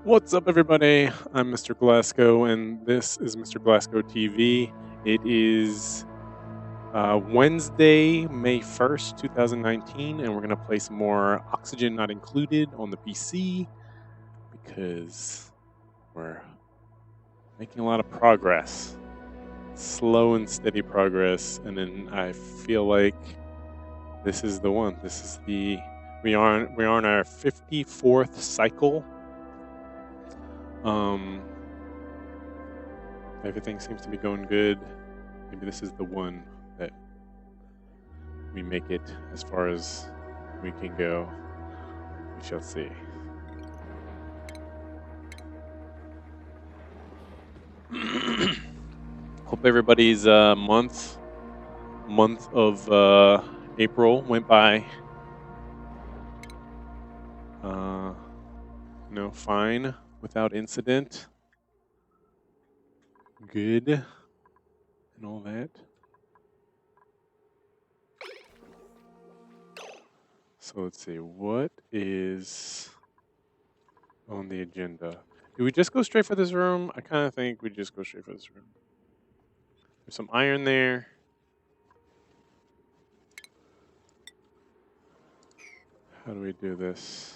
What's up, everybody? I'm Mr. Glasgow, and this is Mr. Glasgow TV. It is Wednesday, May 1st, 2019, and we're going to play some more Oxygen Not Included on the PC because we're making a lot of progress. Slow and steady progress, and then I feel like this is the one. We are on our 54th cycle. Everything seems to be going good. Maybe this is the one that we make it as far as we can go. We shall see. Hope everybody's month of April went by fine, without incident, good, and all that. So let's see, what is on the agenda? Do we just go straight for this room? I kind of think we just go straight for this room. There's some iron there. How do we do this?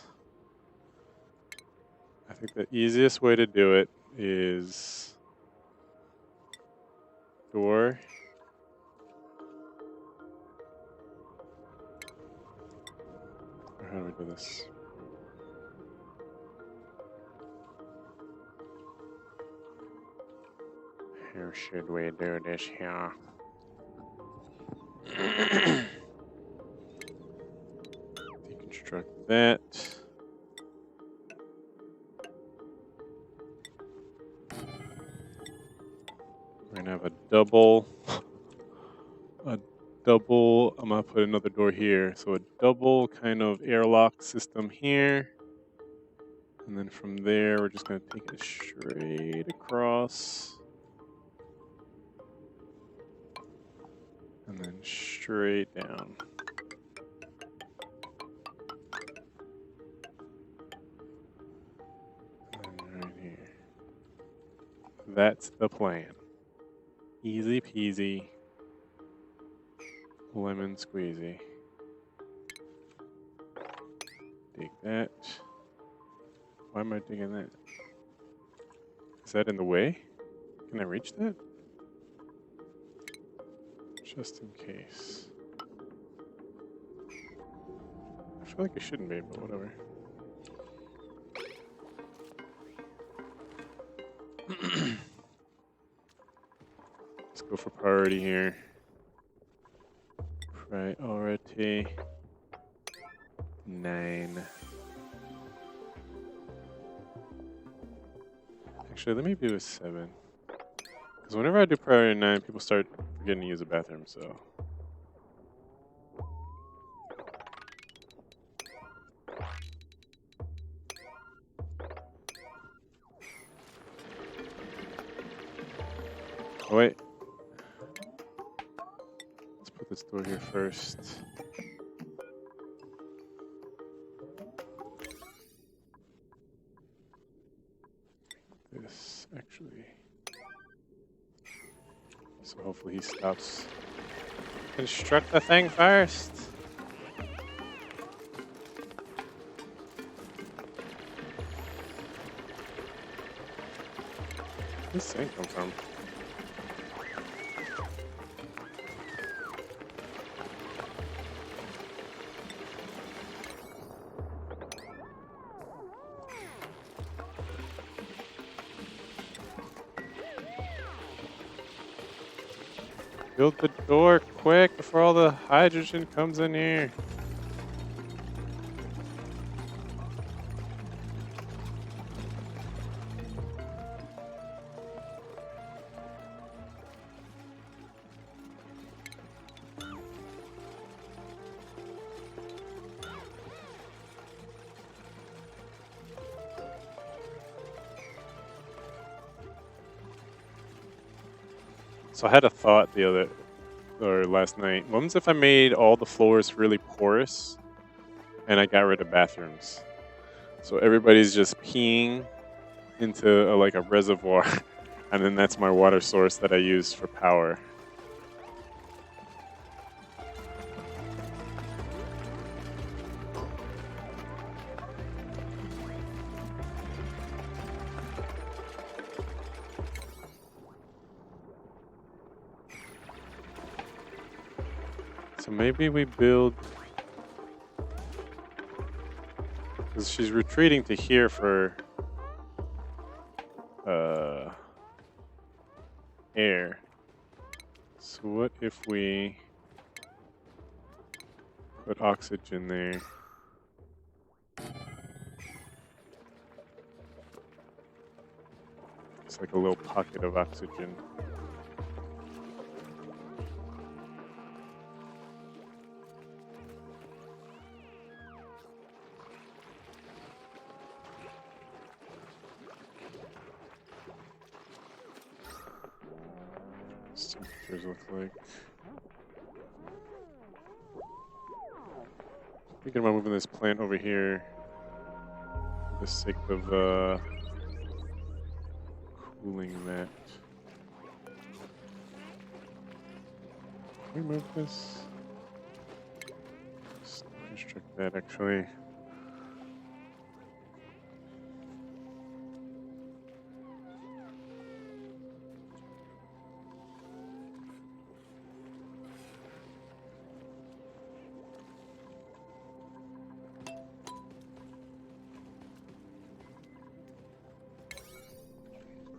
I think the easiest way to do it is door. Or how do we do this? How should we do this here? Deconstruct that. We're gonna have a double. I'm gonna put another door here. So a double kind of airlock system here. And then from there, we're just gonna take it straight across. And then straight down. And right here. That's the plan. Easy peasy. Lemon squeezy. Dig that. Why am I digging that? Is that in the way? Can I reach that? Just in case. I feel like it shouldn't be, but whatever. Let's go for priority here. Priority 9. Actually, let me do a 7. Because whenever I do priority 9, people start forgetting to use the bathroom, so. Oh, wait. Let's put this door here first. This, actually. So hopefully he stops. Construct the thing first. Where's this thing come from? Build the door quick before all the hydrogen comes in here. So I had a thought last night. What if I made all the floors really porous and I got rid of bathrooms? So everybody's just peeing into like a reservoir, and then that's my water source that I use for power. So maybe we build, because she's retreating to here for air. So what if we put oxygen there? It's like a little pocket of oxygen. What's temperatures look like? Thinking about moving this plant over here for the sake of cooling that. Can we move this? Let's restrict that actually.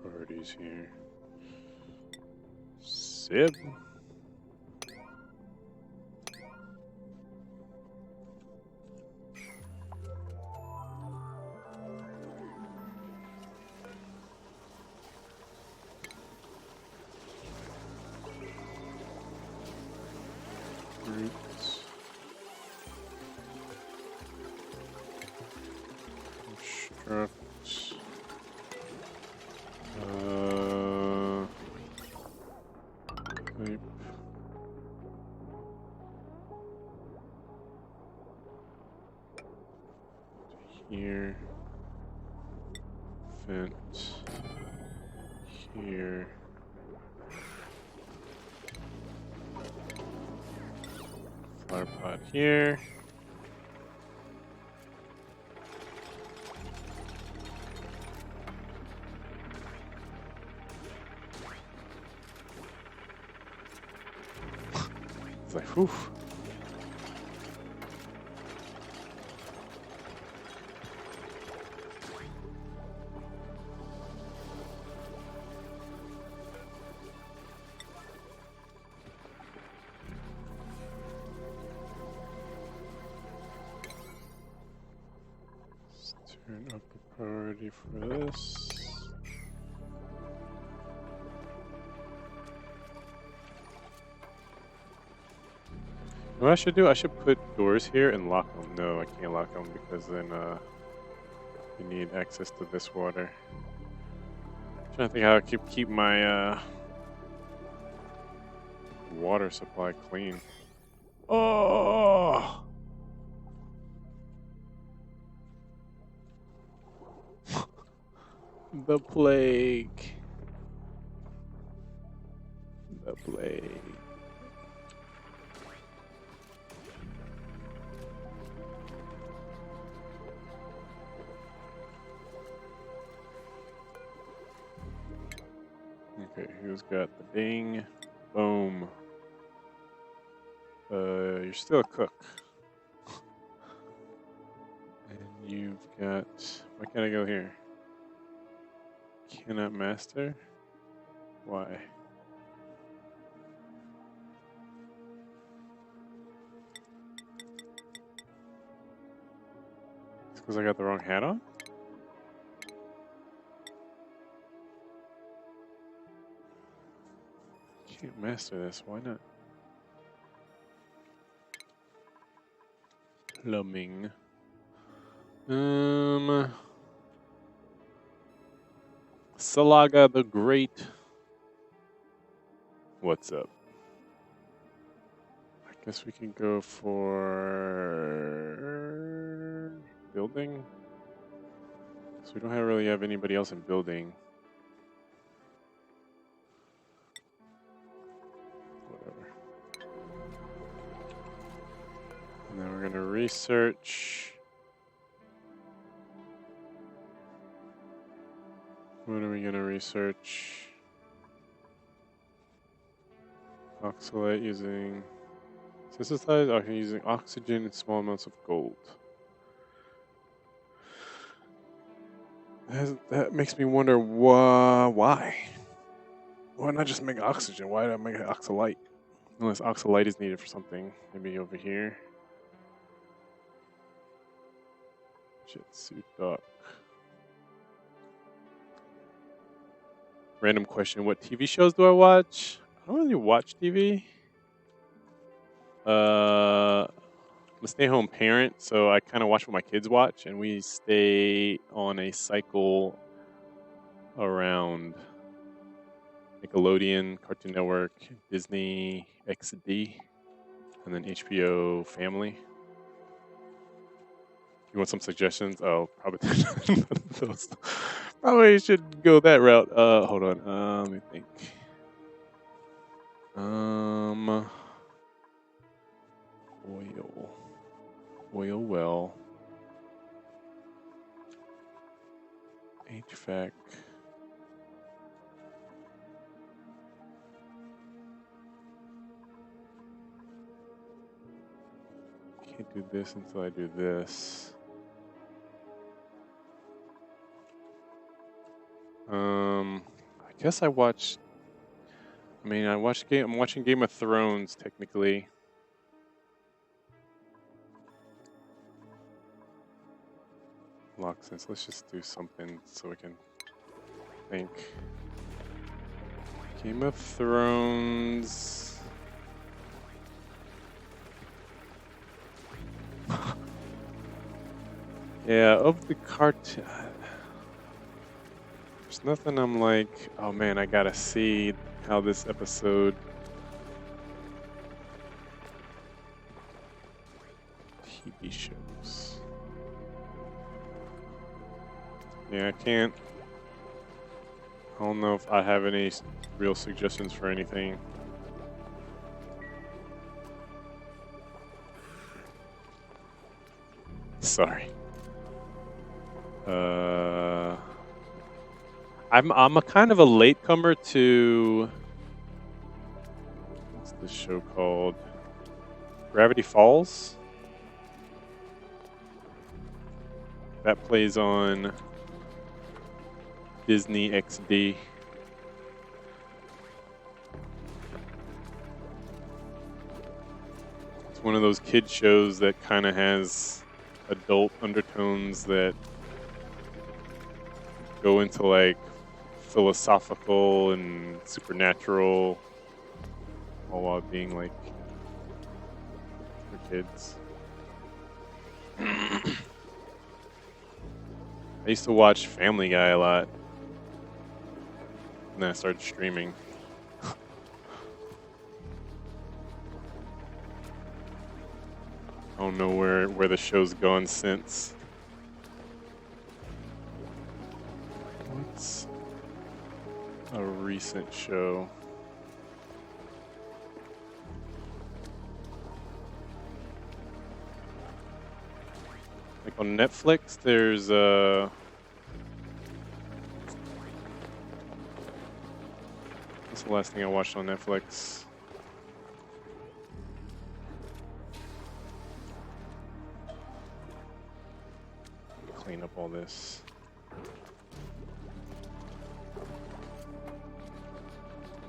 Priorities here. Sib. Roots. Construct. Pipe. Here. Vent. Here. Flower pot here. It's like, whew. Let's turn up the priority for this. What I should do, I should put doors here and lock them. No, I can't lock them because then you need access to this water. I'm trying to think how I could keep my water supply clean. Oh! The plague. The plague. Okay, who's got the ding? Boom. You're still a cook. And you've got... Why can't I go here? Cannot master? Why? It's because I got the wrong hat on? Can't master this, why not? Plumbing. Salaga the Great. What's up? I guess we can go for building. So we don't really have anybody else in building. Whatever. And then we're going to research. What are we going to research? Oxalate using synthesized, using oxygen and small amounts of gold. That makes me wonder why. Why not just make oxygen? Why did I make oxalate? Unless oxalate is needed for something. Maybe over here. Jetsu Dock. Random question. What TV shows do I watch? I don't really watch TV. I'm a stay-home parent, so I kind of watch what my kids watch, and we stay on a cycle around Nickelodeon, Cartoon Network, Disney XD, and then HBO Family. You want some suggestions? Oh, probably none of those. Probably should go that route. Hold on. Let me think. Oil well. HVAC. Can't do this until I do this. I guess I'm watching Game of Thrones technically. Lock sense. Let's just do something so we can think. Game of Thrones. Yeah, of the cartoon. There's nothing I'm like, oh man, I gotta see how this episode. TV shows. Yeah, I can't. I don't know if I have any real suggestions for anything. Sorry. I'm a kind of a latecomer to what's this show called? Gravity Falls. That plays on Disney XD. It's one of those kid shows that kind of has adult undertones that go into like philosophical and supernatural, all while being like for kids. I used to watch Family Guy a lot, and then I started streaming. I don't know where the show's gone since. What's a recent show? Like on Netflix, there's what's the last thing I watched on Netflix? Clean up all this.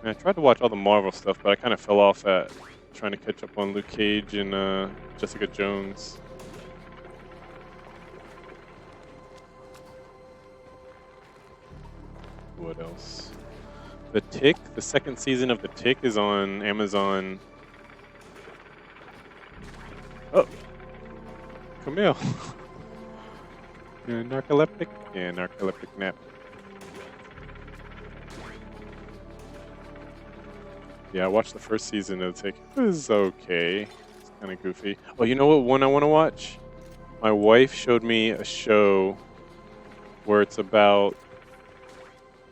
And I tried to watch all the Marvel stuff, but I kind of fell off at trying to catch up on Luke Cage and Jessica Jones. What else? The Tick, the second season of The Tick is on Amazon. Oh, Camille. You're narcoleptic? Yeah, narcoleptic nap. Yeah, I watched the first season of The Tick. It was okay. It's kind of goofy. Oh, you know what one I want to watch? My wife showed me a show where it's about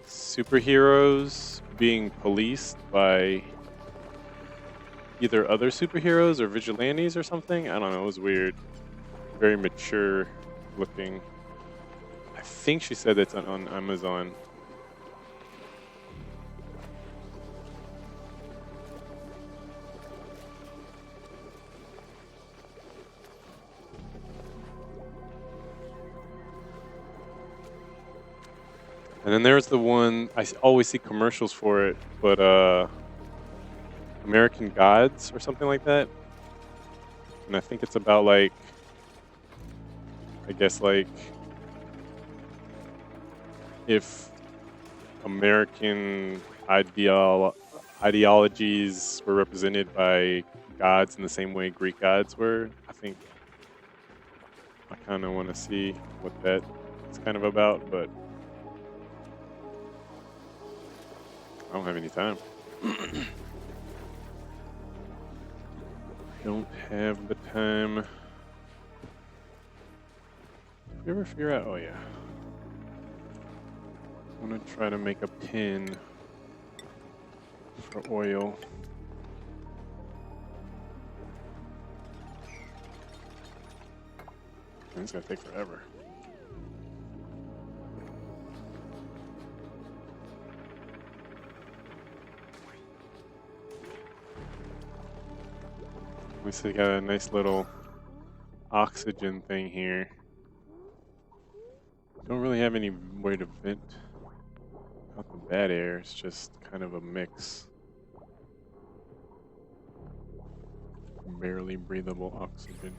superheroes being policed by either other superheroes or vigilantes or something. I don't know. It was weird. Very mature looking. I think she said it's on Amazon. And then there's the one always see commercials for it, but American Gods or something like that. And I think it's about like, I guess like if American ideologies were represented by gods in the same way Greek gods were. I think I kind of want to see what that's kind of about, but I don't have any time. Don't have the time. Did we ever figure out? Oh yeah. I want to try to make a pin for oil. And it's gonna take forever. We still got a nice little oxygen thing here. Don't really have any way to vent out the bad air. It's just kind of a mix. Barely breathable oxygen.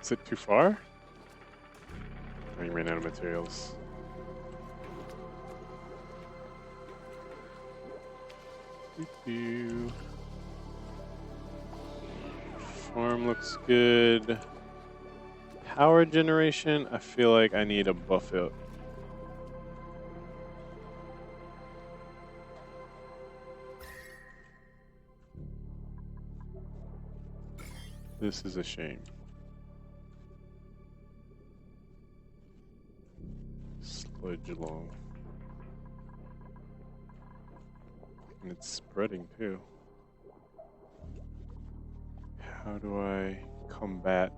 Is it too far? I ran out of materials. Doo-doo. Farm looks good. Power generation, I feel like I need a buff it. This is a shame. Sludge along. And it's spreading too. How do I combat?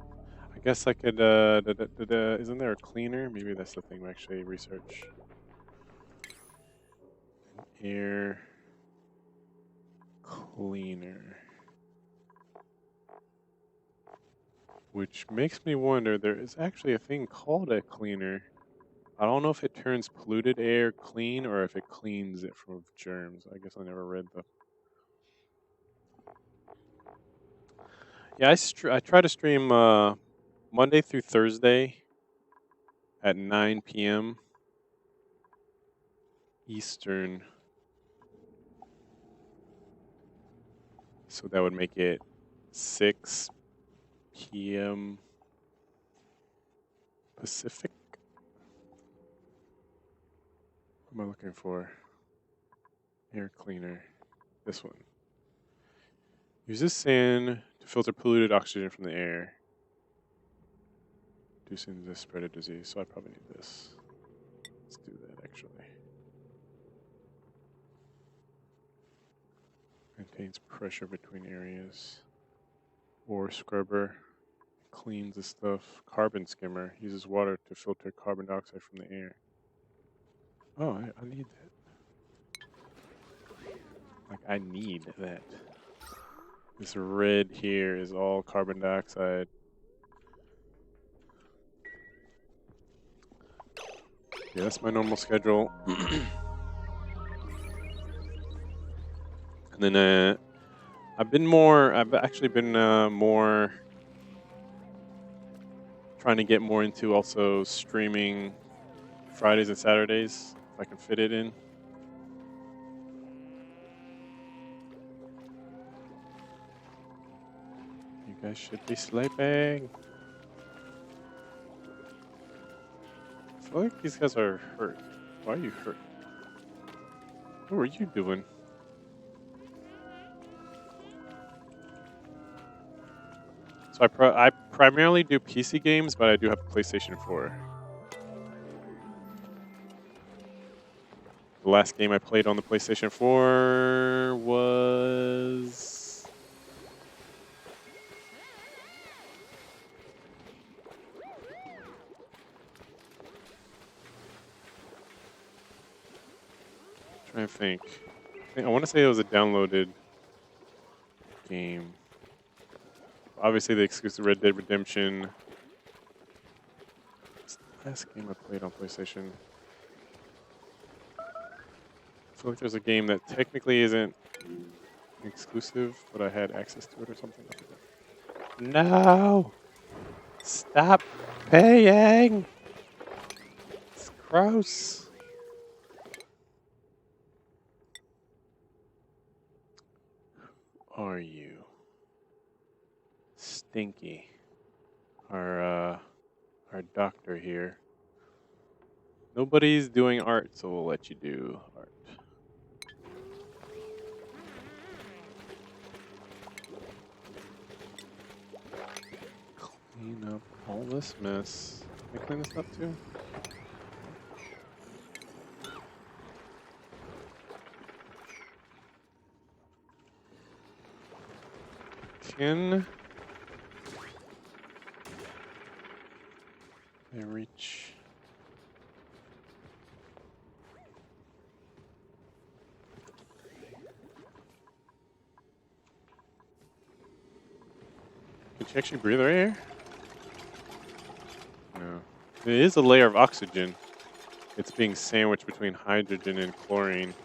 I guess I could, isn't there a cleaner? Maybe that's the thing we actually research. Air cleaner. Which makes me wonder, there is actually a thing called a cleaner. I don't know if it turns polluted air clean or if it cleans it from germs. I guess I never read the... Yeah, I try to stream Monday through Thursday at 9 p.m. Eastern. So that would make it 6 p.m. Pacific. What am I looking for? Air cleaner. This one. Use this sand to filter polluted oxygen from the air, reducing the spread of disease. So I probably need this. Let's do that actually. Maintains pressure between areas. Ore scrubber. Cleans the stuff. Carbon skimmer. Uses water to filter carbon dioxide from the air. Oh, I need that. Like, I need that. This red here is all carbon dioxide. Yeah, that's my normal schedule. And then I've actually been more trying to get more into also streaming Fridays and Saturdays, if I can fit it in. You guys should be sleeping. I feel like these guys are hurt. Why are you hurt? What were you doing? So I primarily do PC games, but I do have a PlayStation 4. The last game I played on the PlayStation 4 was... trying to think. I want to say it was a downloaded game. Obviously, the exclusive Red Dead Redemption. What's the last game I played on PlayStation? I feel like there's a game that technically isn't exclusive, but I had access to it or something. No! Stop paying! It's gross. Who are you? Stinky. Our doctor here. Nobody's doing art, so we'll let you do art. Clean up all this mess. Can I clean this up too? Can I reach? Can she actually breathe right here? No. It is a layer of oxygen. It's being sandwiched between hydrogen and chlorine.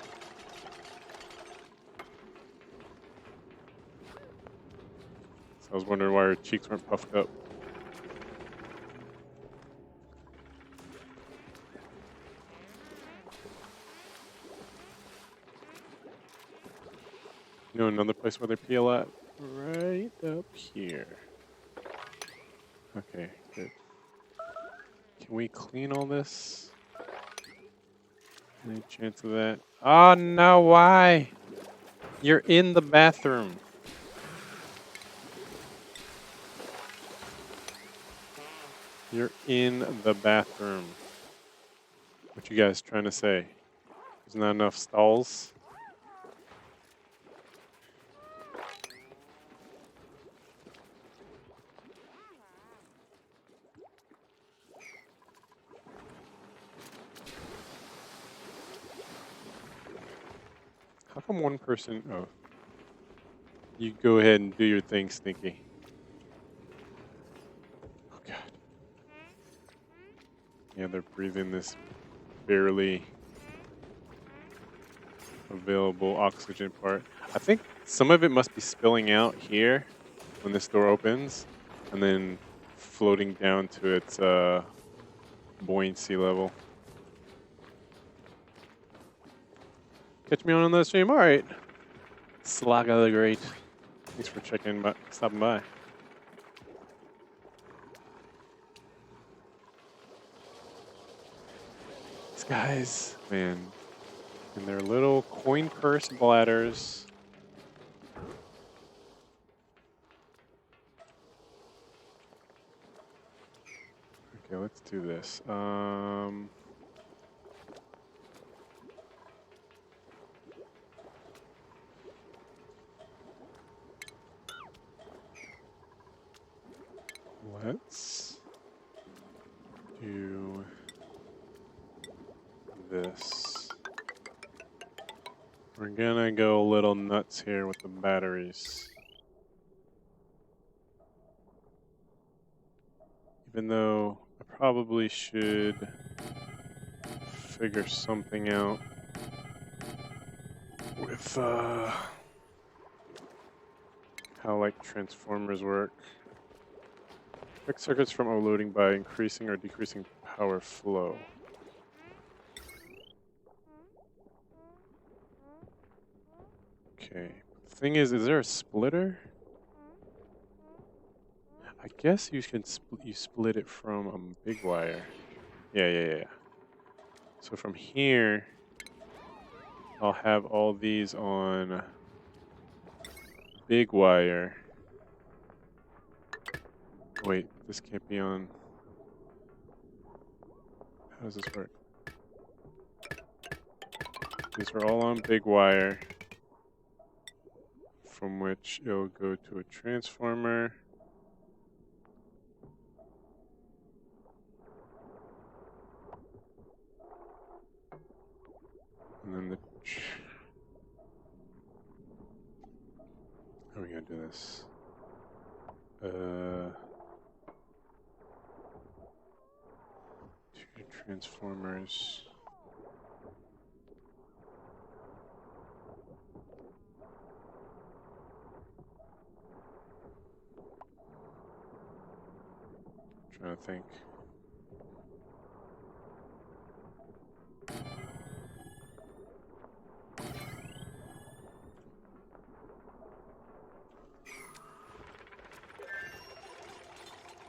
So I was wondering why her cheeks weren't puffed up. You know another place where they pee a lot? Right up here. Okay, good. Can we clean all this? Any chance of that? Oh no, why? You're in the bathroom. You're in the bathroom. What you guys trying to say? There's not enough stalls? How come one person... Oh. You go ahead and do your thing, Stinky. Oh, God. Yeah, they're breathing this barely available oxygen part. I think some of it must be spilling out here when this door opens and then floating down to its buoyancy level. Catch me on another stream. All right. Slaga the Great. Thanks for stopping by. These guys, man, in their little coin purse bladders. Okay, let's do this. Let's do this. We're gonna go a little nuts here with the batteries. Even though I probably should figure something out with how like transformers work. Affect circuits from overloading by increasing or decreasing power flow. Okay. The thing is there a splitter? I guess you can split it from a big wire. Yeah. So from here, I'll have all these on big wire. Wait, this can't be on. How does this work? These are all on big wire, from which it'll go to a transformer. And then how are we gonna do this? Two transformers. Trying to think.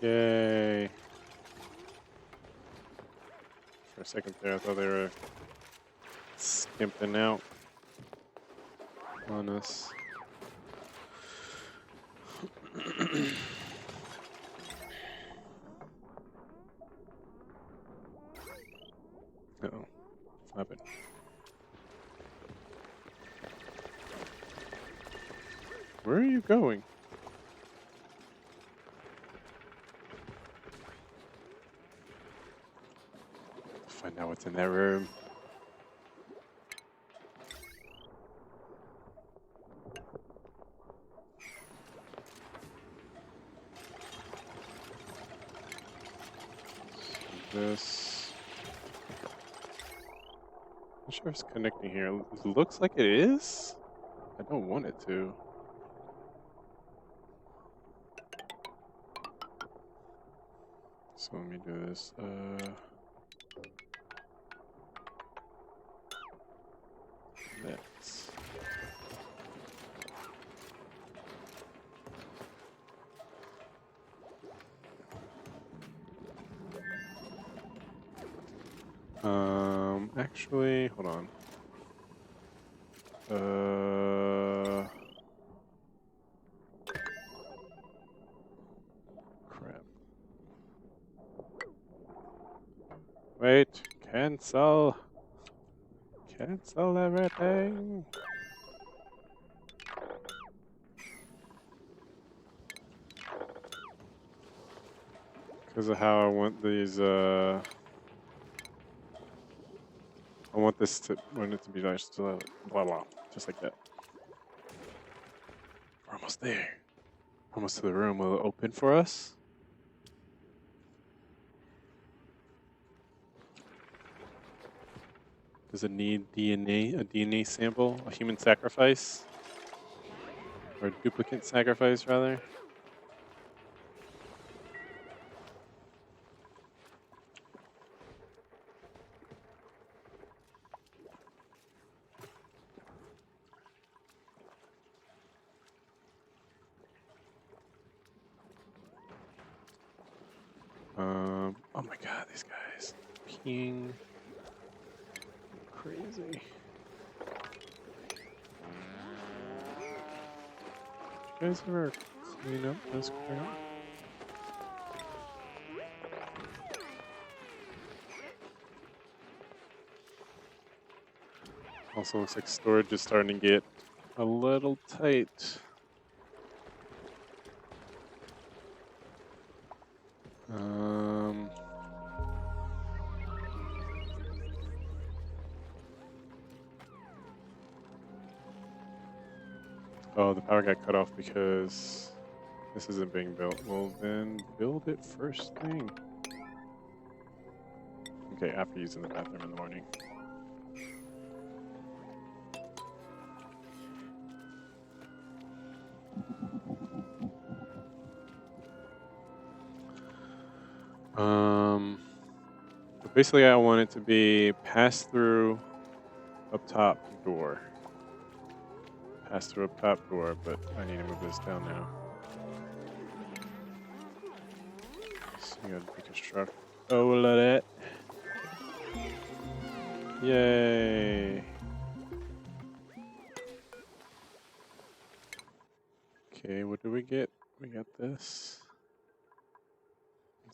Yay. For a second there, I thought they were skimping out on us. Uh-oh. Flap it. Where are you going? Find out what's in that room. This. I'm not sure if it's connecting here. It looks like it is. I don't want it to. So let me do this. Let's. Actually, hold on. Crap. Wait, cancel. Cancel everything. Because of how I want these, I want this to, it to be nice, blah blah, just like that. We're almost there. Almost to the room. Will it open for us? Does it need DNA, a DNA sample, a human sacrifice? Or a duplicate sacrifice, rather? Oh my god, these guys. Peeing. Crazy. You guys ever clean up this crap? Also looks like storage is starting to get a little tight. Oh, the power got cut off because this isn't being built. Well, then build it first thing. Okay, after using the bathroom in the morning. But basically I want it to be pass through up top door. Pass through up top door, but I need to move this down now. So you gotta deconstruct all of that. Yay. Okay, what do we get? We got this.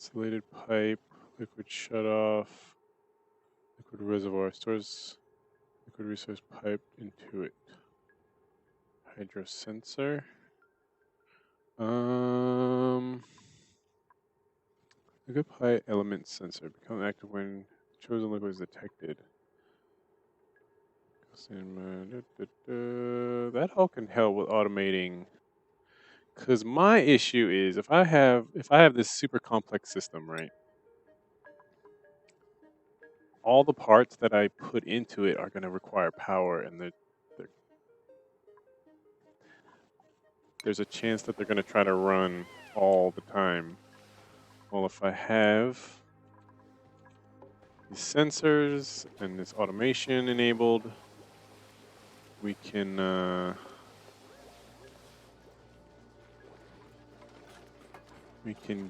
Insulated pipe, liquid shutoff, liquid reservoir, stores liquid resource piped into it. Hydro sensor. Liquid pipe element sensor. Become active when chosen liquid is detected. That all can help with automating. Cause my issue is if I have this super complex system, right? All the parts that I put into it are going to require power, and there's a chance that they're going to try to run all the time. Well, if I have these sensors and this automation enabled, we can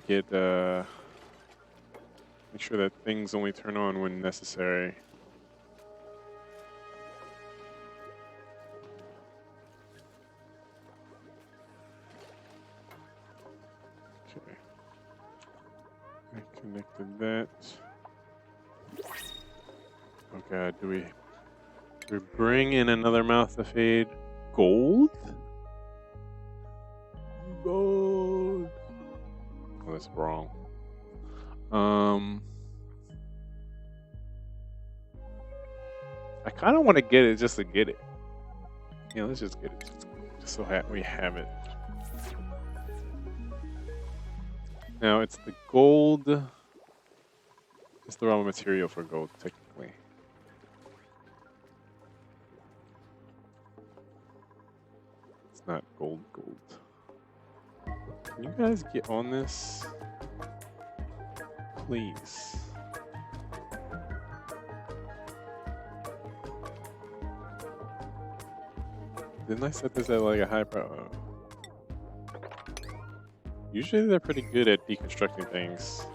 get make sure that things only turn on when necessary. Okay, I connected that. Oh god, do we bring in another mouth to fade? Gold? Gold. Oh, that's wrong. I kind of want to get it just to get it. Yeah, let's just get it, just so we have it. Now it's the gold. It's the raw material for gold, technically. It's not gold. Can you guys get on this? Please. Didn't I set this at like a high power? Usually they're pretty good at deconstructing things.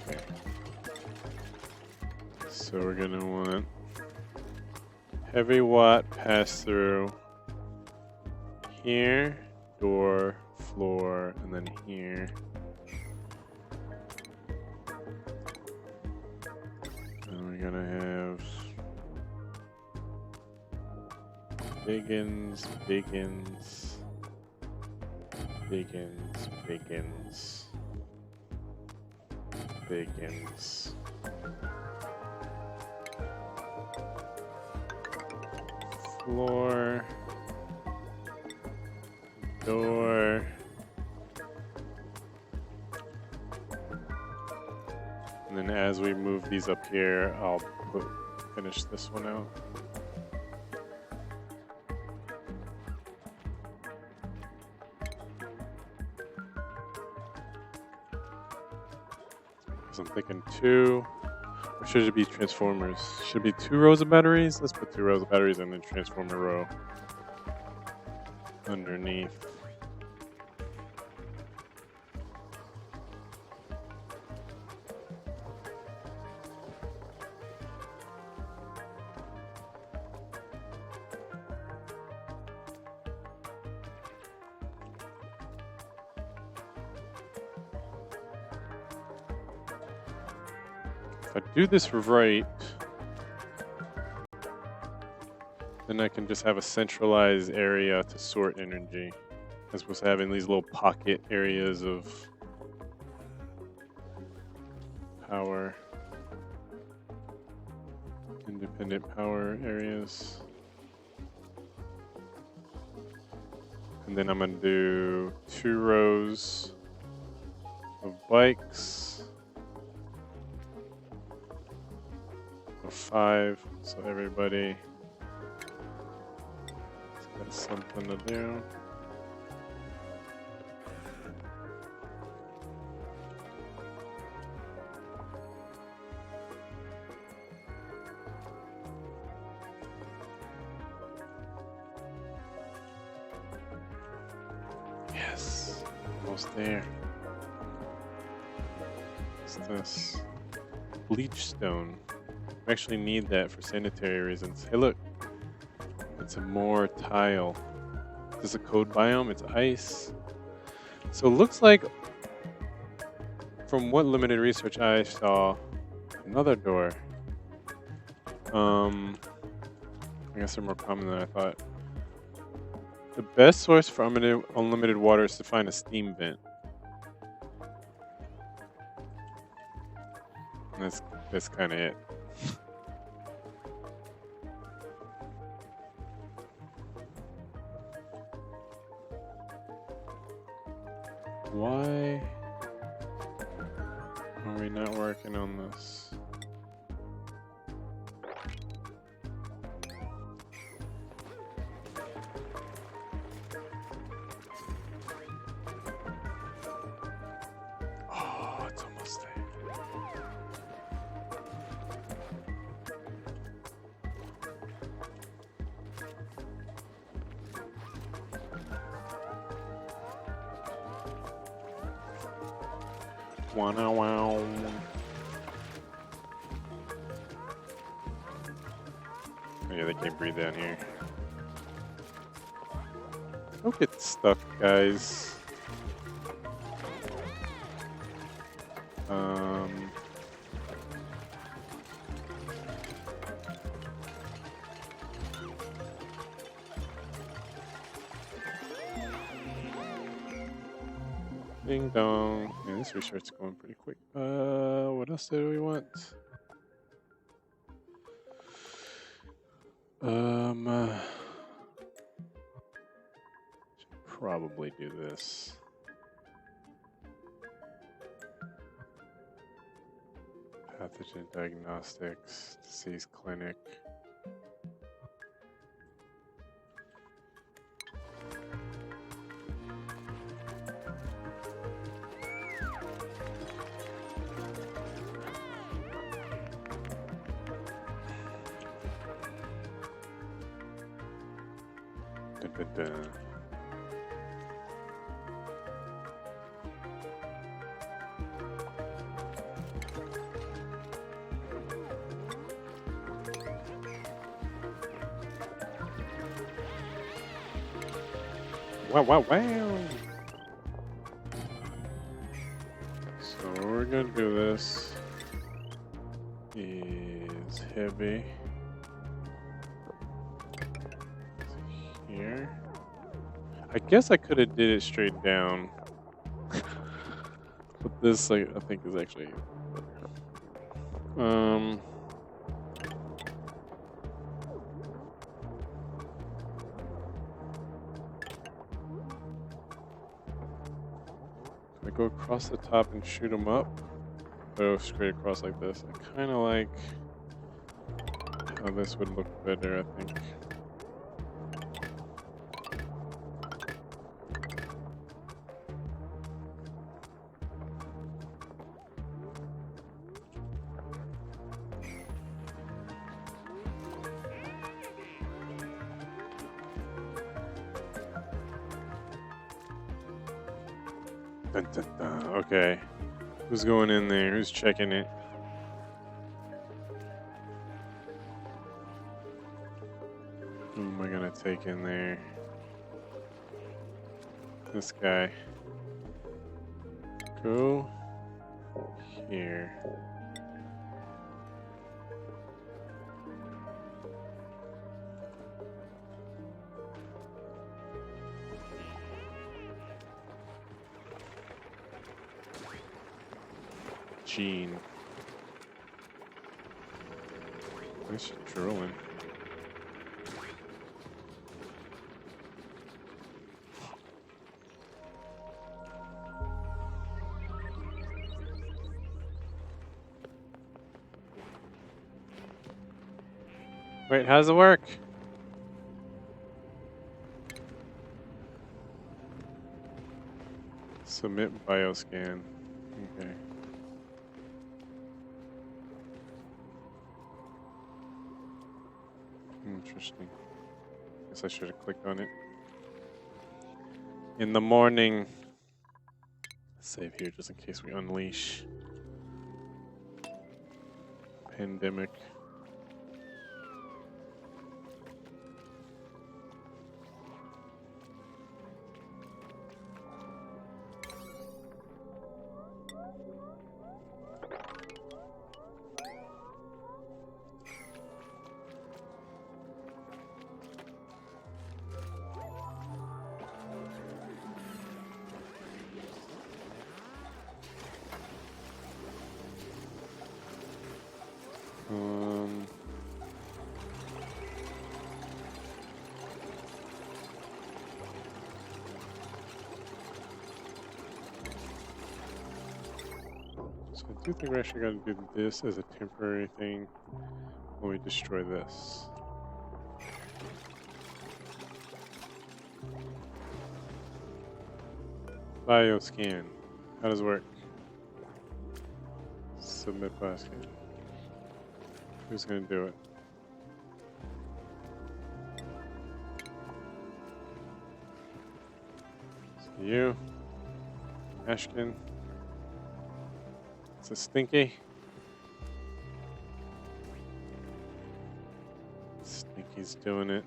Okay. So we're gonna want heavy watt pass through here, door, floor, and then here. And we're gonna have biggins, floor, door, and then as we move these up here, I'll finish this one out. So I'm thinking 2. Or should it be transformers? Should it be 2 rows of batteries? Let's put 2 rows of batteries and then transformer row underneath. If I do this right, then I can just have a centralized area to sort energy, as opposed to having these little pocket areas of power, independent power areas. And then I'm gonna do 2 rows of bikes. 5, so everybody has something to do. Yes. almost there. What's this? Bleach stone. We actually need that for sanitary reasons. Hey, look. It's a more tile. Is this a code biome? It's ice. So it looks like, from what limited research I saw, another door. I guess they're more common than I thought. The best source for unlimited water is to find a steam vent. And that's kind of it. Why are we not working on this? Oh, it's almost there. Wow. Oh, yeah, they can't breathe down here. Don't get stuck, guys. Ding dong. Yeah, this research's going pretty quick. What else do we want? Should probably do this. Pathogen diagnostics, disease clinic. Wow. So what we're gonna do this is heavy here. I guess I could have did it straight down. But this I think is actually I go across the top and shoot them up. Go straight across like this. I kind of like how this would look better, I think. Okay. Who's going in there? Who's checking it? Who am I gonna take in there? This guy. Go here. Gene. Nice drilling. Wait, how does it work? Submit bioscan. Okay. Interesting. Guess I should have clicked on it. In the morning. Save here just in case we unleash pandemic. So I do think we're actually going to do this as a temporary thing when we destroy this. Bioscan. How does it work? Submit bioscan. Who's going to do it? So you, Ashkin. It's a Stinky. Stinky's doing it.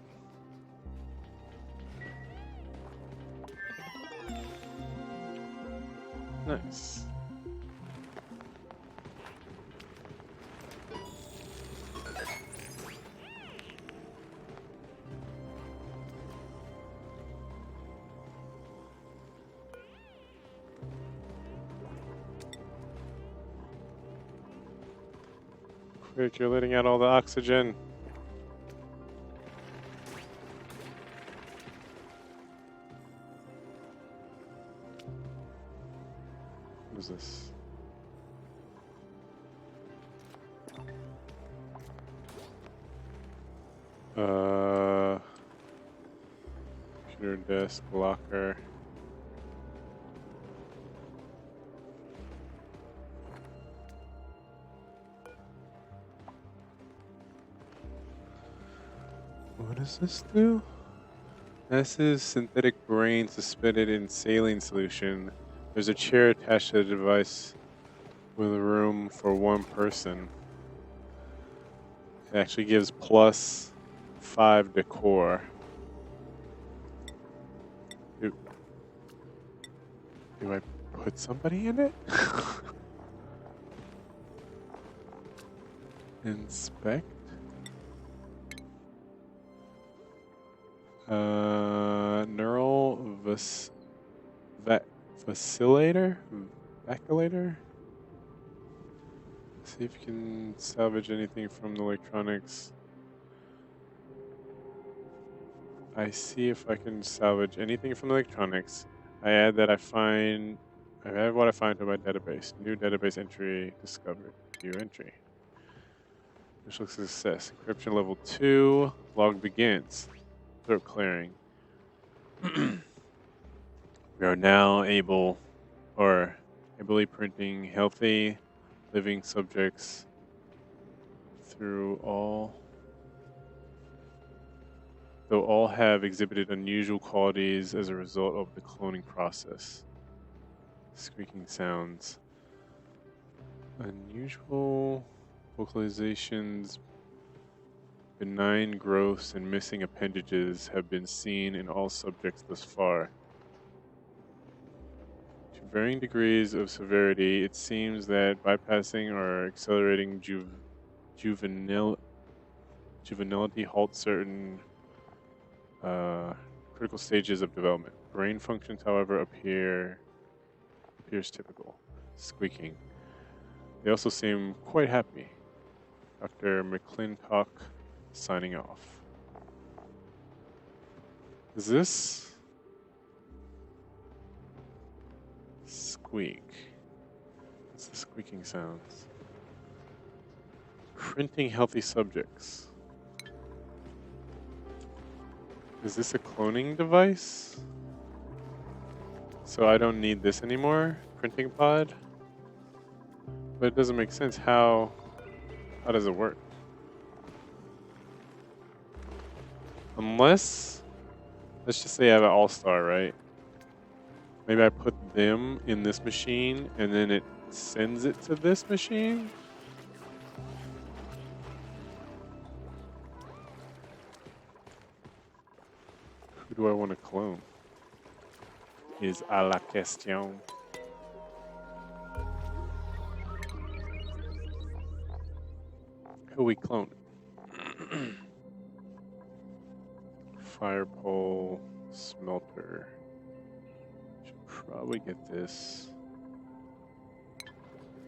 Nice. Quick, you're letting out all the oxygen. What is this? Computer desk locker. What does this do? This is synthetic brain suspended in saline solution. There's a chair attached to the device with room for one person. It actually gives +5 decor. Do I put somebody in it? Inspect. Neural vacillator? Vacillator? See if you can salvage anything from the electronics. I see if I can salvage anything from the electronics. I add what I find to my database. New database entry discovered. New entry. Which looks like success. Encryption level 2. Log begins. Throat clearing. We are now ably printing healthy, living subjects though all have exhibited unusual qualities as a result of the cloning process. Squeaking sounds. Unusual vocalizations, benign growths, and missing appendages have been seen in all subjects thus far. To varying degrees of severity, it seems that bypassing or accelerating juvenility halts certain critical stages of development. Brain functions, however, appears typical. Squeaking. They also seem quite happy. Dr. McClintock signing off. Is this squeak? What's the squeaking sounds? Printing healthy subjects. Is this a cloning device? So I don't need this anymore? Printing pod? But it doesn't make sense. How does it work? Unless, let's just say I have an all-star, right? Maybe I put them in this machine and then it sends it to this machine? Who do I want to clone? Is a la question. Who we clone? Fire pole, smelter. Should probably get this.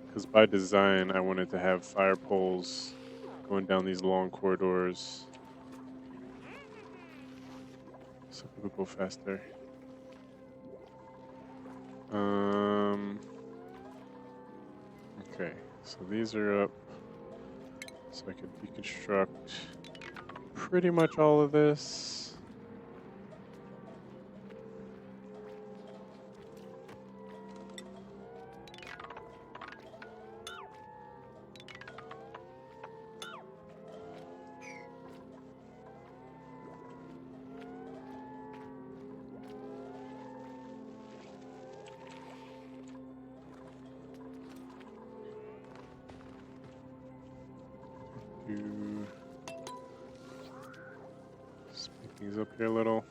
Because by design, I wanted to have fire poles going down these long corridors so people go faster. Okay, so these are up. So I could deconstruct pretty much all of this. Speed things up here a little.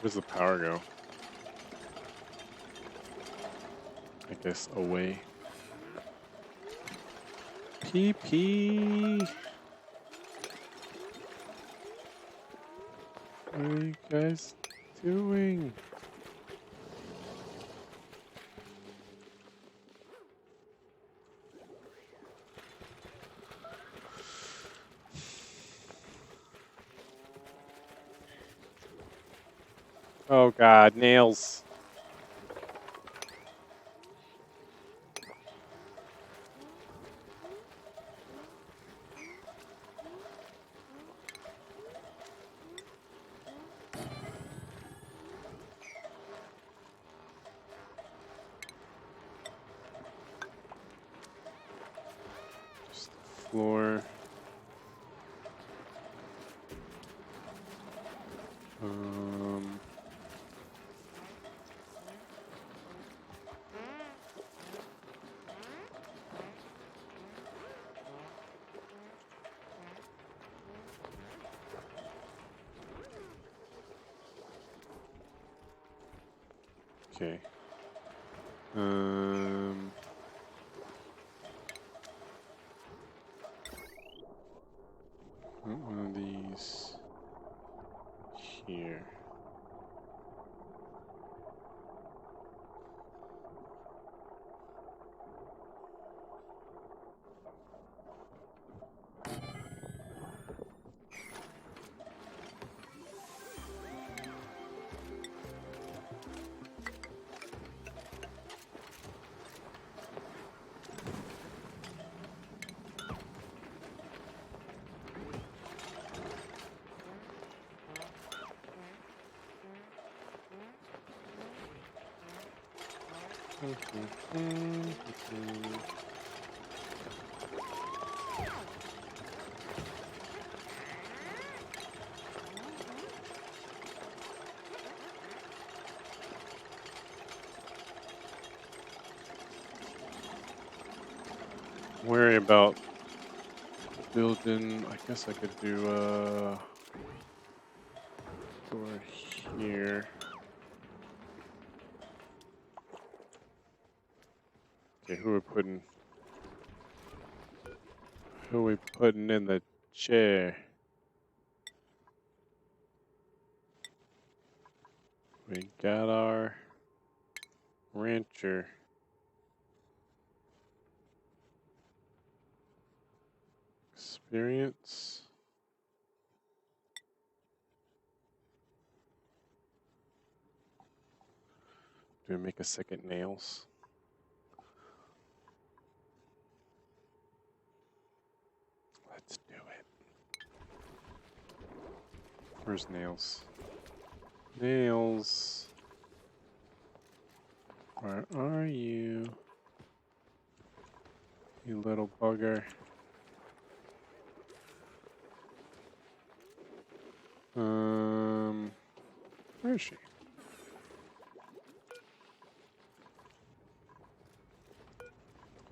Where does the power go? I guess away. PP. What are you guys doing? Oh god, nails. Just the floor. Okay. One of these here. Worry about building. I guess I could do door here. Okay, who are we putting in the chair? We got our rancher. Experience. Do we make a second nails? Where's Nails? Nails. Where are you? You little bugger. Where is she?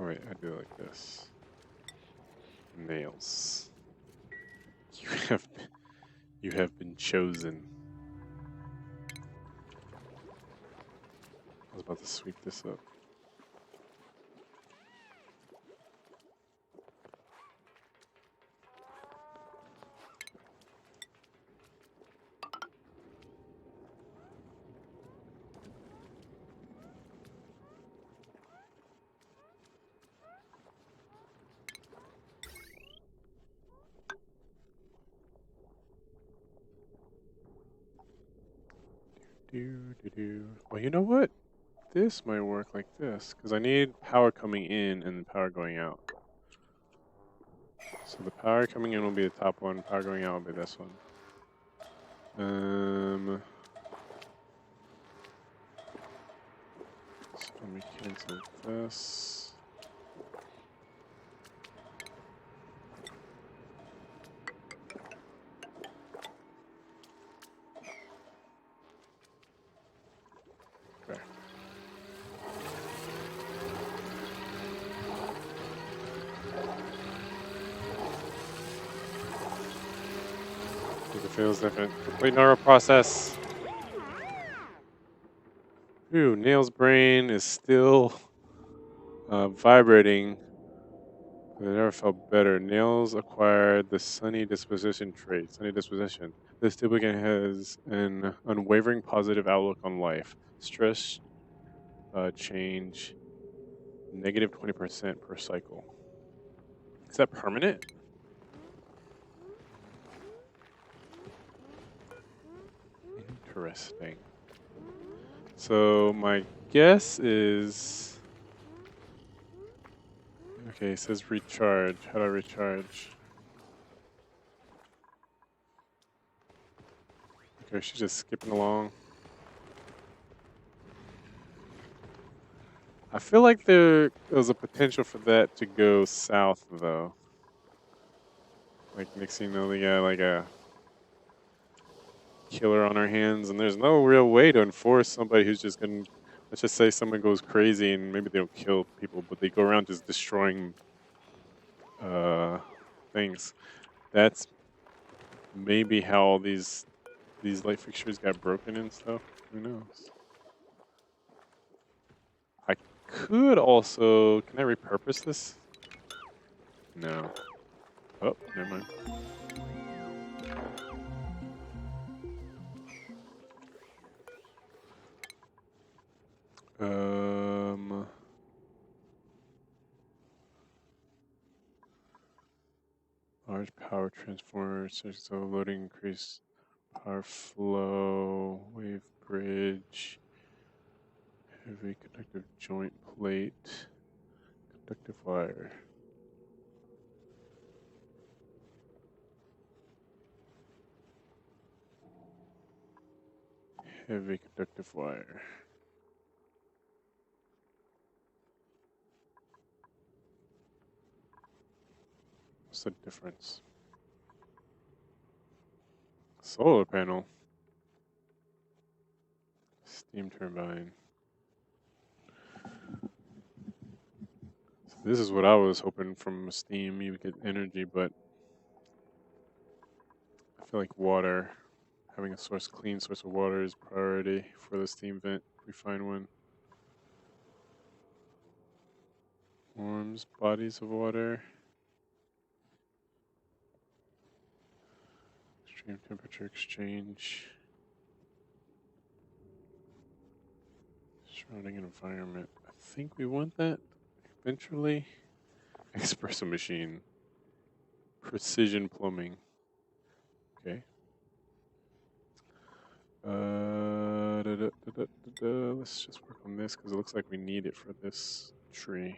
Oh wait, I do it like this. Nails. You have been chosen. I was about to sweep this up. Well, you know what? This might work like this, because I need power coming in and power going out. So the power coming in will be the top one, power going out will be this one. So let me cancel this. Okay. It feels different. Complete neural process. Ooh, Nail's brain is still vibrating. It never felt better. Nails acquired the sunny disposition trait. Sunny disposition. This typically has an unwavering positive outlook on life. Stress change negative 20% per cycle. Is that permanent? Interesting. So my guess is... Okay, it says recharge. How do I recharge? Okay, she's just skipping along. I feel like there was a potential for that to go south, though. Like, next thing you know, they got like a killer on our hands, and there's no real way to enforce somebody who's just gonna... Let's just say someone goes crazy, and maybe they don't kill people, but they go around just destroying things. That's maybe how all these light fixtures got broken and stuff. Who knows? I could also... Can I repurpose this? No. Oh, never mind. Large power transformer, so loading increase power flow, wave bridge, heavy conductive joint plate, conductive wire. Heavy conductive wire. What's the difference? Solar panel. Steam turbine. So this is what I was hoping from steam. You would get energy, but I feel like water, having a clean source of water is priority for the steam vent. If we find one. Warms bodies of water. Extreme temperature exchange. Surrounding environment. I think we want that eventually. Espresso machine. Precision plumbing. Okay. Let's just work on this because it looks like we need it for this tree.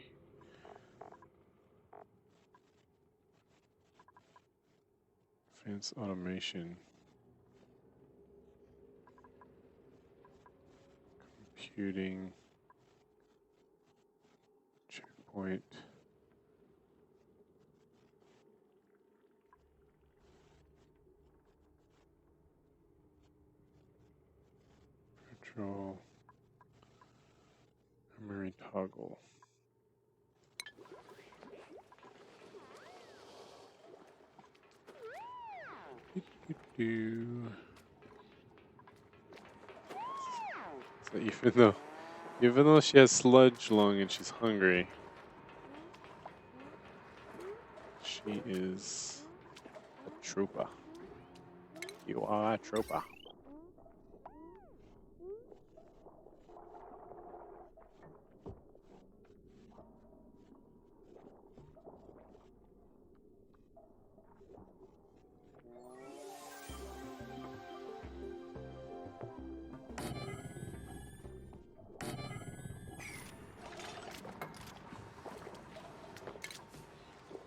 Advanced automation. executing checkpoint. Virtual memory toggle. So even though she has sludge lung and she's hungry, she is a trooper. You are a trooper.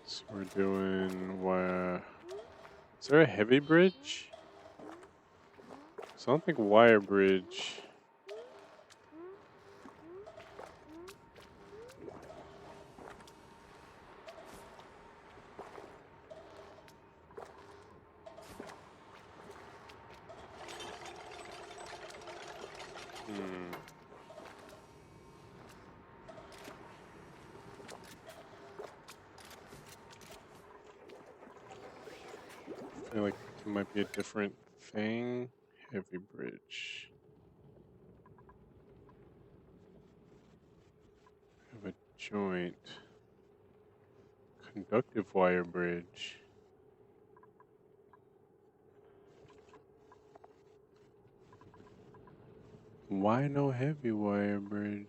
So we're doing wire. Is there a heavy bridge? So I don't think wire bridge. I feel like it might be a different thing. Heavy bridge. Have a joint. Conductive wire bridge. Why no heavy wire bridge?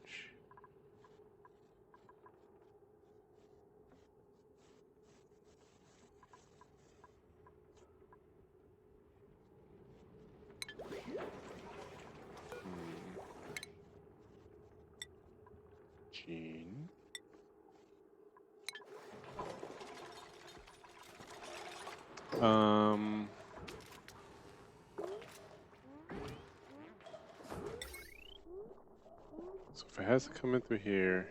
Gene. So if it has to come in through here,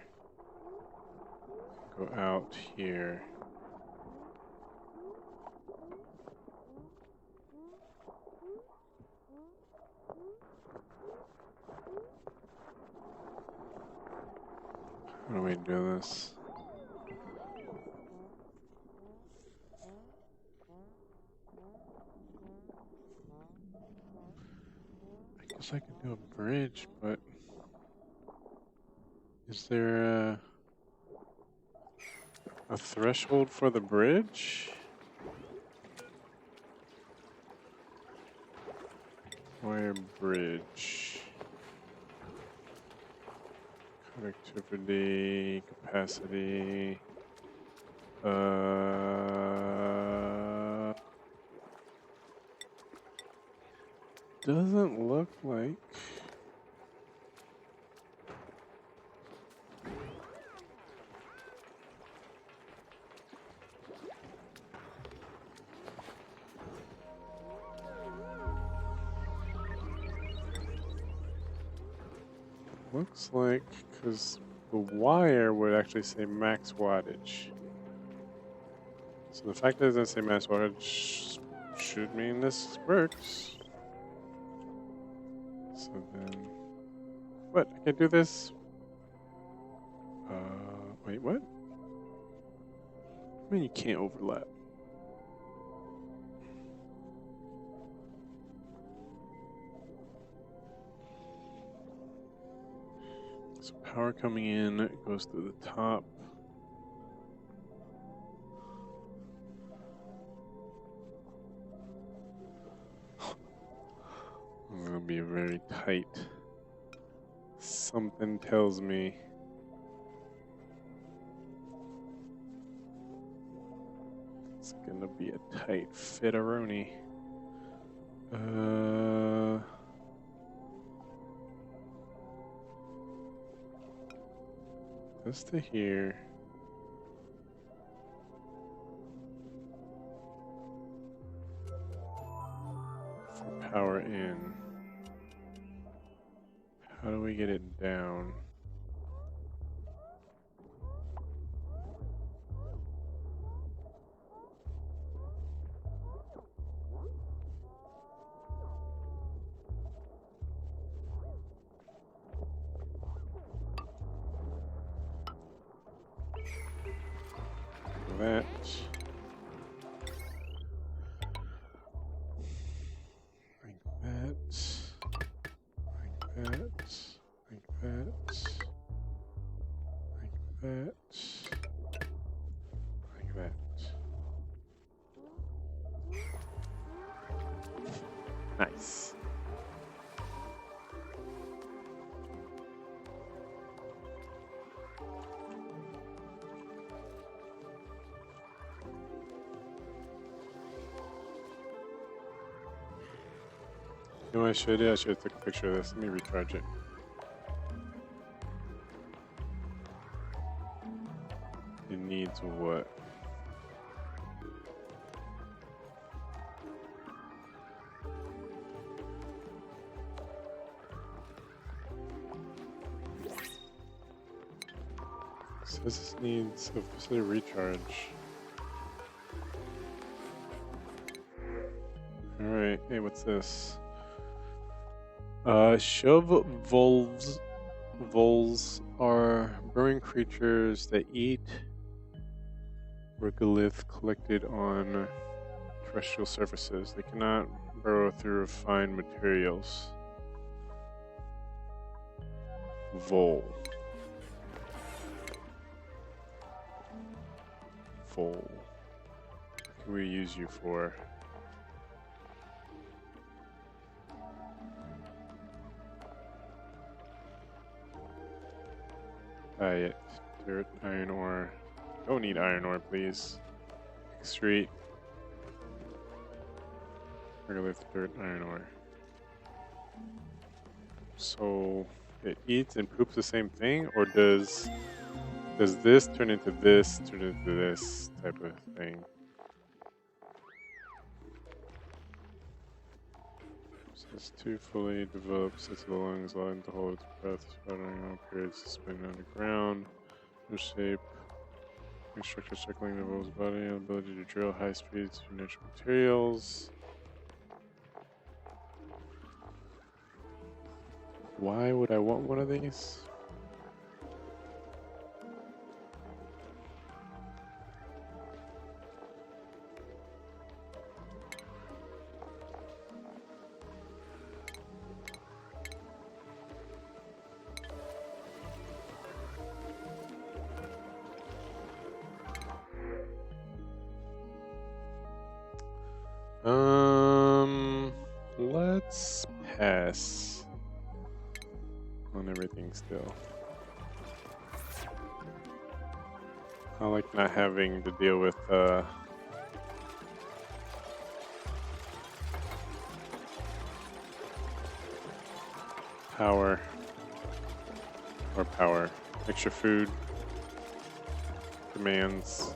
go out here. How do we do this? I guess I could do a bridge, but is there a threshold for the bridge? Wire bridge. Connectivity, capacity. Doesn't look like. Looks like, because the wire would actually say max wattage. So the fact that it doesn't say max wattage should mean this works. So then, what? I can do this? Wait, what? I mean, you can't overlap. So power coming in goes through the top. It's gonna be very tight. Something tells me. It's gonna be a tight fitteroni. This to here. For power in. How do we get it down? That. Like that. Like that. Like that. Like that. Like that. Nice. You know what I should do? I should have took a picture of this. Let me recharge it. It needs what? Says this needs a facility recharge. Alright, hey, what's this? Shove voles. Voles are burrowing creatures that eat regolith collected on terrestrial surfaces. They cannot burrow through refined materials. Vole. Vole. What can we use you for? Diet. Dirt, iron ore. Don't need iron ore, please. Street. Regolith, dirt, iron ore. So it eats and poops the same thing, or does this turn into this type of thing? Says two fully developed sets of the lungs, allowing to hold its breath, spouting all periods suspended underground. No shape. New structure circling the roll's body, ability to drill high speeds through natural materials. Why would I want one of these? Let's pass on everything still. I like not having to deal with power extra food demands.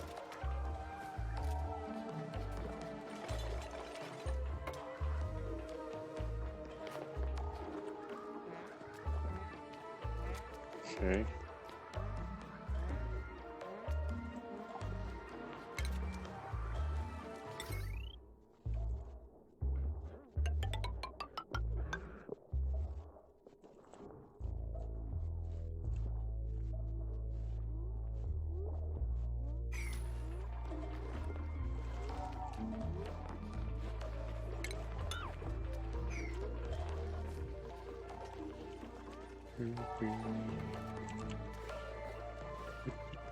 Okay.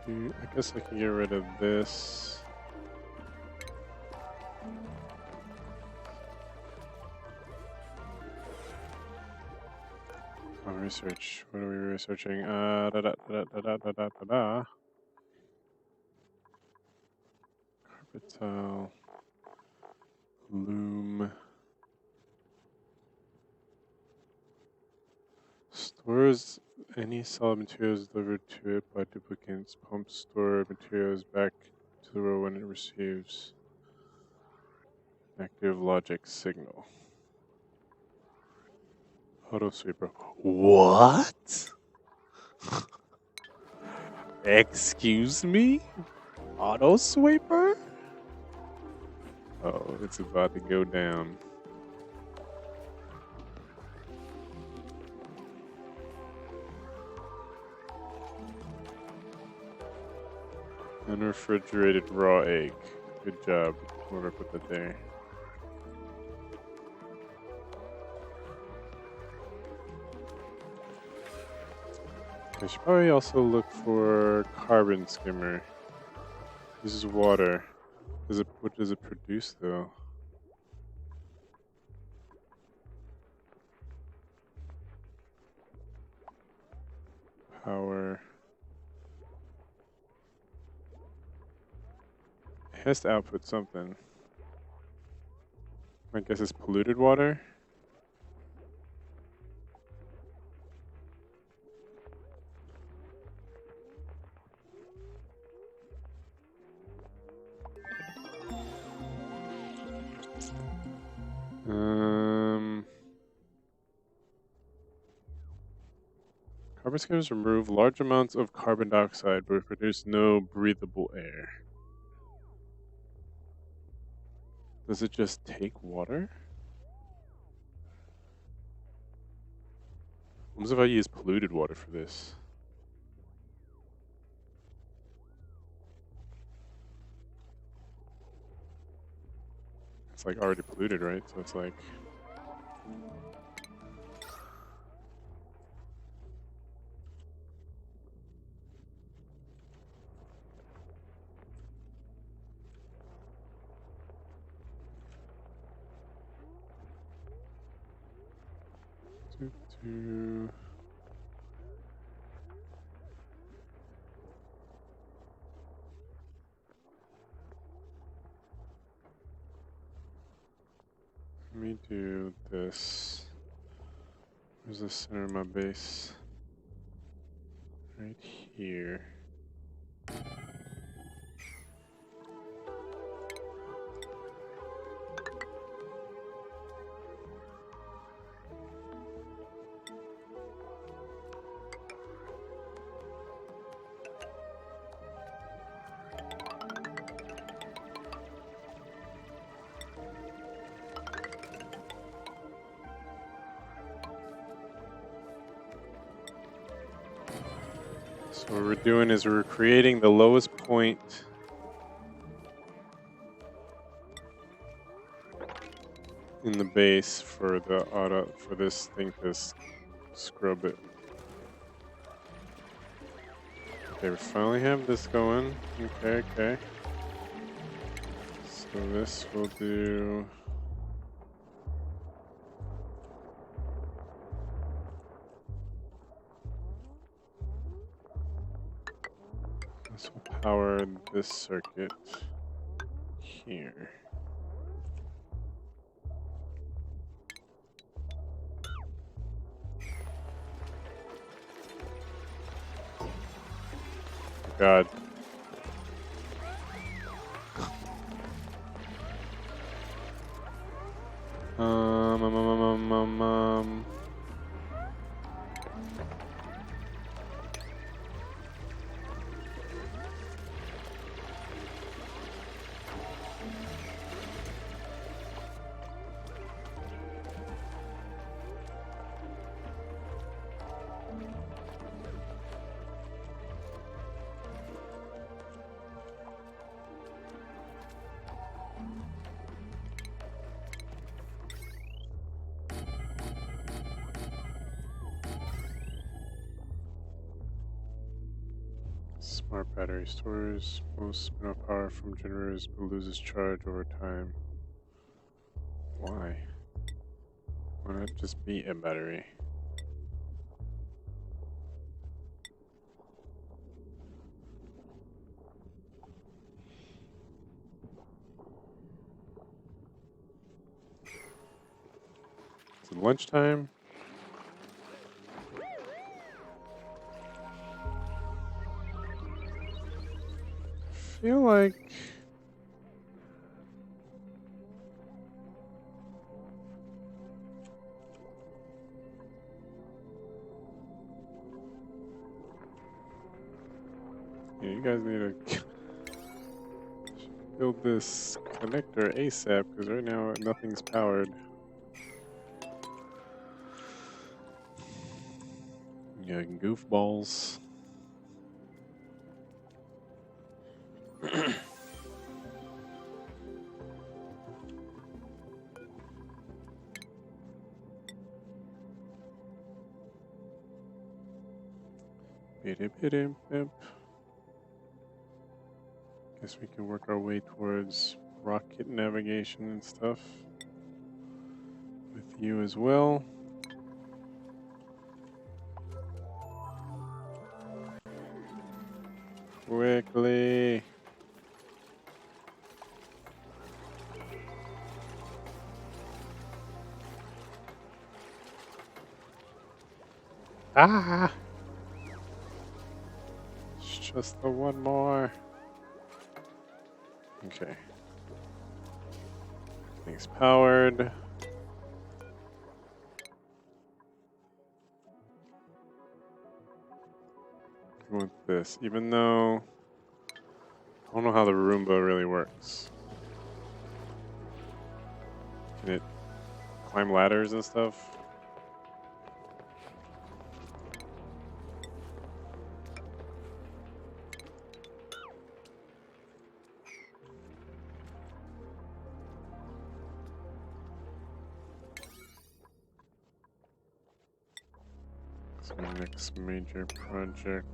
I guess I can get rid of this. Oh, research. What are we researching? Carpet tile. Loom. Stores any solid materials delivered to it by duplicates. Pumps store materials back to the row when it receives active logic signal. Auto sweeper. What? Excuse me? Auto sweeper? Oh, it's about to go down. Unrefrigerated raw egg. Good job. Whoever put that there. I should probably also look for carbon skimmer. This is water. What does it produce though? Power. It has to output something. I guess it's polluted water. Carbon skimmers remove large amounts of carbon dioxide but produce no breathable air. Does it just take water? What if I use polluted water for this? It's like already polluted, right? So it's like... Let me do this. Where's the center of my base? Right here. So what we're doing is we're creating the lowest point in the base for this thing to scrub it. Okay, we finally have this going. Okay. So this will do. This will power this circuit here. God. Smart battery stores most spin-off power from generators but loses charge over time. Why? Why not just be a battery? Is it lunchtime? I feel like Yeah, you guys need to build this connector ASAP because right now nothing's powered. Yeah, goofballs. Guess we can work our way towards rocket navigation and stuff with you as well. Quickly. Ah! It's just the one more. Okay. Thing's powered. Go with this, even though I don't know how the Roomba really works. Can it climb ladders and stuff? That's my next major project.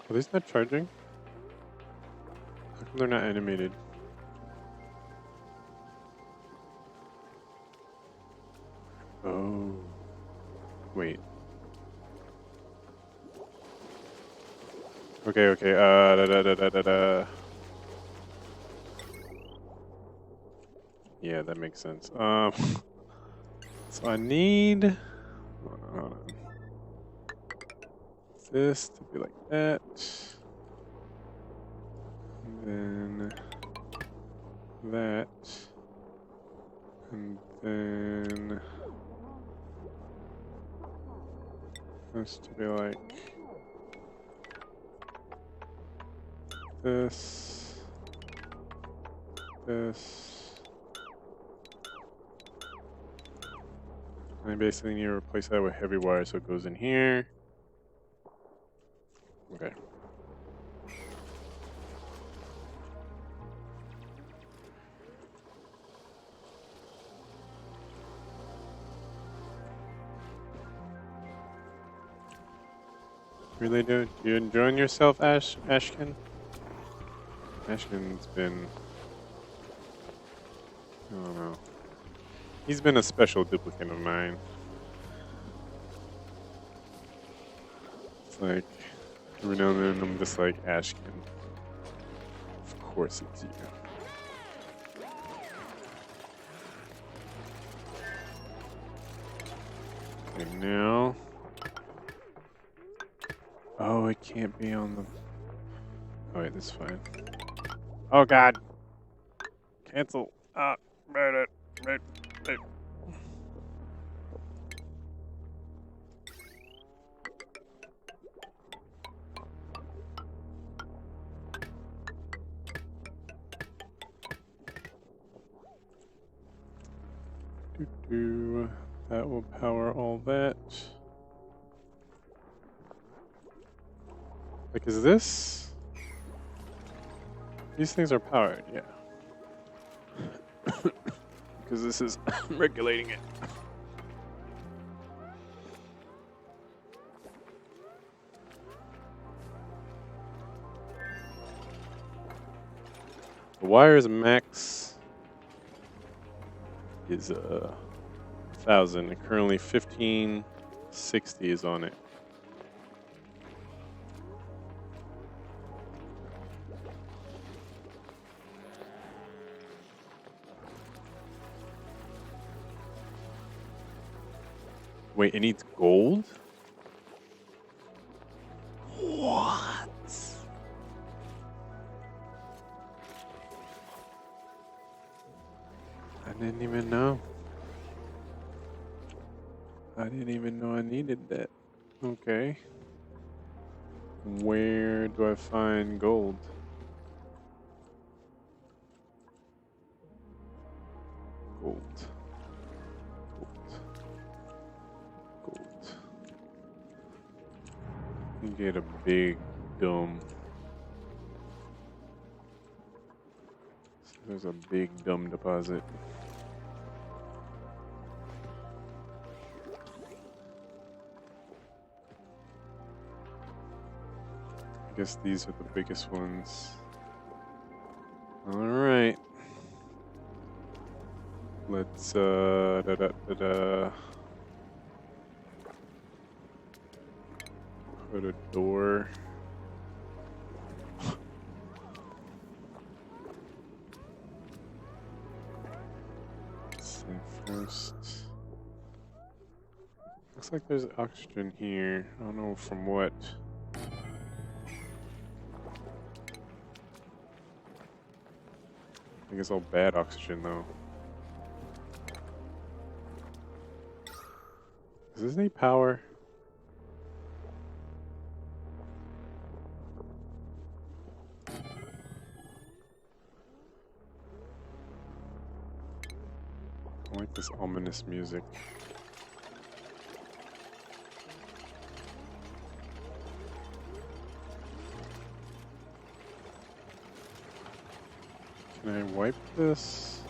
Are these not charging? How come they're not animated? Oh. Wait. Okay. Yeah, that makes sense. So I need hold on. This to be like that. And then that. And then this to be like this. I basically need to replace that with heavy wire so it goes in here. Okay. Really, dude? You enjoying yourself, Ashkin? Ashkin's been, I don't know. He's been a special duplicate of mine. It's like, every now and then I'm just like, Ashkin. Of course it's you. Okay, now. Oh, it can't be on the. Oh, wait, that's fine. Oh, God. Cancel. Right. That will power all that. Like, is this? These things are powered, yeah. Because this is regulating it. The wire's max is 1,000, and currently 1560 is on it. Wait, it needs gold? I didn't even know. I didn't even know I needed that. Okay. Where do I find gold? Gold. Gold. Gold. You get a big dome. So there's a big dome deposit. I guess these are the biggest ones. All right. Let's put a door. Let's see first. Looks like there's oxygen here. I don't know from what. I think it's all bad oxygen though. Does this need power? I like this ominous music. Can I wipe this?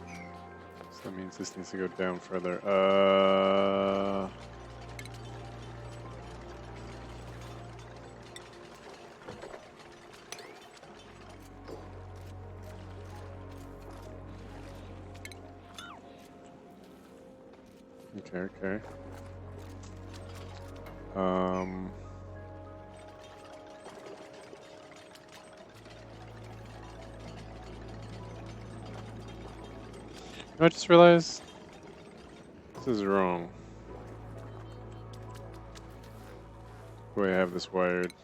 So that means this needs to go down further. Okay. I just realized this is wrong. The way I have this wired.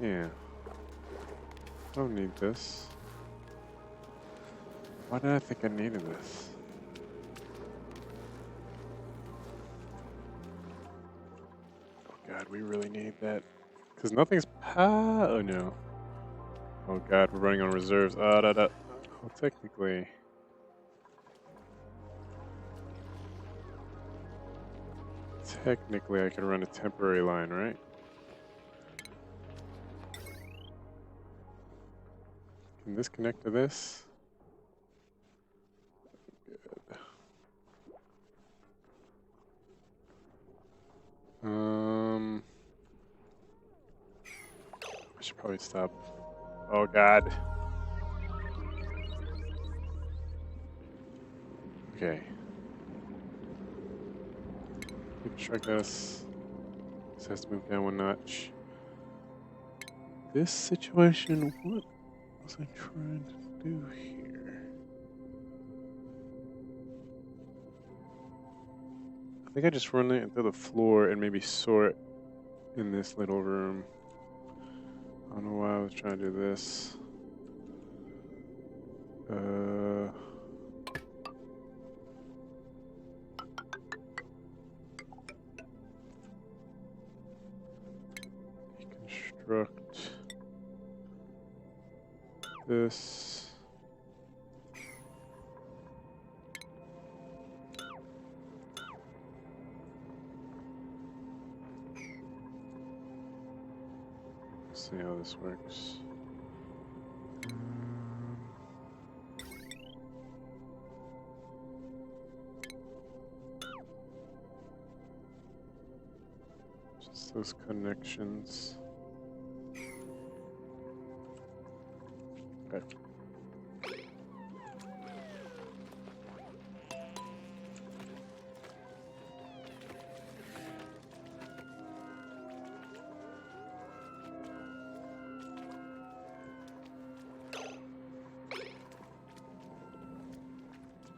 Yeah. I don't need this. Why did I think I needed this? Oh god, we really need that. Because nothing's oh no. Oh god, we're running on reserves. Well, technically. Technically, I could run a temporary line, right? Can this connect to this? Good. I should probably stop. Oh god. Okay. Keep track us. This has to move down one notch. This situation, what was I trying to do here? I think I just run it through the floor and maybe sort in this little room. I don't know why I was trying to do this. Deconstruct this. Let's see how this works. Just those connections. Okay.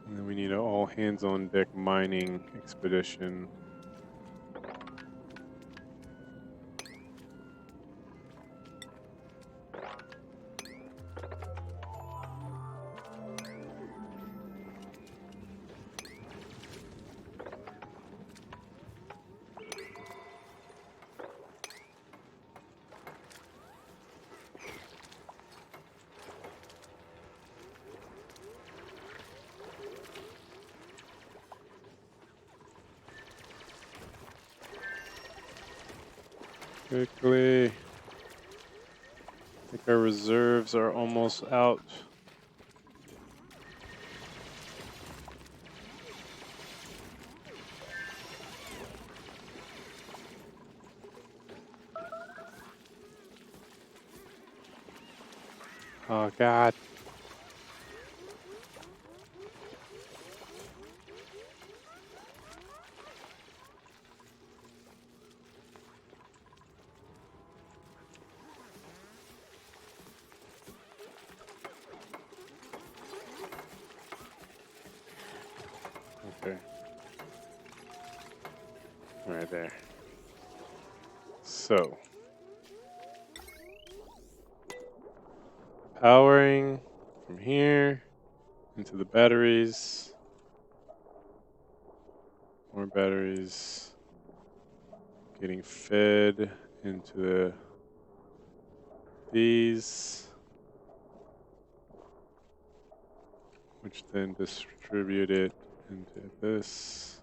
And then we need an all hands on deck mining expedition. Quickly. I think our reserves are almost out. Oh, God. Okay. Right there. So, powering from here into the batteries. More batteries getting fed into these, which then distribute it into this.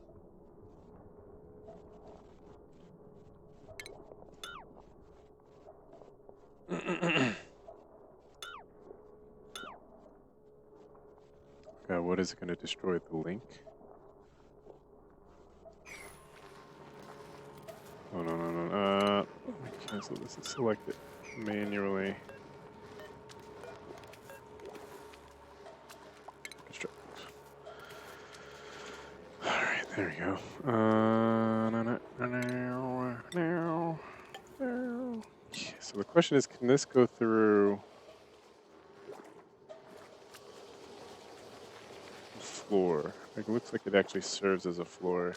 God, what is it going to destroy? The link? Oh, no, no, no. Let me cancel this and select it manually. Construct. Alright, there we go. Okay, so the question is, can this go through the floor? Like, it looks like it actually serves as a floor.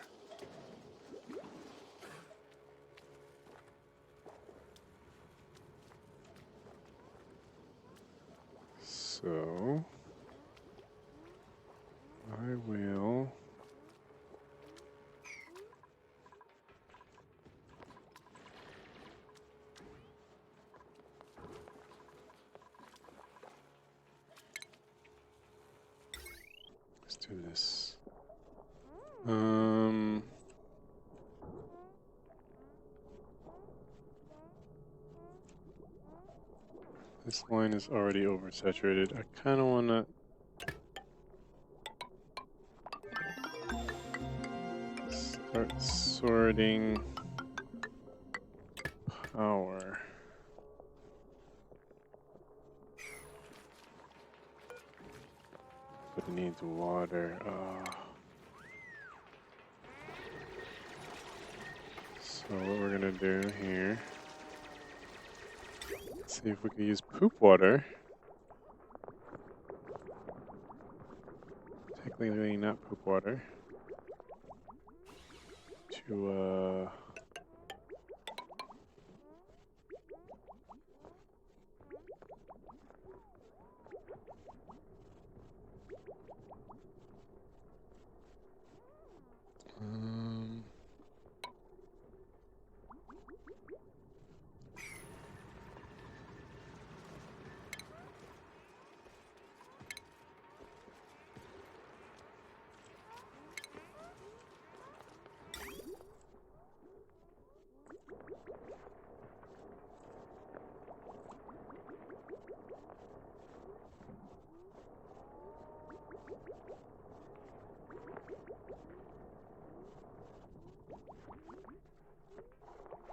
So I will let's do this. This line is already oversaturated. I kind of want to start sorting power. But it needs water. So what we're gonna do here, let's see if we can use poop water. Technically not poop water. To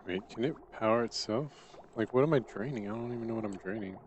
wait, can it power itself? Like, what am I draining? I don't even know what I'm draining.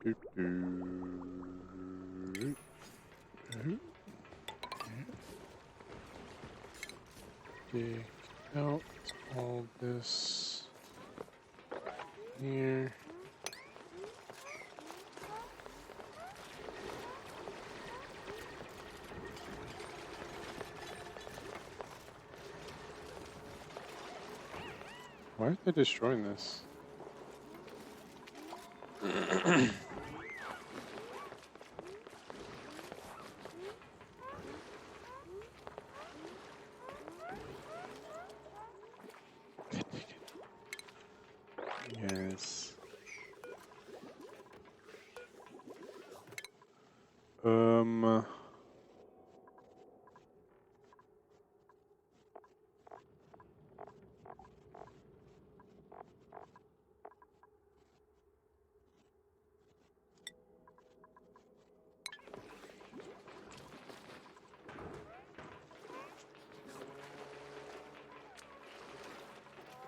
Dig out all this here. Why are they destroying this? Yes.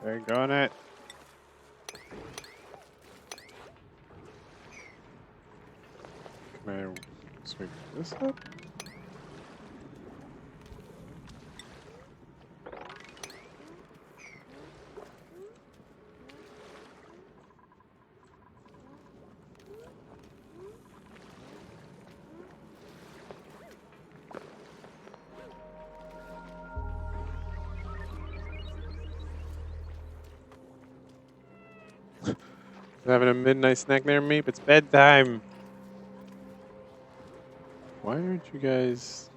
They're got it. Can I swing this up? Having a midnight snack near me, but it's bedtime. Why aren't you guys?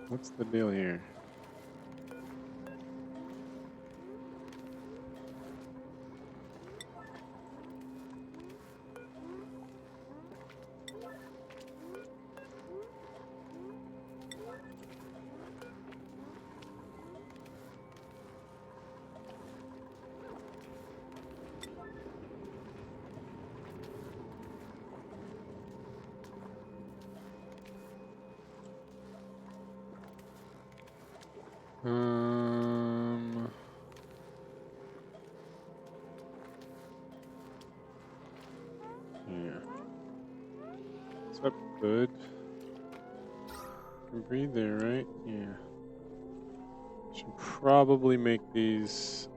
What's the deal here? Yeah. Is that good? Can breathe there, right? Yeah. Should probably make these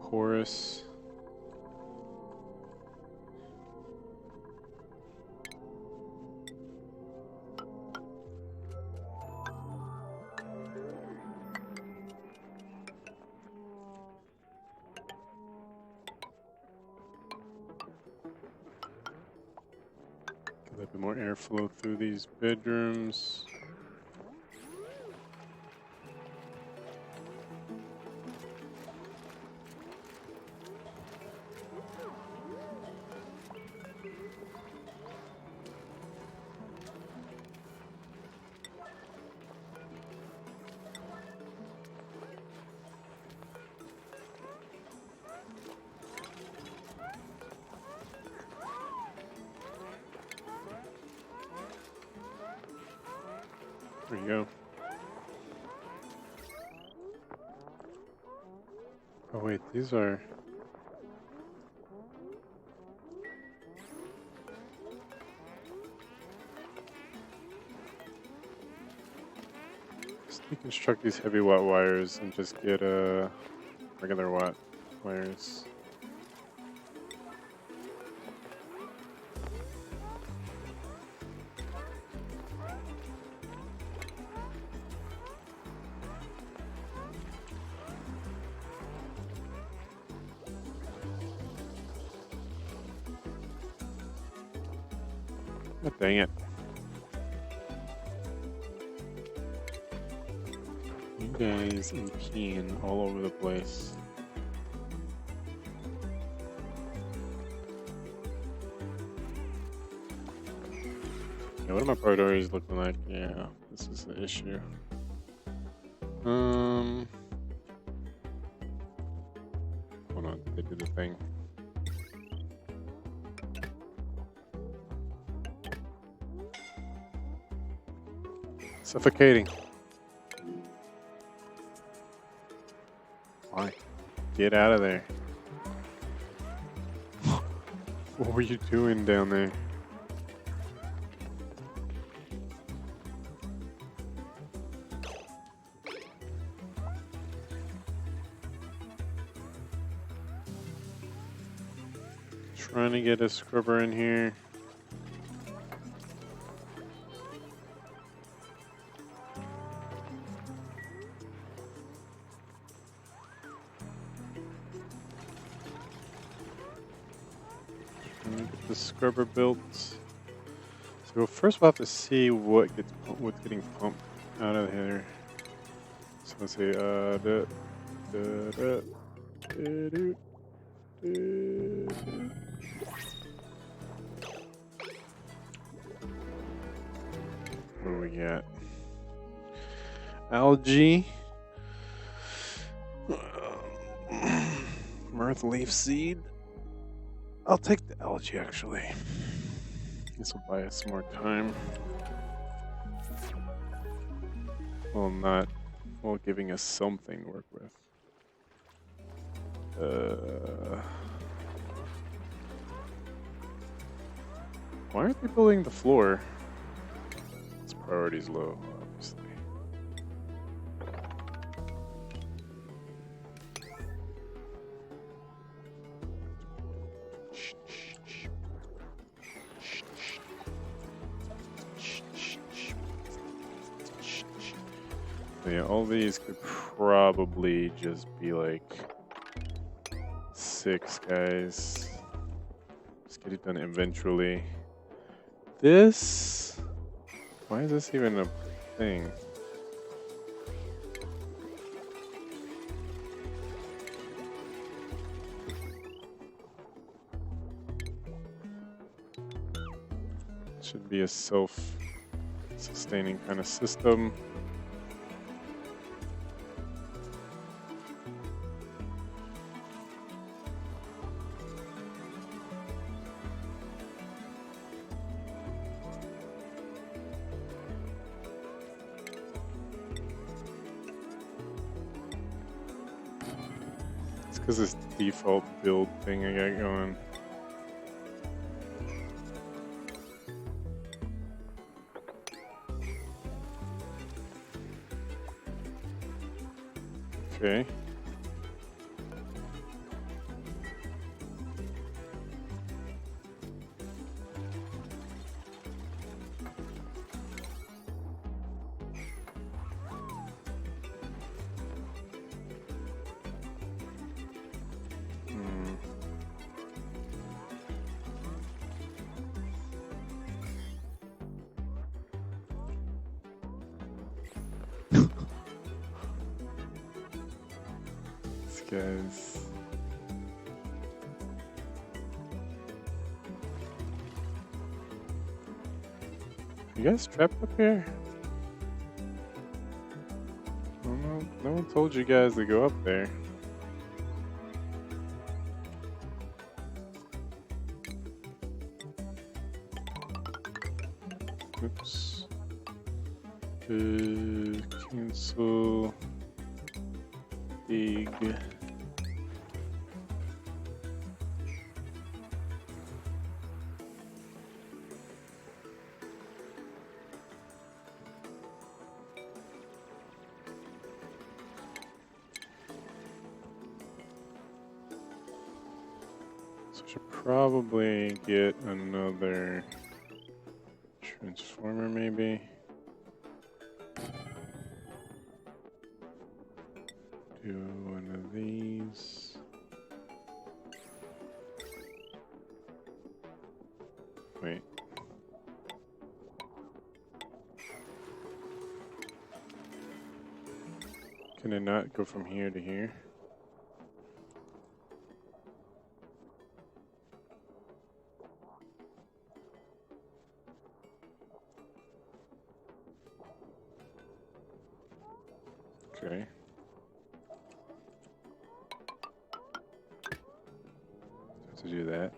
porous. Get a little bit more airflow through these bedrooms. There you go. Oh wait, these are... Let's deconstruct these heavy watt wires and just get regular watt wires. Oh, dang it. You guys peeing all over the place. Yeah, what are my priorities looking like? Yeah, this is the issue. Hold on, they do the thing. Suffocating. Why? Get out of there. What were you doing down there? Trying to get a scrubber in here. Trying to get the scrubber built. So first we'll have to see what's getting pumped out of here. So let's see, what do we got? Algae. Mirth leaf seed. I'll take the algae actually. This will buy us some more time. Well, giving us something to work with. Why aren't they building the floor? Its priority's low, obviously. So yeah, all these could probably just be like 6 guys. Just get it done eventually. This? Why is this even a thing? Should be a self-sustaining kind of system. It's because this default build thing I got going. Okay. These guys. You guys trapped up here? Oh, no one told you guys to go up there. Oops. Cancel. Big. So I should probably get another transformer maybe. Do one of these. Wait. Can it not go from here to here? Okay. To do that.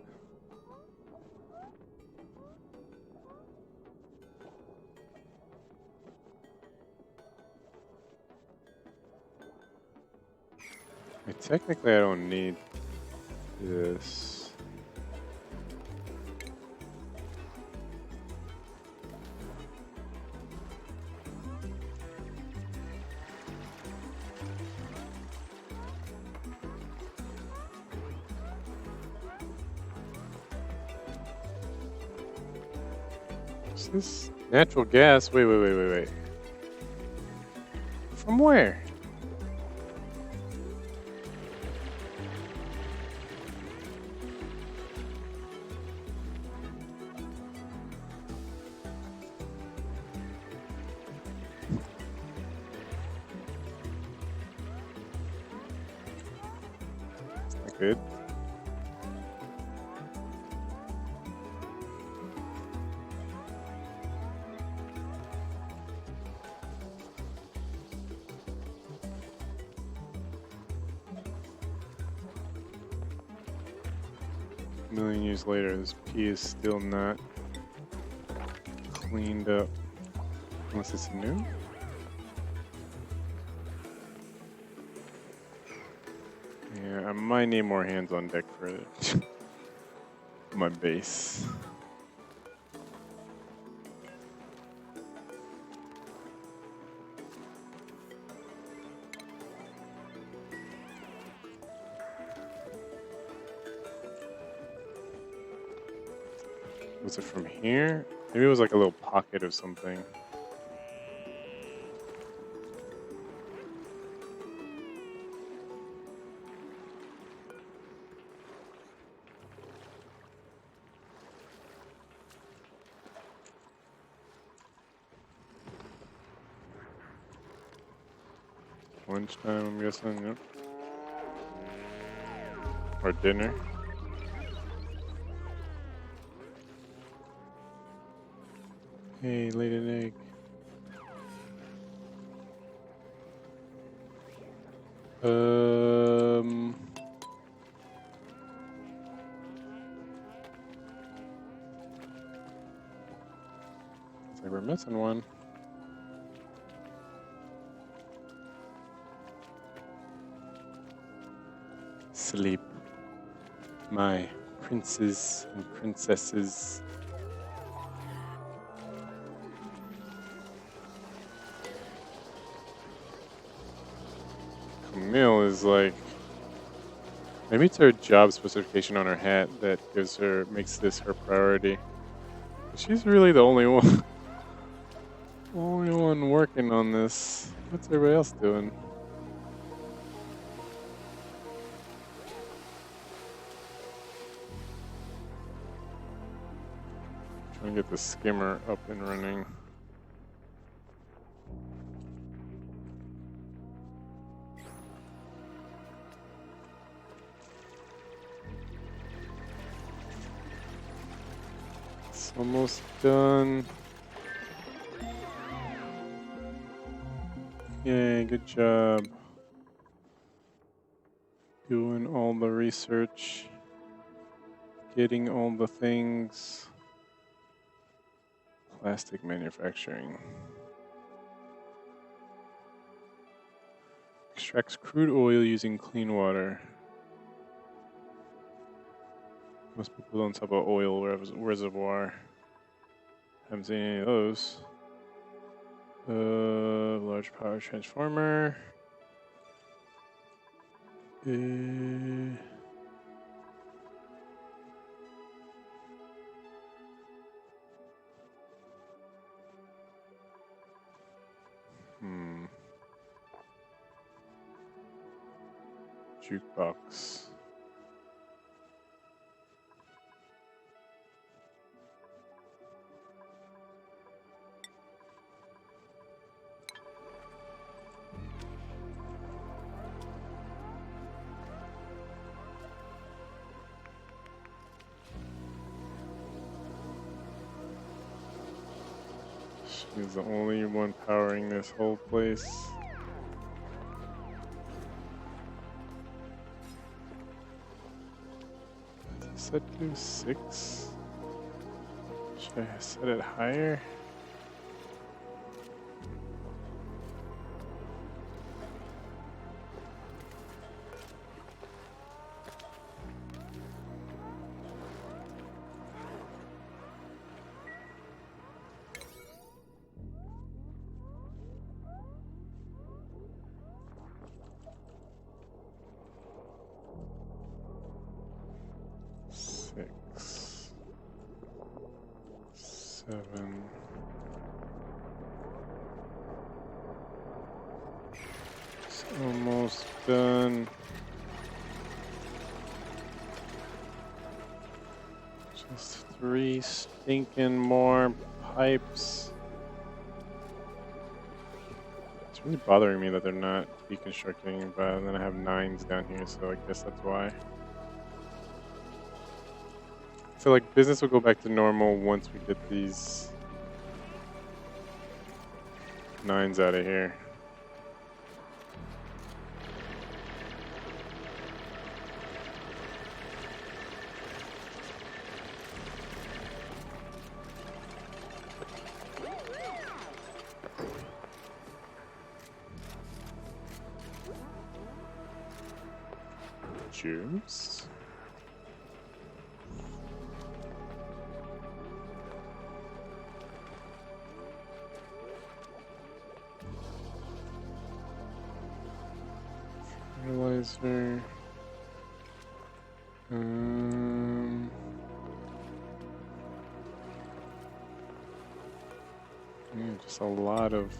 Technically, I don't need this. Is this natural gas? Wait. From where? Not good. A million years later, this pea is still not cleaned up. Unless it's new? Yeah, I might need more hands on deck for my base. Was it from here? Maybe it was like a little pocket of something. Lunchtime, I'm guessing, yep. Or dinner. Hey, laid an egg. Looks like we're missing one. Sleep, my princes and princesses. Camille is like, maybe it's her job specification on her hat that makes this her priority. She's really the only one, only one working on this. What's everybody else doing? Trying to get the skimmer up and running. It's almost done. Yay, good job. Doing all the research. Getting all the things. Plastic manufacturing. Extracts crude oil using clean water. Most people don't talk about oil reservoir. Haven't seen any of those. Large power transformer. Jukebox. She's the only one powering this whole place. Set to 6. Should I set it higher? 7. It's almost done. Just 3 stinking more pipes. It's really bothering me that they're not deconstructing, but then I have 9s down here, so I guess that's why. I feel like business will go back to normal once we get these 9s out of here. Juice. Fertilizer. Yeah, just a lot of.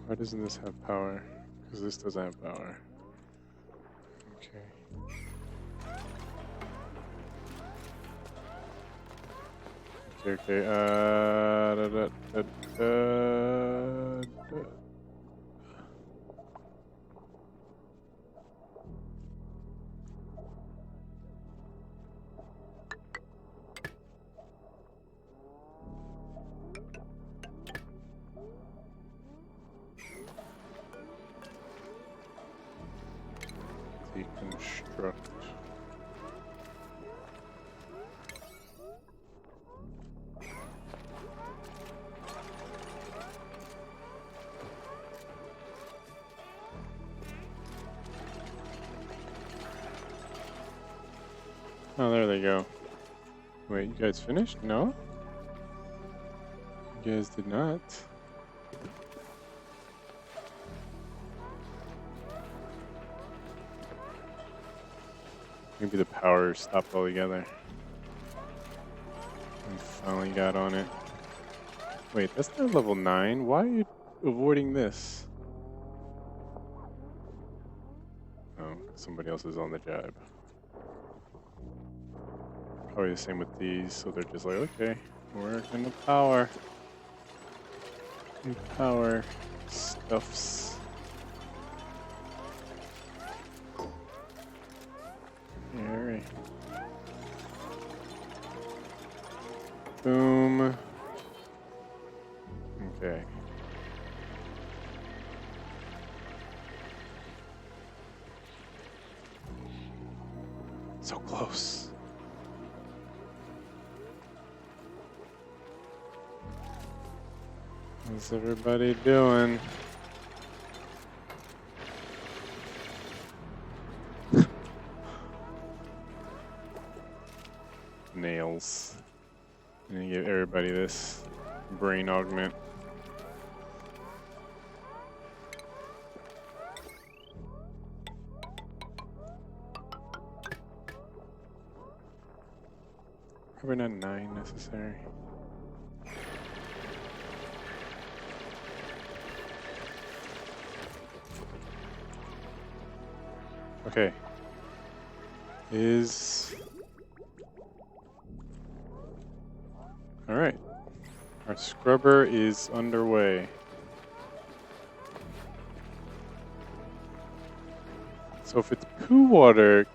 Why doesn't this have power? Because this doesn't have power. Okay. Okay. Deconstruct. Oh, there they go. Wait, you guys finished? No? You guys did not. Maybe the power stopped altogether. I finally got on it. Wait, that's not level 9. Why are you avoiding this? Oh, somebody else is on the job. Probably the same with these, so they're just like, okay, we're gonna power. Power stuffs. Alright. Boom. Okay. So close. How's everybody doing? Nails. I'm gonna give everybody this brain augment. Probably not 9 necessary. Okay. Alright. Our scrubber is underway. So if it's poo water,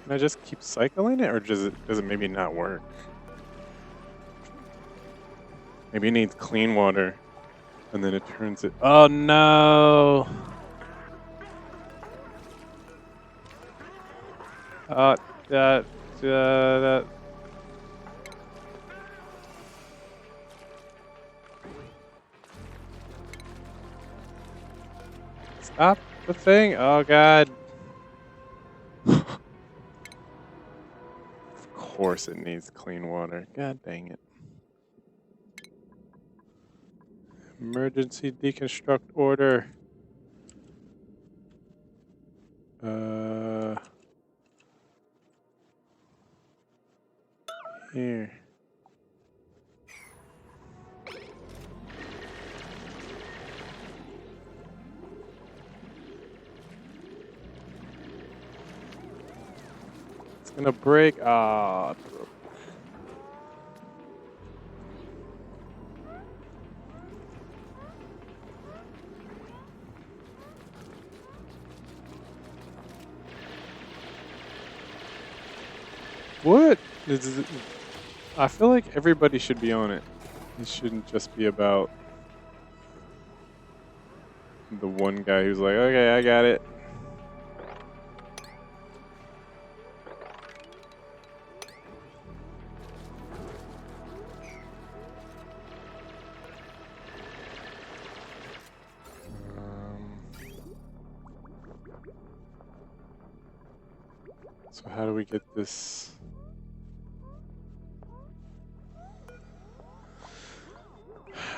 can I just keep cycling it, or does it maybe not work? Maybe it needs clean water, and then it turns it. Oh no! That. Stop the thing! Oh god! course it needs clean water. God dang it. Emergency deconstruct order. Here. It's gonna break. Ah. What? I feel like everybody should be on it. It shouldn't just be about the one guy who's like, okay, I got it. So how do we get this?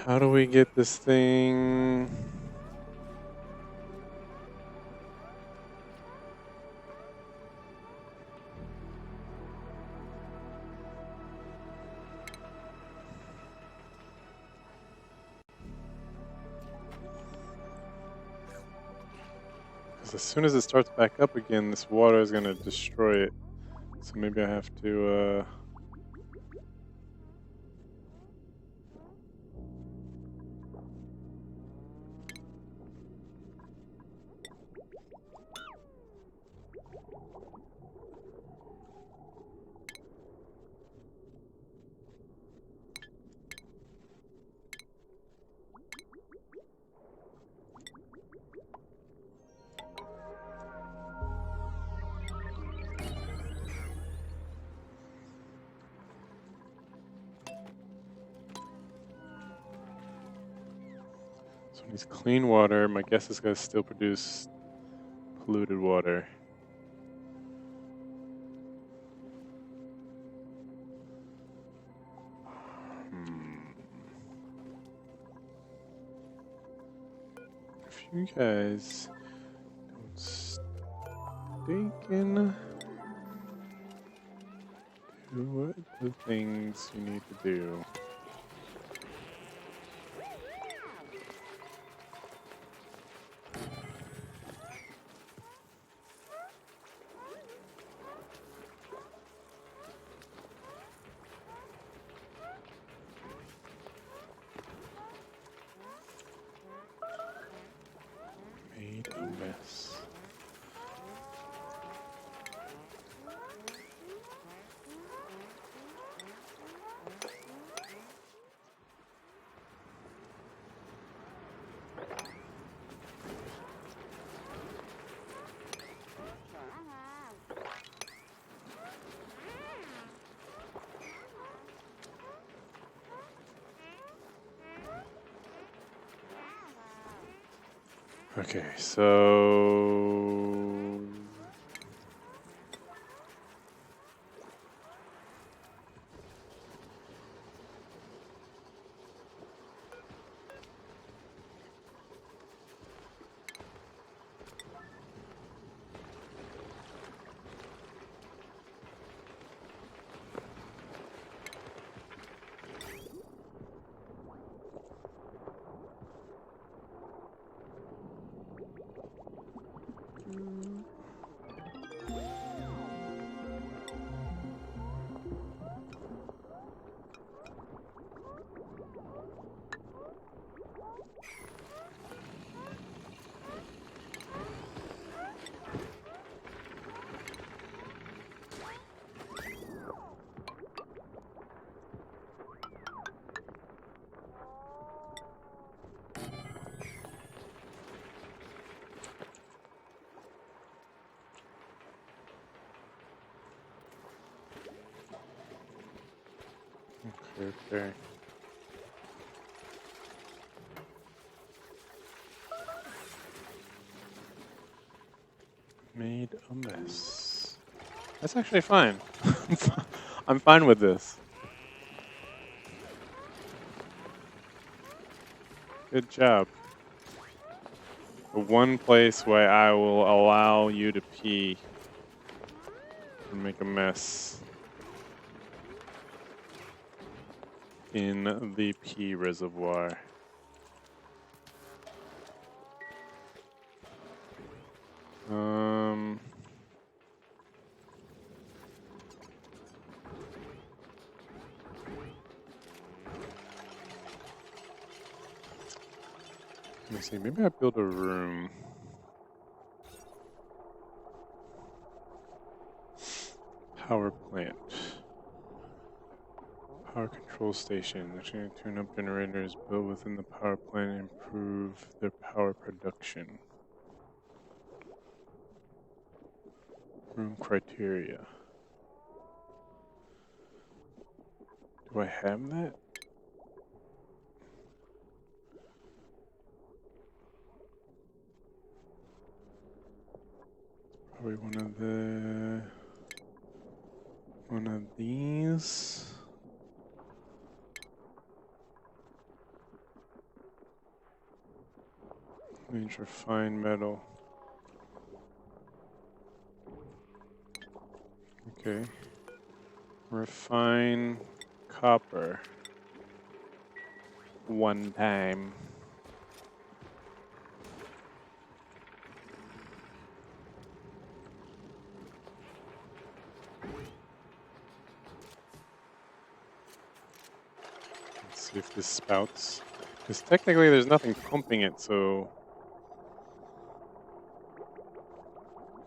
How do we get this thing? Because as soon as it starts back up again, this water is going to destroy it. So maybe I have to... So it needs clean water. My guess is going to still produce polluted water. If you guys don't stinking do what the things you need to do. Made a mess. Okay, so okay. Made a mess. That's actually fine. I'm fine with this. Good job. The one place where I will allow you to pee and make a mess in the pee reservoir. Let me see, maybe I build a room. Power plant. Power control station. Actually, tune up generators built within the power plant and improve their power production. Room criteria. Do I have that? Probably one of these. Means refined metal. Okay. Refine copper. One time. Let's see if this spouts. Because technically there's nothing pumping it, so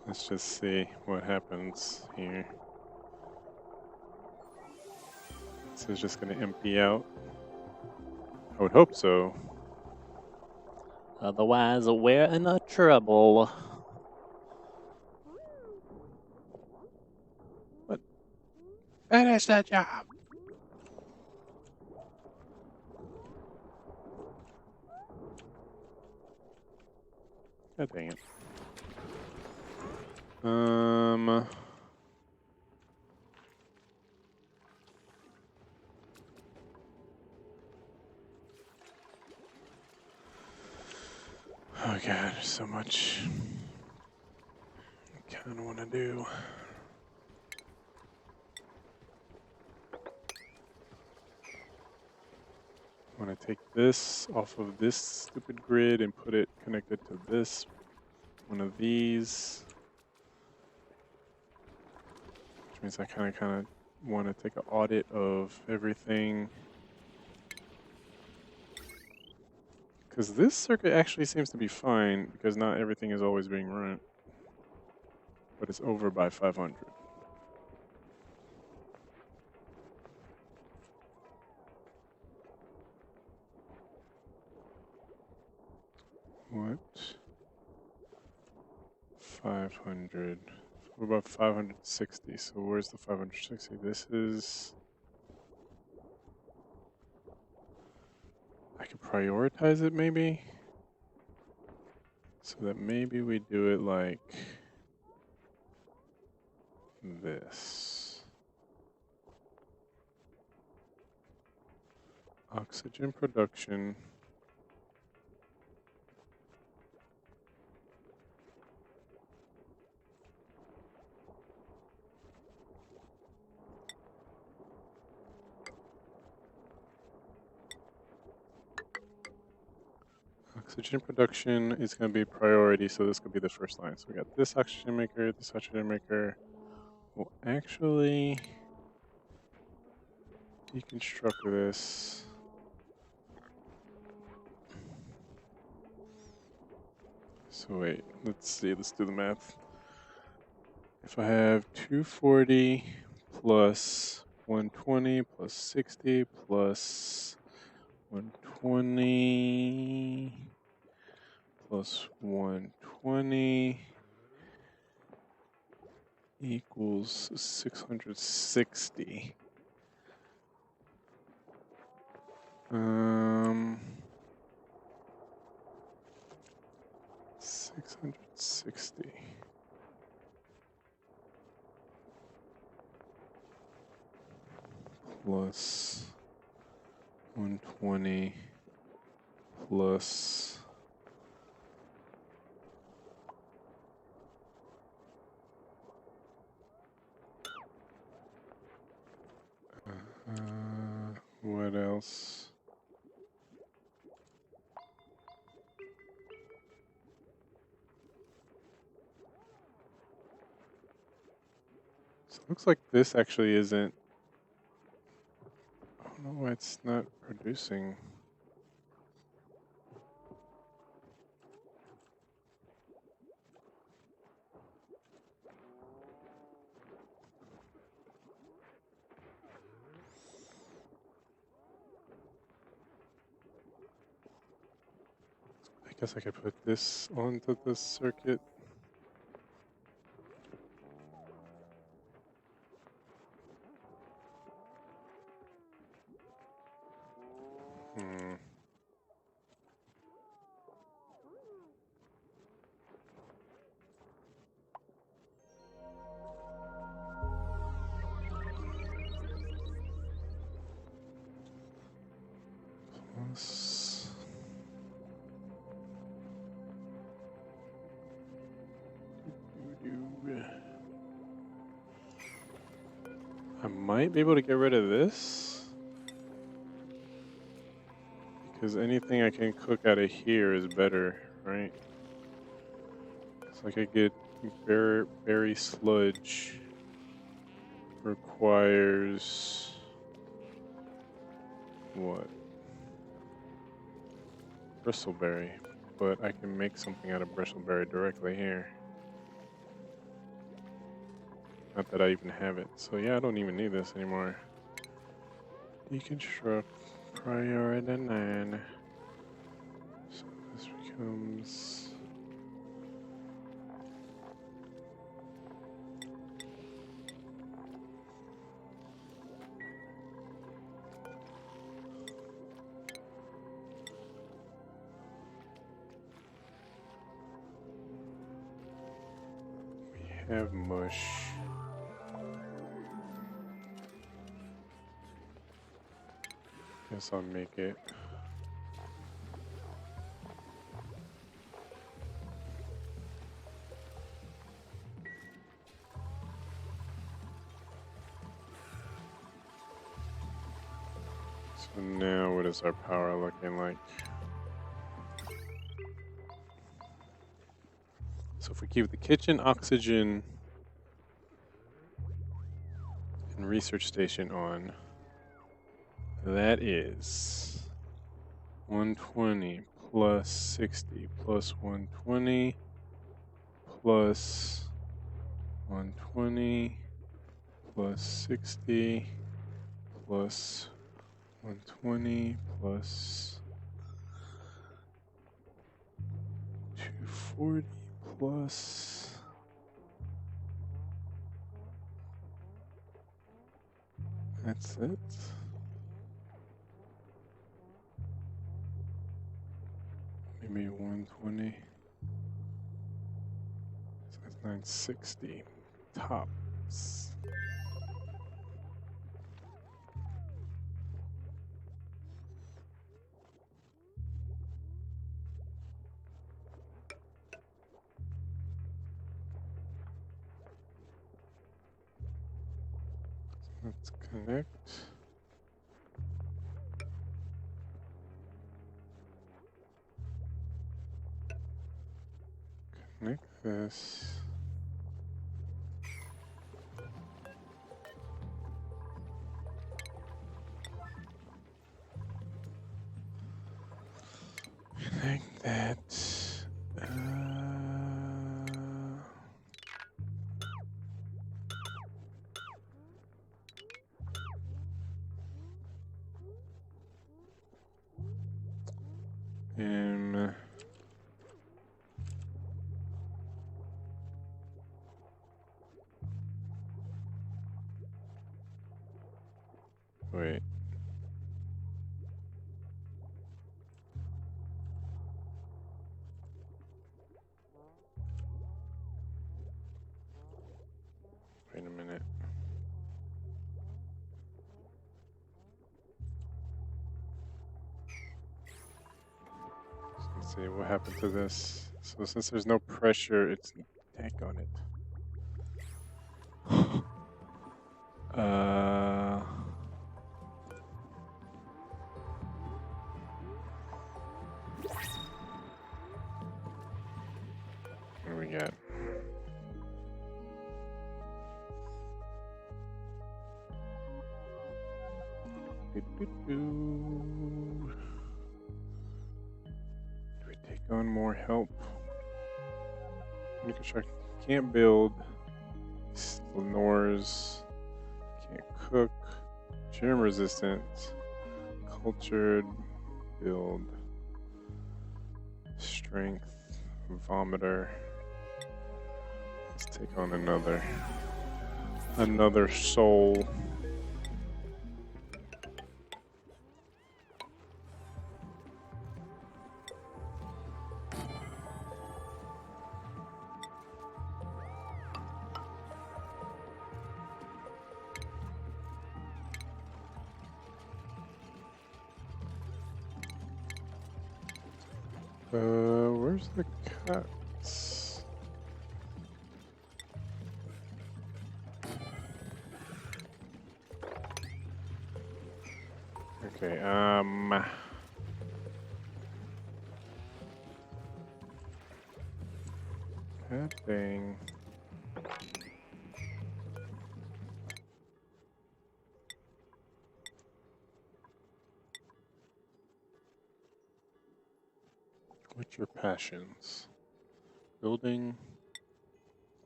let's just see what happens here. This is just going to empty out. I would hope so. Otherwise, we're in a trouble. Finish that job. God dang it. Oh god, there's so much I kind of want to do. I want to take this off of this stupid grid and put it connected to this one of these. Which means I kind of want to take an audit of everything. Because this circuit actually seems to be fine because not everything is always being run. But it's over by 500. What? 500. What about 560? So where's the 560? This is... I could prioritize it maybe? So that maybe we do it like this. Oxygen production. Oxygen production is going to be priority, so this could be the first line. So we got this oxygen maker, this oxygen maker. We'll actually deconstruct this. So wait, let's see, let's do the math. If I have 240 plus 120 plus 60 plus 120 plus 120 equals 660. 660. plus 120 plus what else? So it looks like this actually isn't. I don't know why it's not producing. I guess I could put this onto the circuit. Hmm. Plus. I might be able to get rid of this, because anything I can cook out of here is better, right? It's like I get berry sludge requires what? Bristleberry, but I can make something out of bristleberry directly here. Not that I even have it. So yeah, I don't even need this anymore. Deconstruct priority 9. So this becomes... We have mush. Guess I'll make it. So now what is our power looking like? So if we keep the kitchen, oxygen, and research station on, that is 120 plus 60 plus 120 plus 120 plus 60 plus 120 plus 240 plus that's it. Maybe 120. So that's 960 tops. Let's connect. Connect this. Connect that. And wait. Wait a minute. see what happened to this. So since there's no pressure, it's dang on it. What do we got? Do we take on more help? New construction. Can't build. Lenores. Can't cook. Germ resistance. Cultured. Build. Strength. Vomiter. Let's take on another soul. Where's the cuts? Okay, that thing. What's your passions? Building,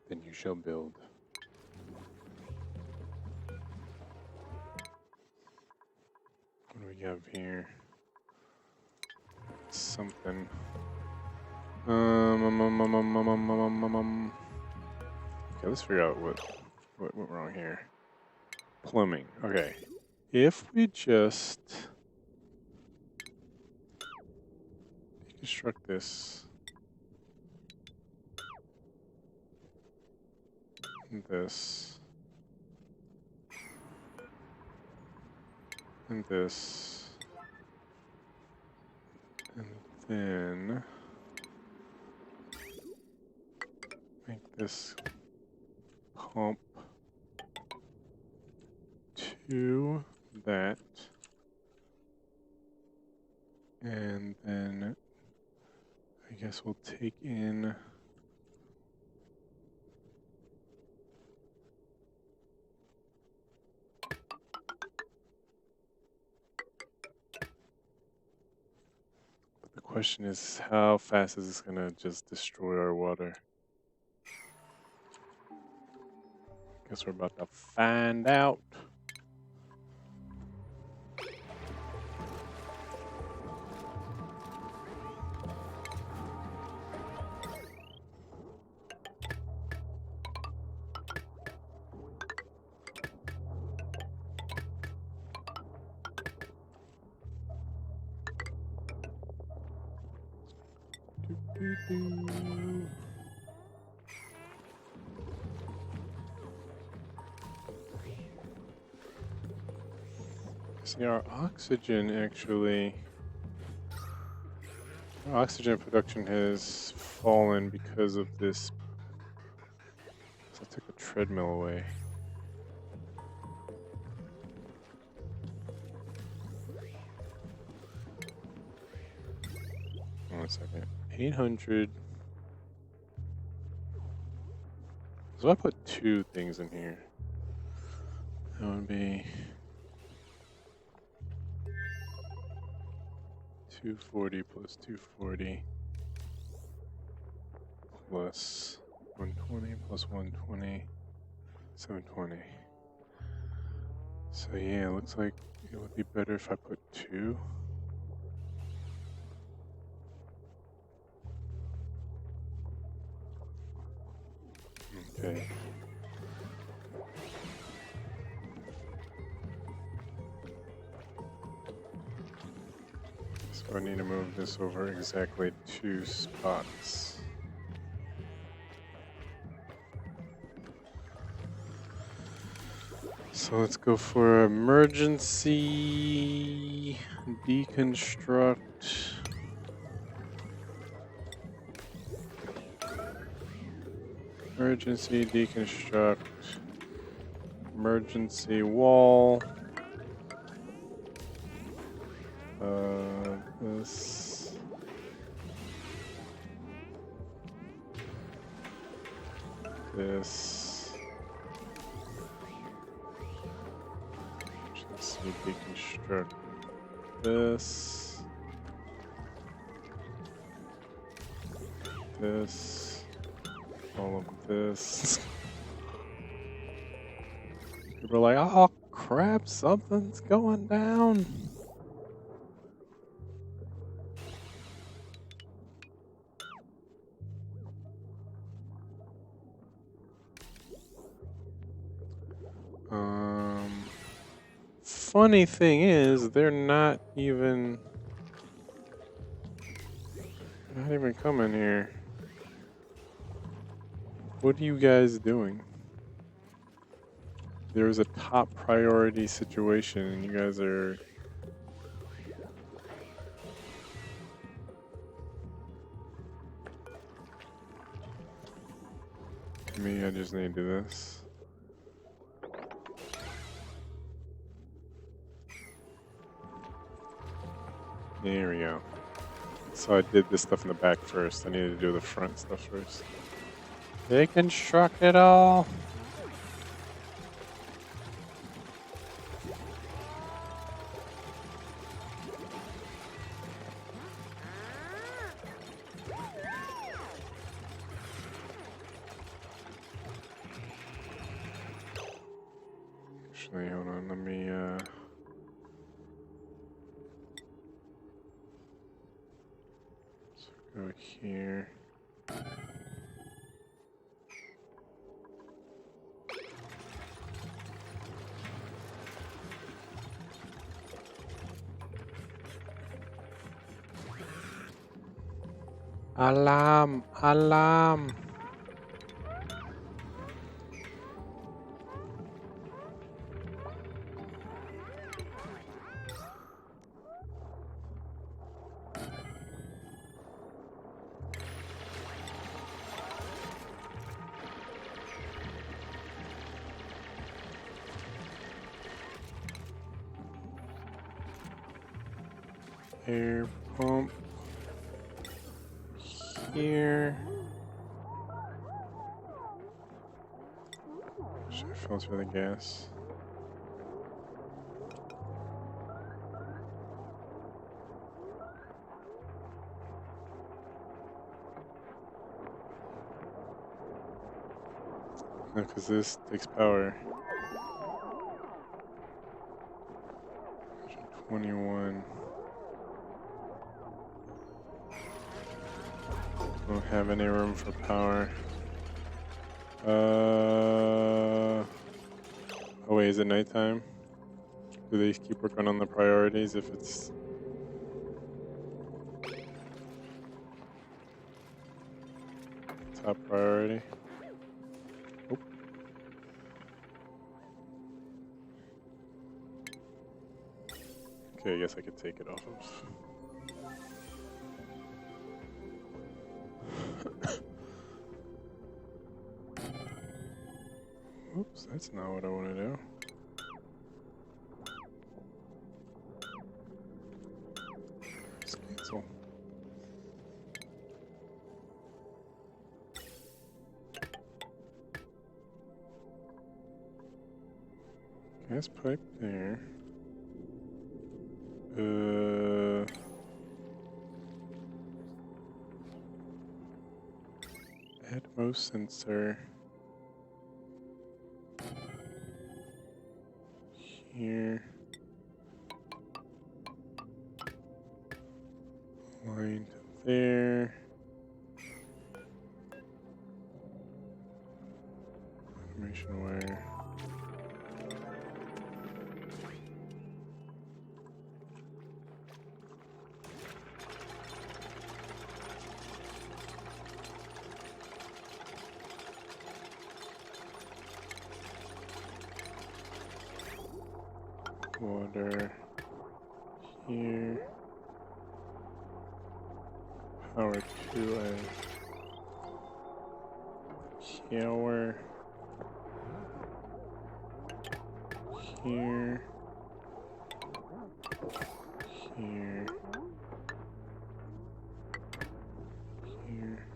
then you shall build. What do we have here? Something. Okay, let's figure out what went wrong here. Plumbing. Okay. If we just deconstruct this. And this. And this. And then make this pump to that. And then I guess we'll take in the question is, how fast is this gonna just destroy our water? Guess we're about to find out. See, our oxygen actually, our oxygen production has fallen because of this. So I took the treadmill away. One second. 800. So I put two things in here. That would be 240 plus 240 plus 120 plus 120, 720. So yeah, it looks like it would be better if I put two. Okay. So I need to move this over exactly 2 spots. So let's go for emergency deconstruct. Emergency deconstruct. Emergency wall. This. This. Emergency deconstruct. This. This. All of this. People are like, oh crap, something's going down. Funny thing is, they're not even coming here. What are you guys doing? There was a top priority situation and you guys are... Maybe I just need to do this. There we go. So I did this stuff in the back first. I needed to do the front stuff first. Deconstruct it all. Actually, hold on, let me go here. Alarm! Alarm! Air pump here. Should I filter the gas? No, because this takes power. 21. Don't have any room for power. Oh wait, is it nighttime? Do they keep working on the priorities if it's... top priority? Oop. Okay, I guess I could take it off. Oops, that's not what I want to do. Let's cancel. Gas pipe there. Atmos sensor. Here. Line to there. Automation wire. Water here. Power to a Here. Here. Here. Here.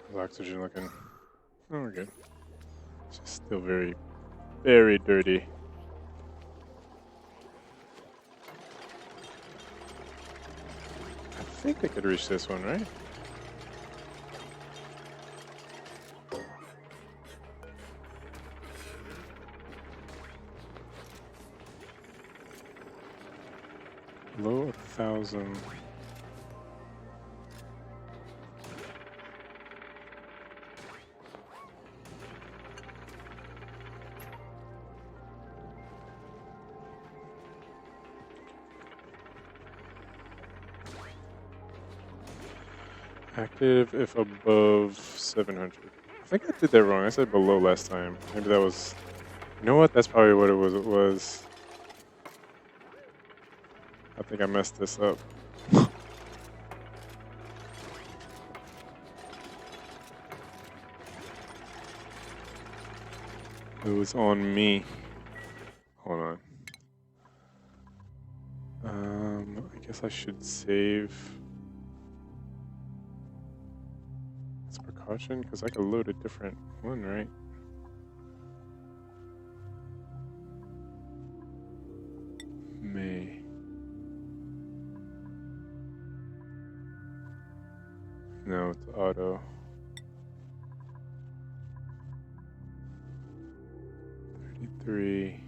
How's oxygen looking? Oh, we're good. It's just still very, very dirty. I think I could reach this one, right? Below 1,000. Active if above 700. I think I did that wrong. I said below last time. Maybe that was... You know what? That's probably what it was. I think I messed this up. It was on me. Hold on. I guess I should save... Precaution, because I could load a different one, right? May. No, it's auto. 33.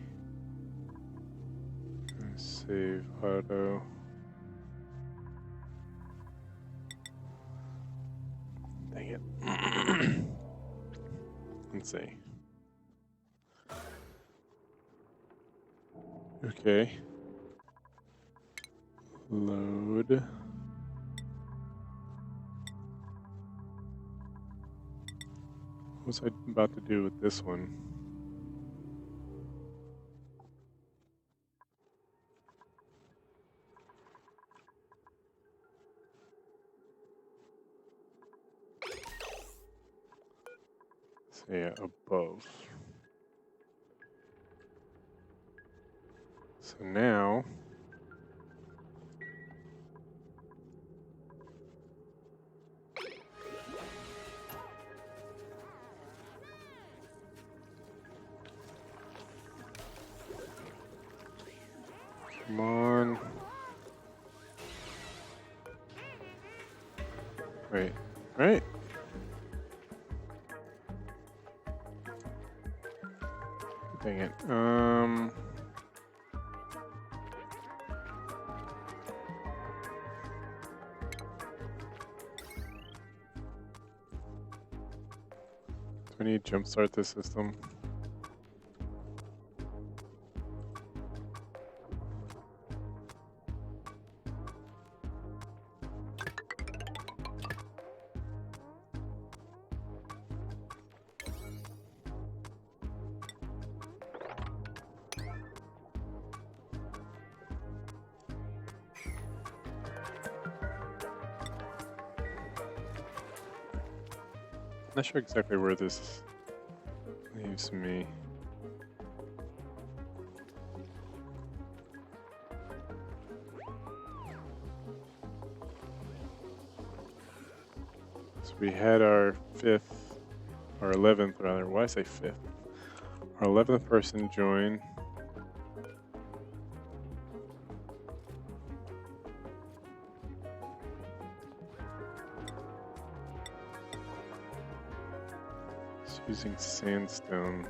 Save auto. Dang it. Let's see. Okay. Load. What was I about to do with this one? Yeah, above. So now come on. Wait, right? Dang it. Do we need to jumpstart this system? Not sure exactly where this leaves me. So we had our 11th rather. Why did I say 5th? Our 11th person join. Using sandstone.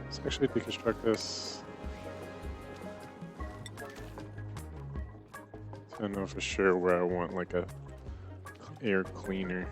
Let's actually deconstruct this. I don't know for sure where I want like a air cleaner.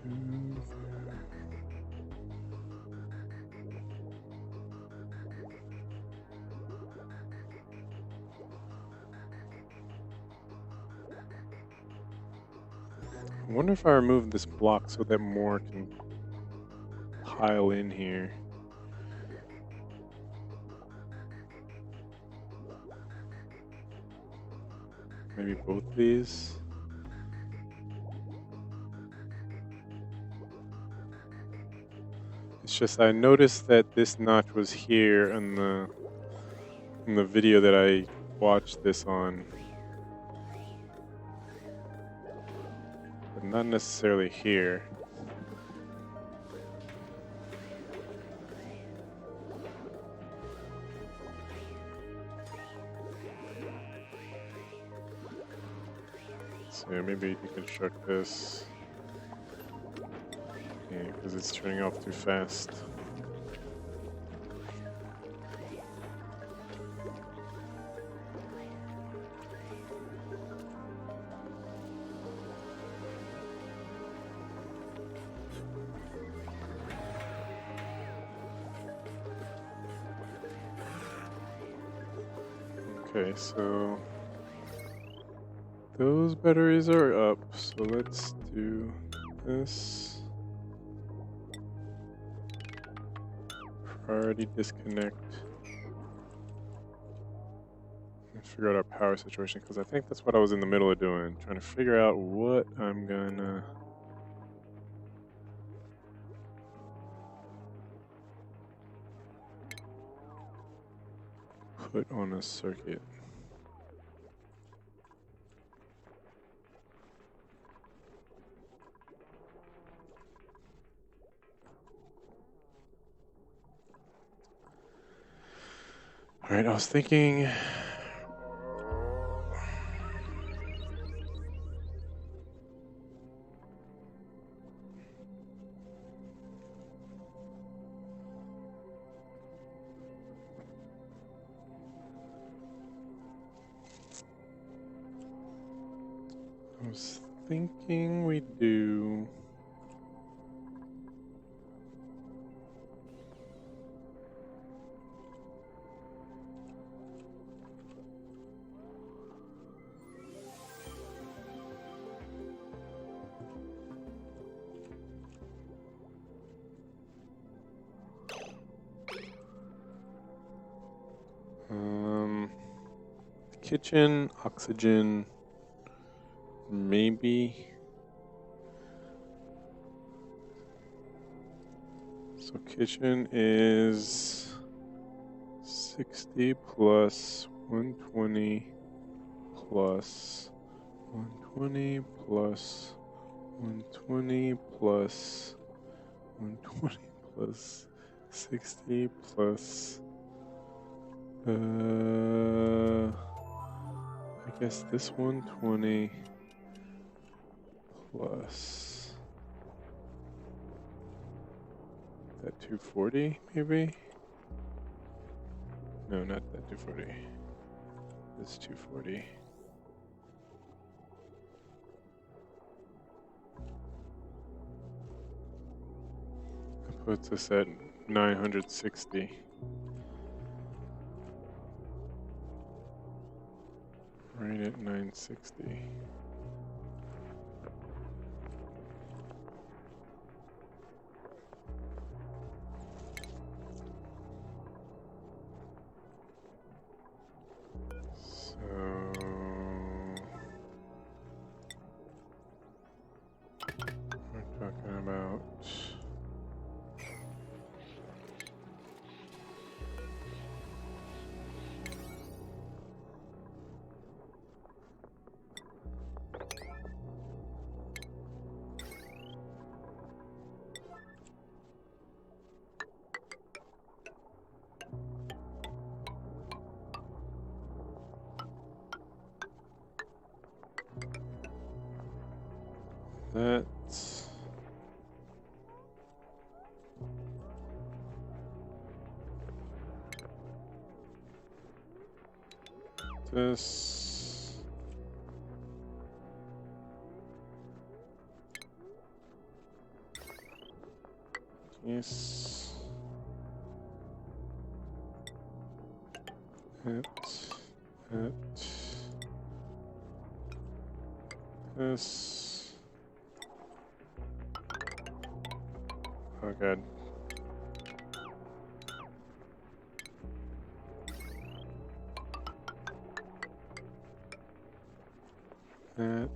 I wonder if I remove this block so that more can pile in here. Maybe both these. It's just I noticed that this notch was here in the video that I watched this on, but not necessarily here. So maybe deconstruct this. Yeah, because it's turning off too fast. Okay, so those batteries are up, so let's do this. Priority disconnect. Let's figure out our power situation, because I think that's what I was in the middle of doing, trying to figure out what I'm gonna put on a circuit. All right, I was thinking. We do. Kitchen, oxygen, maybe. So kitchen is 60 plus 120 plus 120 plus 120 plus 120 plus 60 plus I guess this 120 plus that 240 maybe? No, not that 240. This 240. That puts us at 960. Right at 960. That's this. Yes. That. This. Oh god. That.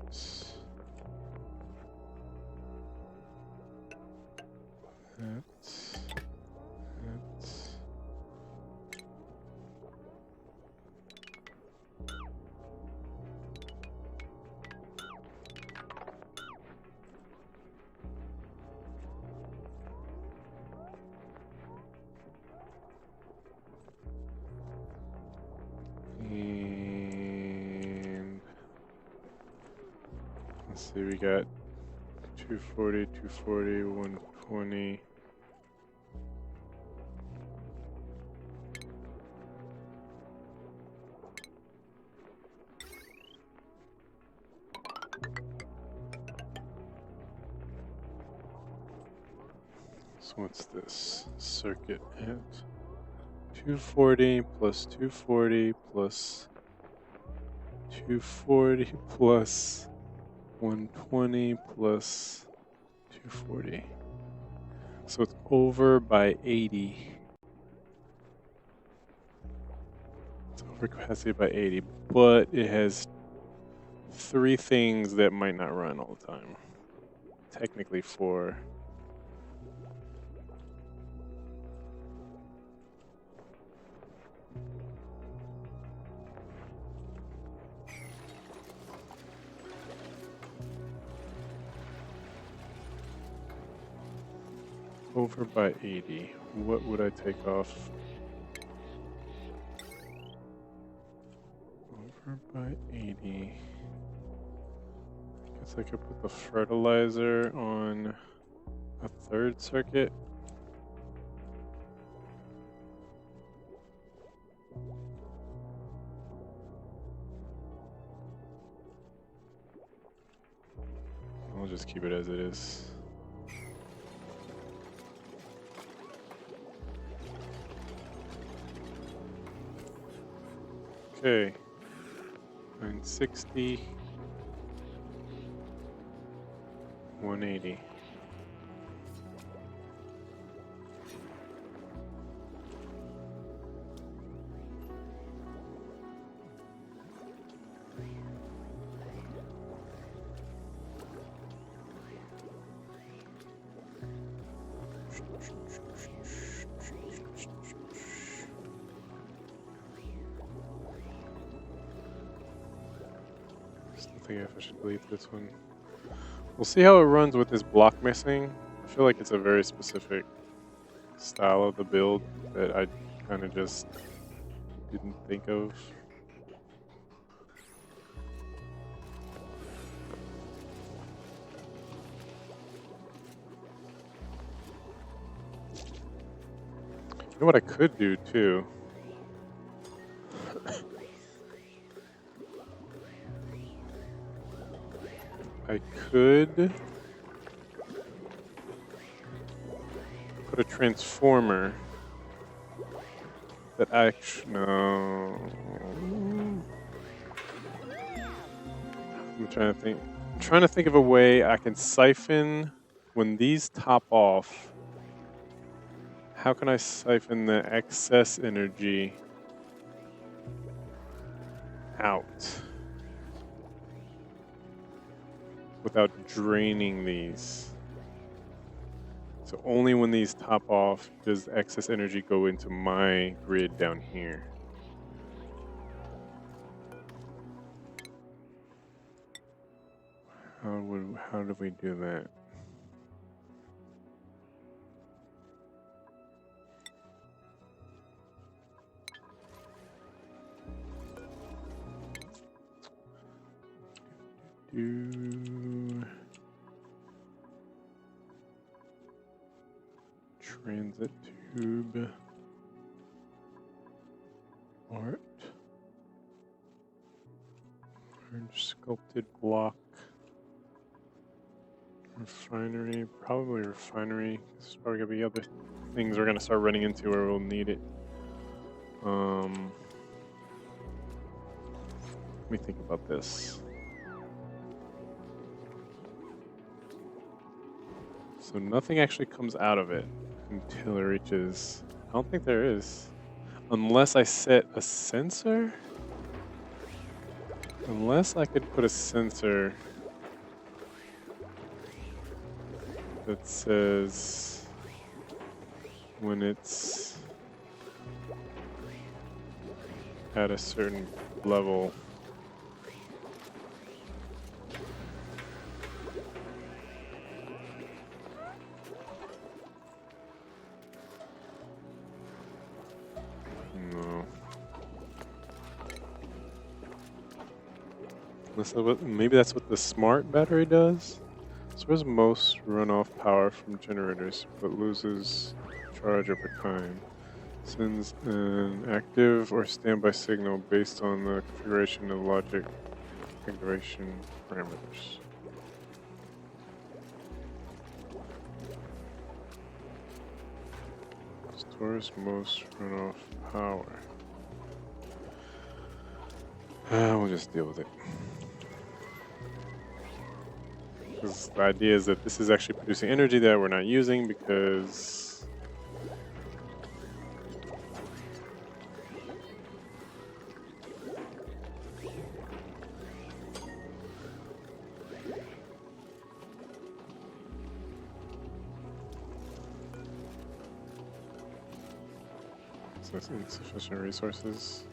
And let's see, we got 240, 240, 120. So what's this? Circuit at 240 plus 240 plus 240 plus 120 plus 240. So it's over by 80. It's over capacity by 80, but it has 3 things that might not run all the time. Technically 4. Over by 80. What would I take off? Over by 80. Guess I could put the fertilizer on a 3rd circuit. I'll just keep it as it is. Okay, 960, 180. I think I should delete this one. We'll see how it runs with this block missing. I feel like it's a very specific style of the build that I kind of just didn't think of. You know what I could do too? I could put a transformer that no. I'm trying to think. I'm trying to think of a way I can siphon when these top off. How can I siphon the excess energy out without draining these? So only when these top off does excess energy go into my grid down here. How do we do that? Transit tube art, orange sculpted block, Refinery, probably refinery. There's probably gonna be other things we're gonna start running into where we'll need it. Let me think about this. So nothing actually comes out of it until it reaches. I don't think there is. Unless I set a sensor? Unless I could put a sensor that says when it's at a certain level. No. Maybe that's what the smart battery does? Stores most runoff power from generators, but loses charge over time. Sends an active or standby signal based on the configuration of logic activation parameters. Stores most runoff power. We'll just deal with it. Because the idea is that this is actually producing energy that we're not using because so it's insufficient resources.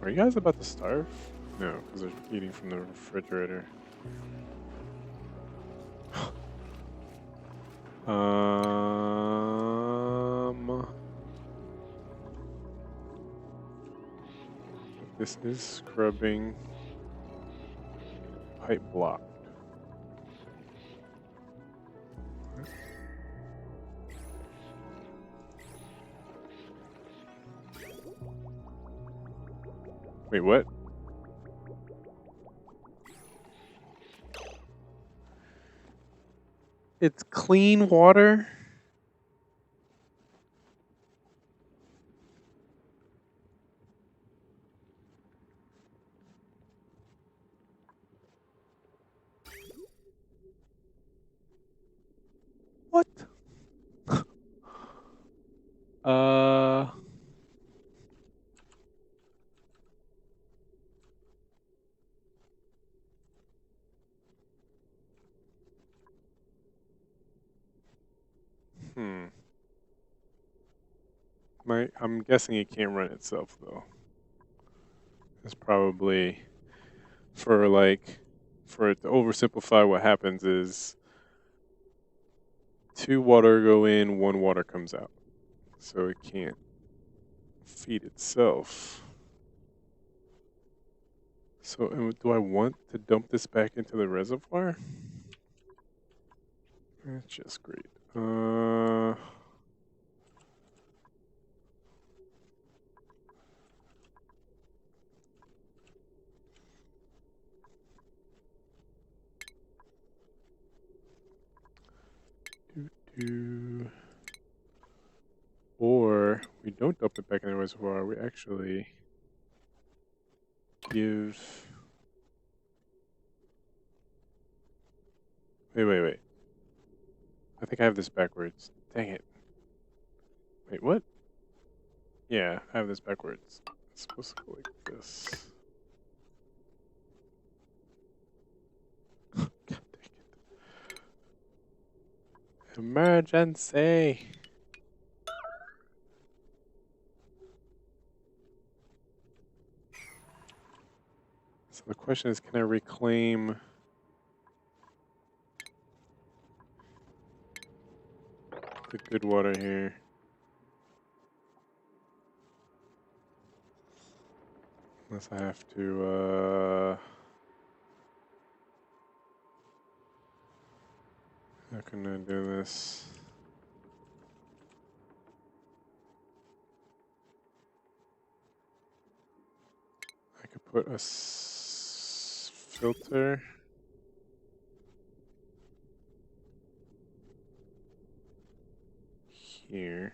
Are you guys about to starve? No, because they're eating from the refrigerator. This is scrubbing pipe blocked. Wait, what? It's clean water? What? uh... Hmm. I'm guessing it can't run itself though. It's probably for it to oversimplify what happens is 2 water go in, 1 water comes out. So it can't feed itself. So do I want to dump this back into the reservoir? That's just great. Or we don't dump it back in the reservoir, we actually give... Wait. I think I have this backwards. Dang it. Wait, what? Yeah, I have this backwards. It's supposed to go like this. God dang it. Emergency! So the question is, can I reclaim the good water here? Unless I have to, how can I do this? I could put a filter. Here.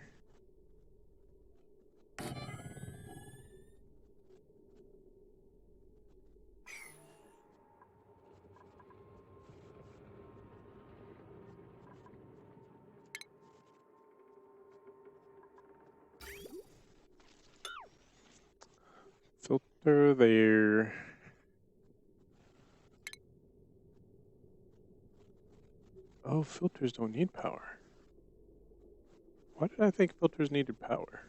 Filter there. Oh, filters don't need power. Why did I think filters needed power?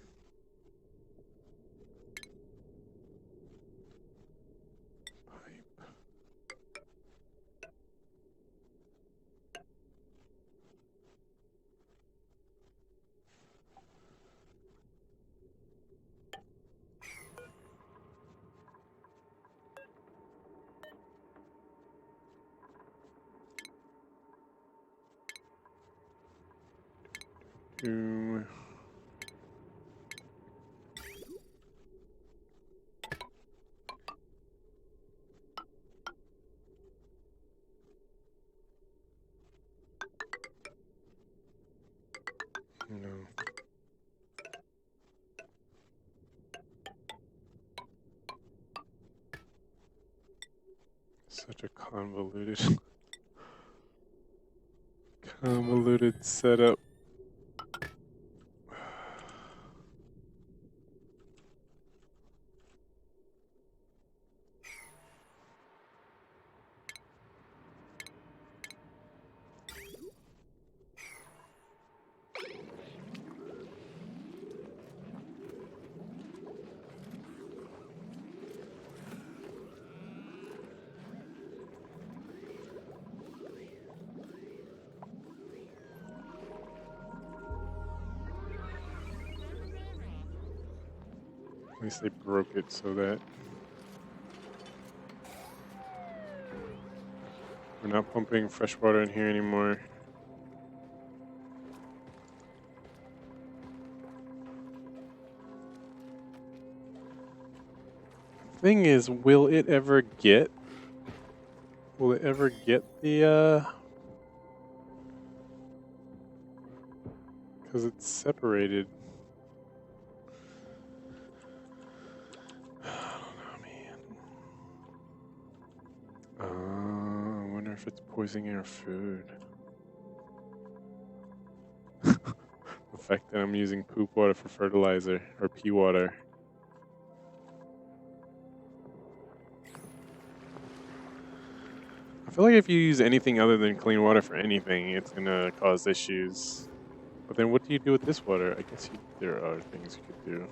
Pipe. Do. No. Such a convoluted setup. At least they broke it so that we're not pumping fresh water in here anymore. Thing is, will it ever get the because it's separated. I don't know, man. I wonder if it's poisoning our food. The fact that I'm using poop water for fertilizer, or pea water. I feel like if you use anything other than clean water for anything, it's gonna cause issues. But then what do you do with this water? I guess there are things you could do.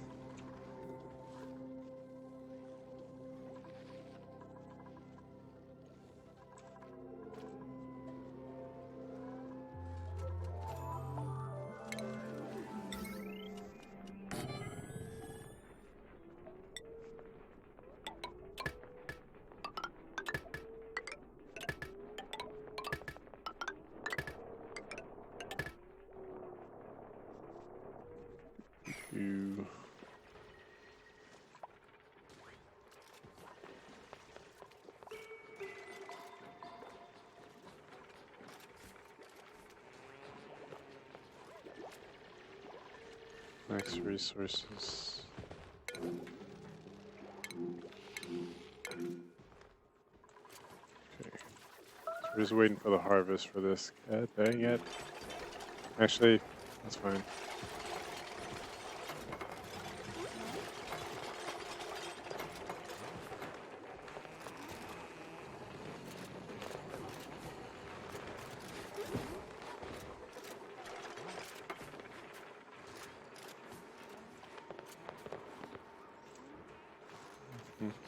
Do max resources. Okay. So we're just waiting for the harvest for this. God dang it. Actually, that's fine.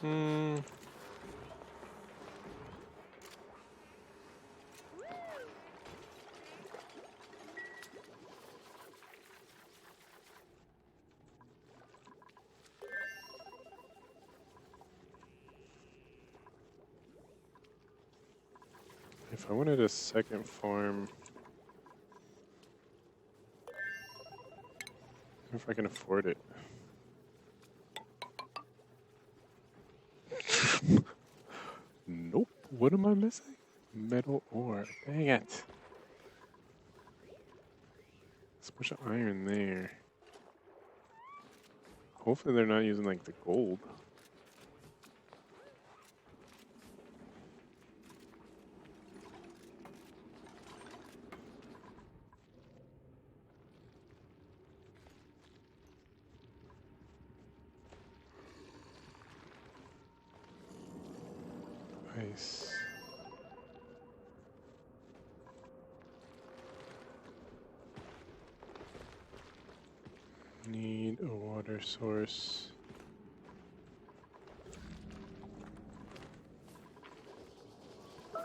Mm-hmm. If I wanted a second farm, I don't know if I can afford it. Nope. what am I missing? Metal ore. Dang it. There's a bunch of iron there. Hopefully they're not using like the gold. Nice. Need a water source. Wait,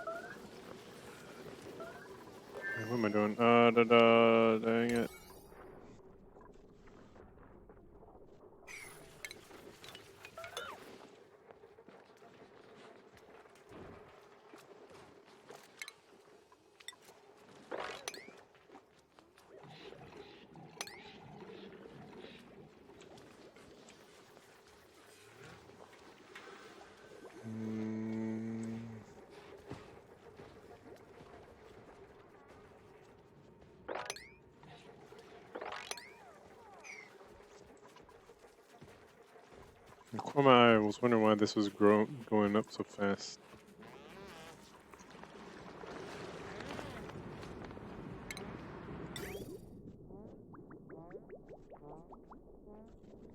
what am I doing? Dang it. I was wondering why this was going up so fast.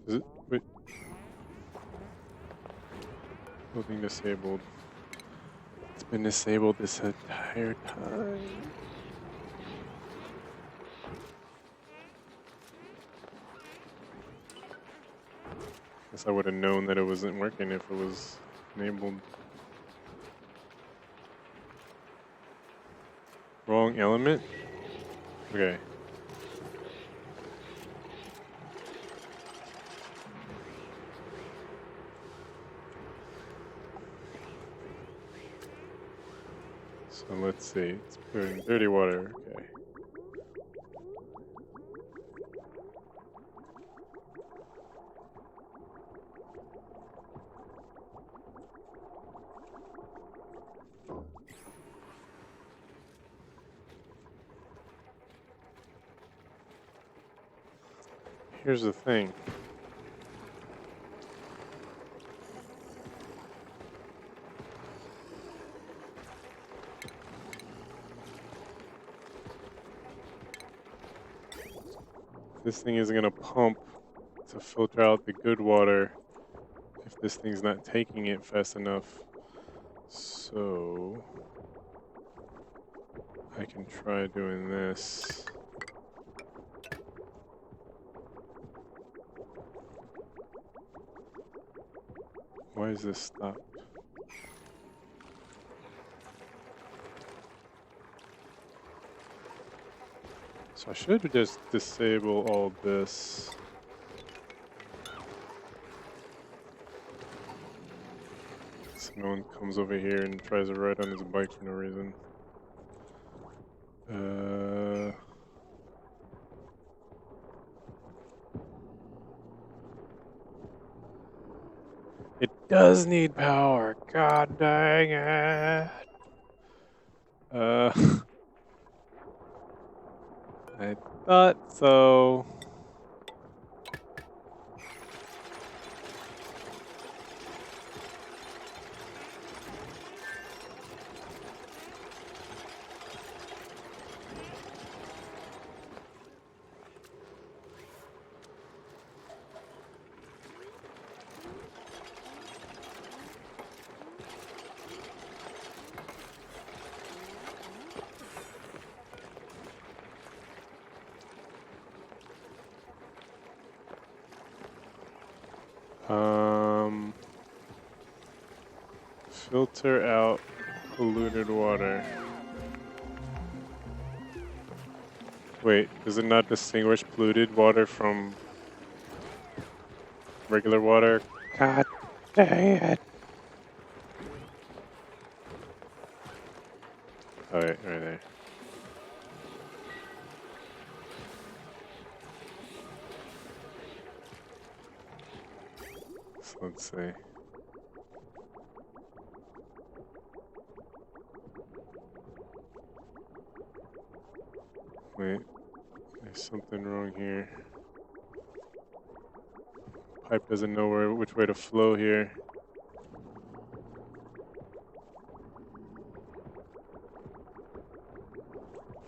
Is it? Wait. Building disabled. It's been disabled this entire time. Guess I would have known that it wasn't working if it was enabled. Wrong element? Okay. So let's see. It's putting dirty water. Okay. Here's the thing. This thing isn't going to pump to filter out the good water if this thing's not taking it fast enough. So I can try doing this. Why is this stopped? So I should just disable all this. So no one comes over here and tries to ride on his bike for no reason. It does need power. God dang it. I thought so. Filter out polluted water. Wait, does it not distinguish polluted water from regular water? God dang it. Alright, right there. So let's see. Wait, there's something wrong here. Pipe doesn't know which way to flow here.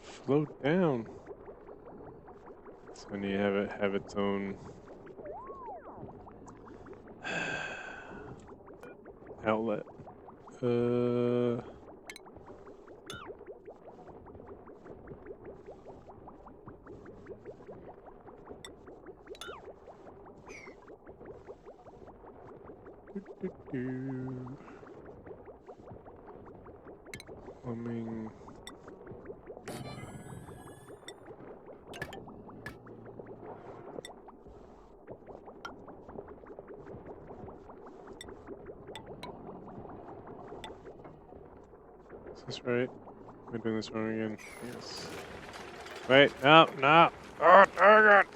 Float down. So I need to have its own outlet. Plumbing. Is this right? Am I doing this wrong again? Yes. Wait, no, no. Oh, dang it!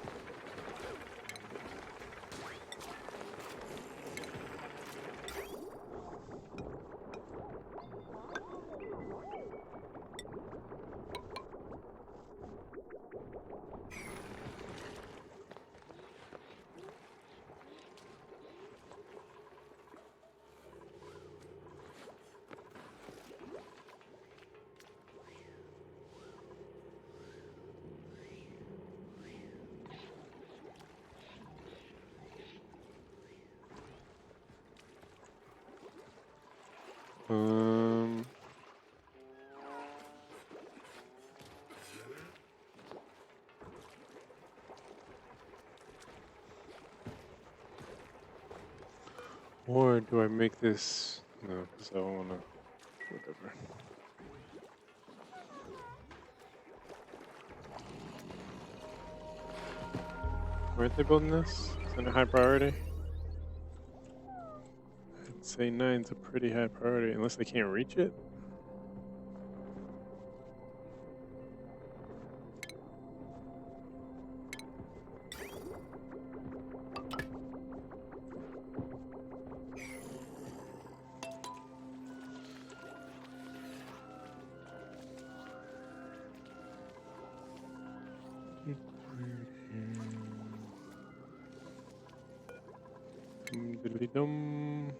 Um. Or do I make this? No, because I don't want to. Whatever. Weren't they building this? Is it a high priority? I'd say 9's a pretty high priority, unless they can't reach it. Diddly-dum.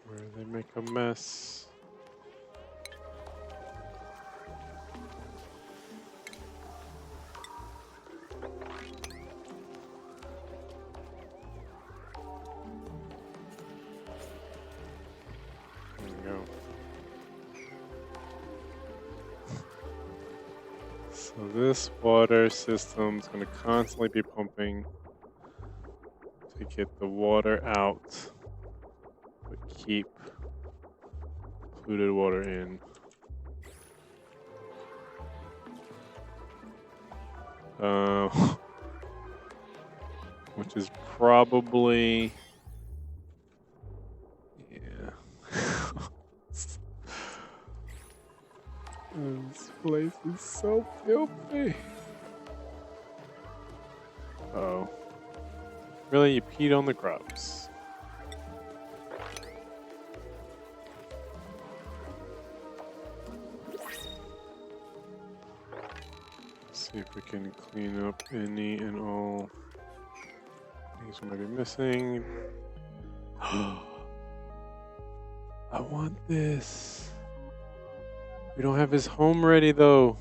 Where they make a mess. There we go. So this water system is going to constantly be pumping to get the water out, but keep polluted water in. Which is probably, yeah. This place is so filthy. Uh-oh. Really, you peed on the grubs. See if we can clean up any and all things we might be missing. I want this. We don't have his home ready though.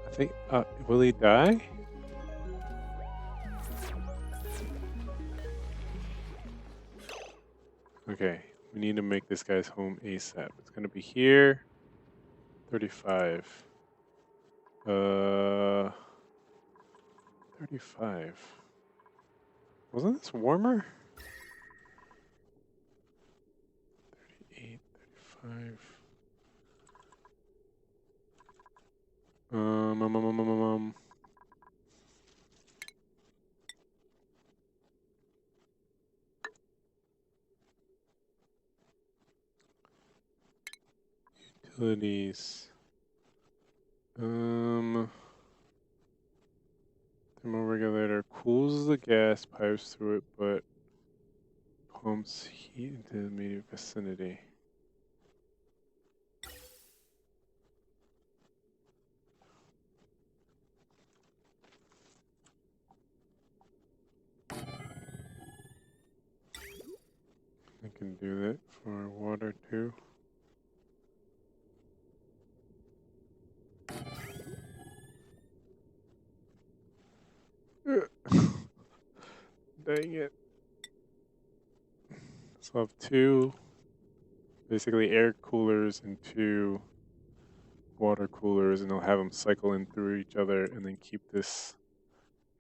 I think, will he die? Okay, we need to make this guy's home ASAP. It's gonna be here. 35. 35. Wasn't this warmer? 38, 35. Um, um, um, um, um, um. Utilities. Thermoregulator cools the gas pipes through it, but pumps heat into the immediate vicinity. I can do that for water too. Dang it. So I have two basically air coolers and two water coolers, and I'll have them cycle in through each other and then keep this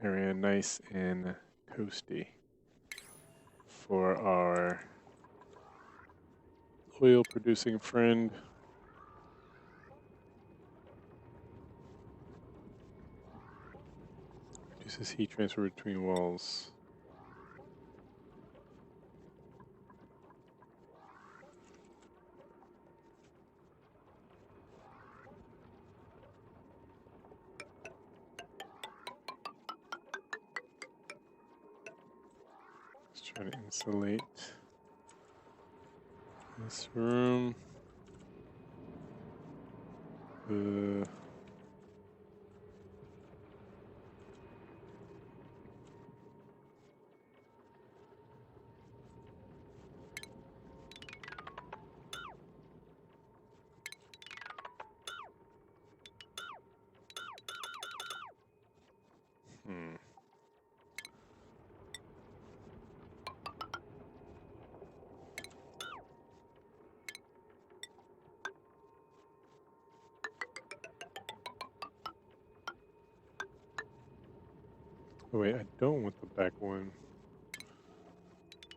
area nice and toasty for our oil producing friend. Reduces heat transfer between walls. Let's try to insulate this room. Oh wait, I don't want the back one.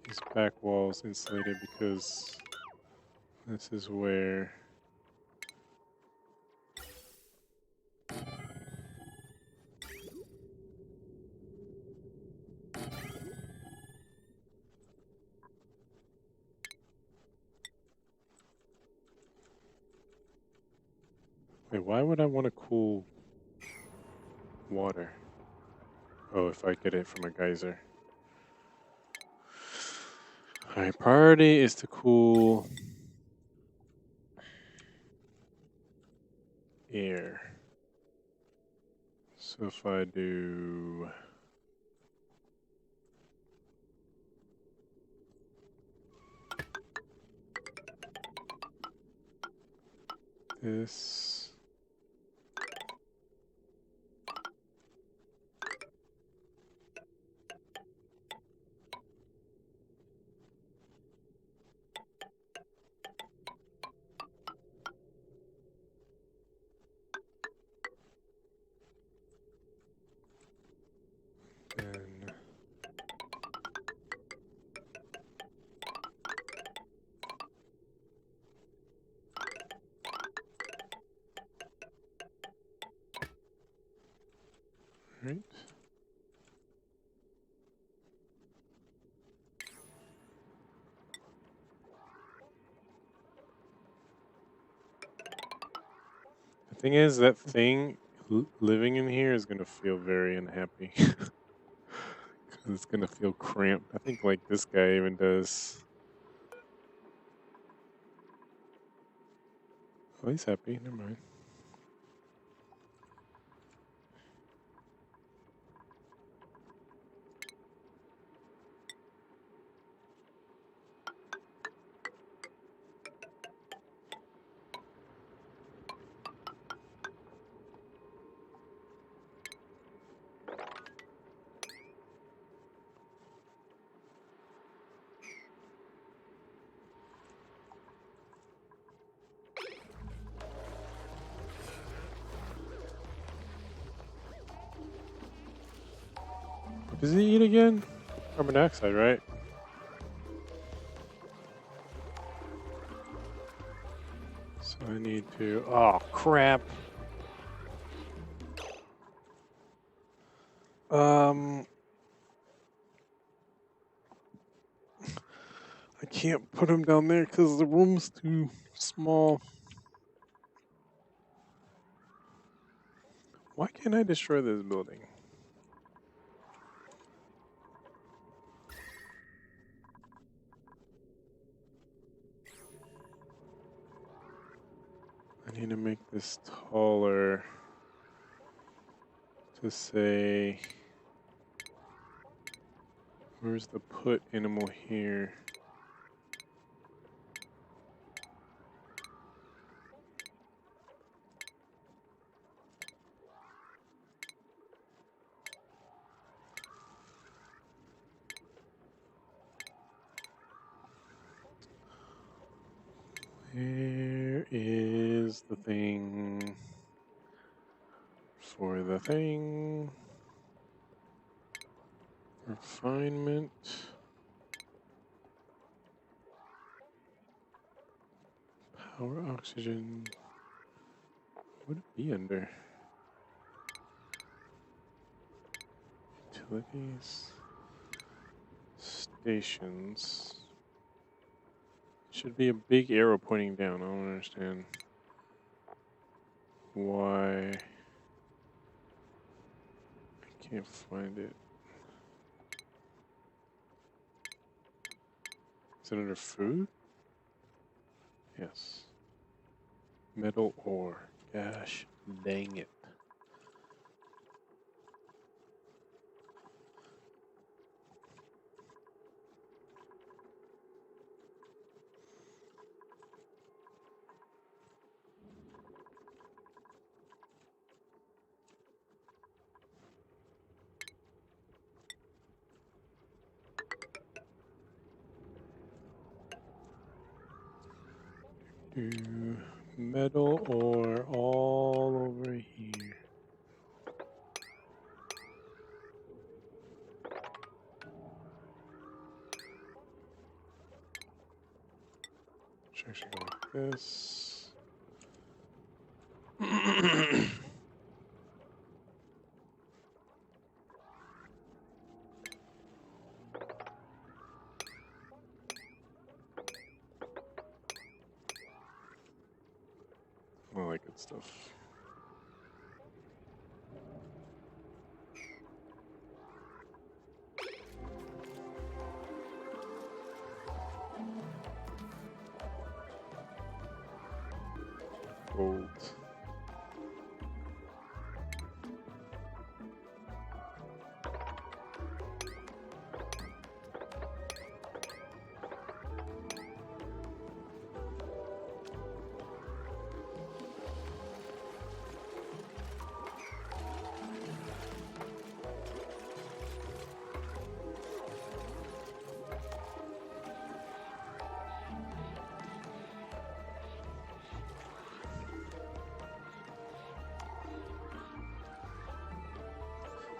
These back walls insulated because this is where wait, why would I want to cool water? Oh, if I get it from a geyser. Alright, priority is to cool air. So if I do this, then right. The thing is, that thing living in here is gonna feel very unhappy. Because it's gonna feel cramped. I think like this guy even does. Oh, he's happy. Never mind. Does he eat again? Carbon dioxide, right? So I need to. Oh, crap. I can't put him down there because the room's too small. Why can't I destroy this building? I need to make this taller to say, where's the put animal here? Where is the thing for the thing? Refinement. Power oxygen. What would it be under? Utilities. Stations. Should be a big arrow pointing down. I don't understand why I can't find it. Is it under food? Yes. Metal ore. Gosh dang it. Do metal ore all over here. Should actually go like this. All that good stuff. Gold.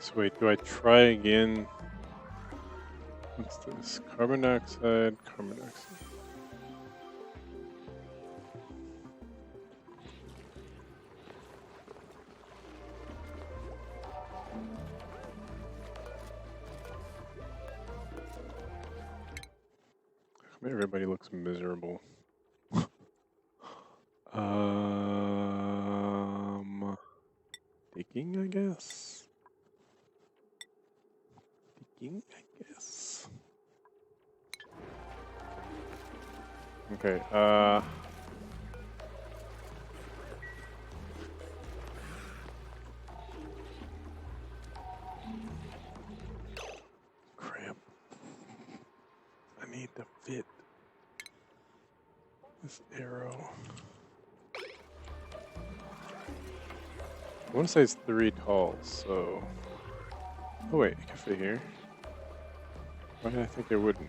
So wait, do I try again? What's this? Carbon dioxide, carbon dioxide. Everybody looks miserable. Digging, I guess. Digging, I guess. Okay, crap. I need to fit this arrow. I want to say it's 3 tall, so... Oh wait, it can fit here. Why did I think it wouldn't?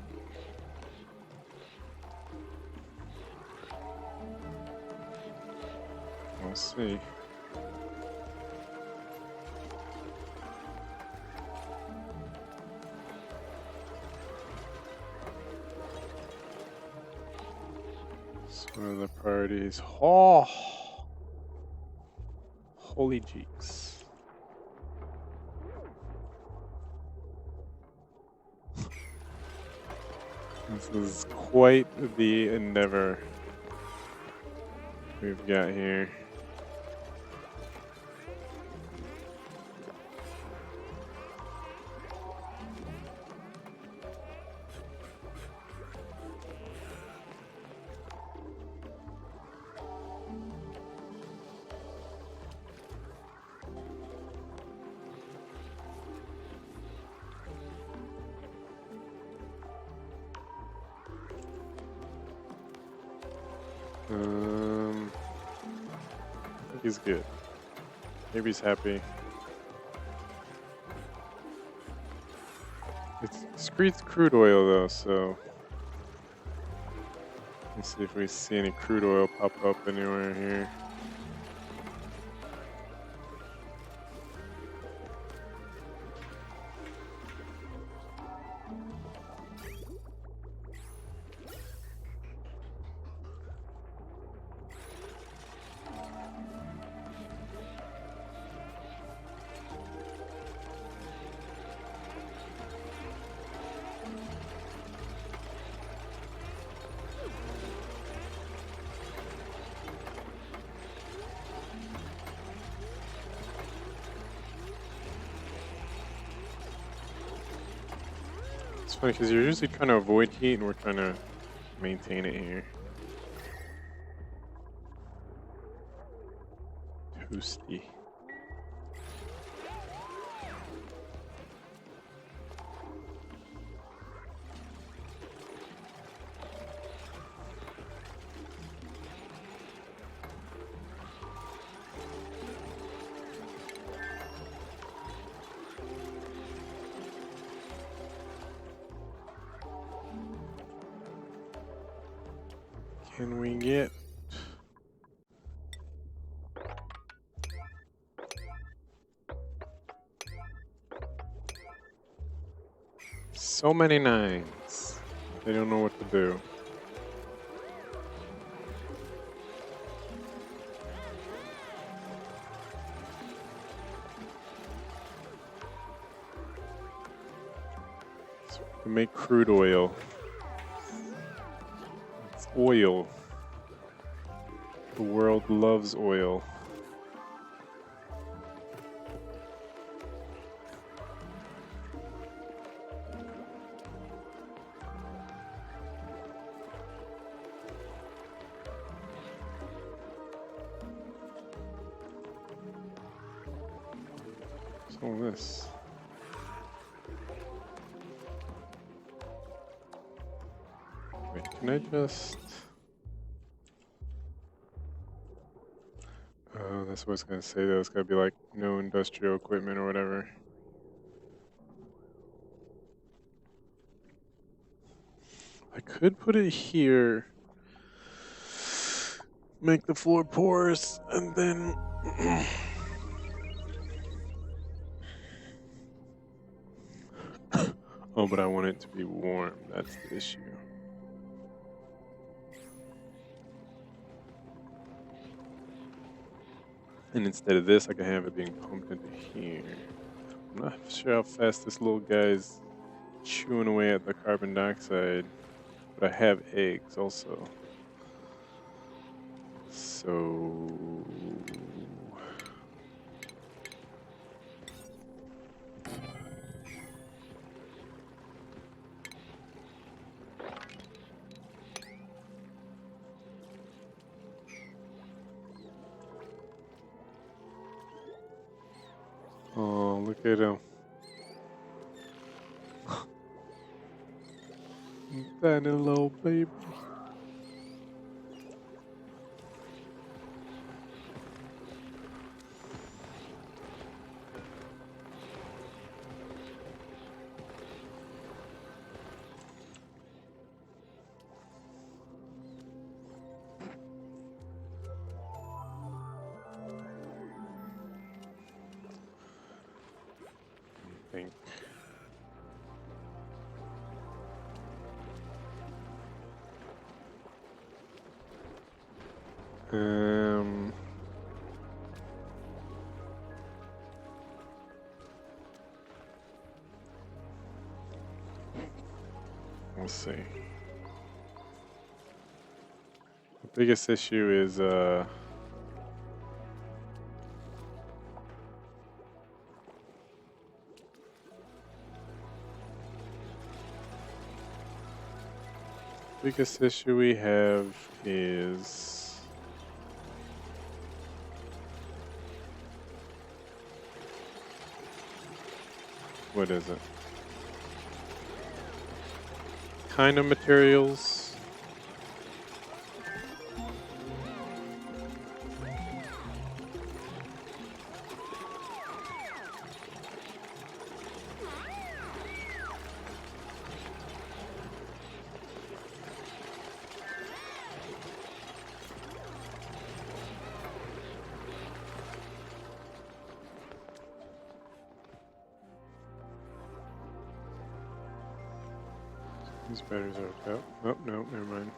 We'll see. What are the priorities? Oh, holy jeeks. This is quite the endeavor we've got here. I think he's good. Maybe he's happy. It excretes crude oil though, so let's see if we see any crude oil pop up anywhere here. It's funny because you're usually trying to avoid heat and we're trying to maintain it here. Toasty. Can we get so many nines? They don't know what to do. So we make crude oil. It's oil. The world loves oil. So this. Wait, can I just... Oh, that's what I was gonna say though. It's gotta be like no industrial equipment or whatever. I could put it here, make the floor porous, and then oh, but I want it to be warm. That's the issue. And instead of this, I can have it being pumped into here. I'm not sure how fast this little guy's chewing away at the carbon dioxide, but I have eggs also. So oh, look at him. Tiny little baby. Think. Um, we'll see. The biggest issue is biggest issue we have is what is it? Kind of materials. These batteries are out. Oh, no, never mind.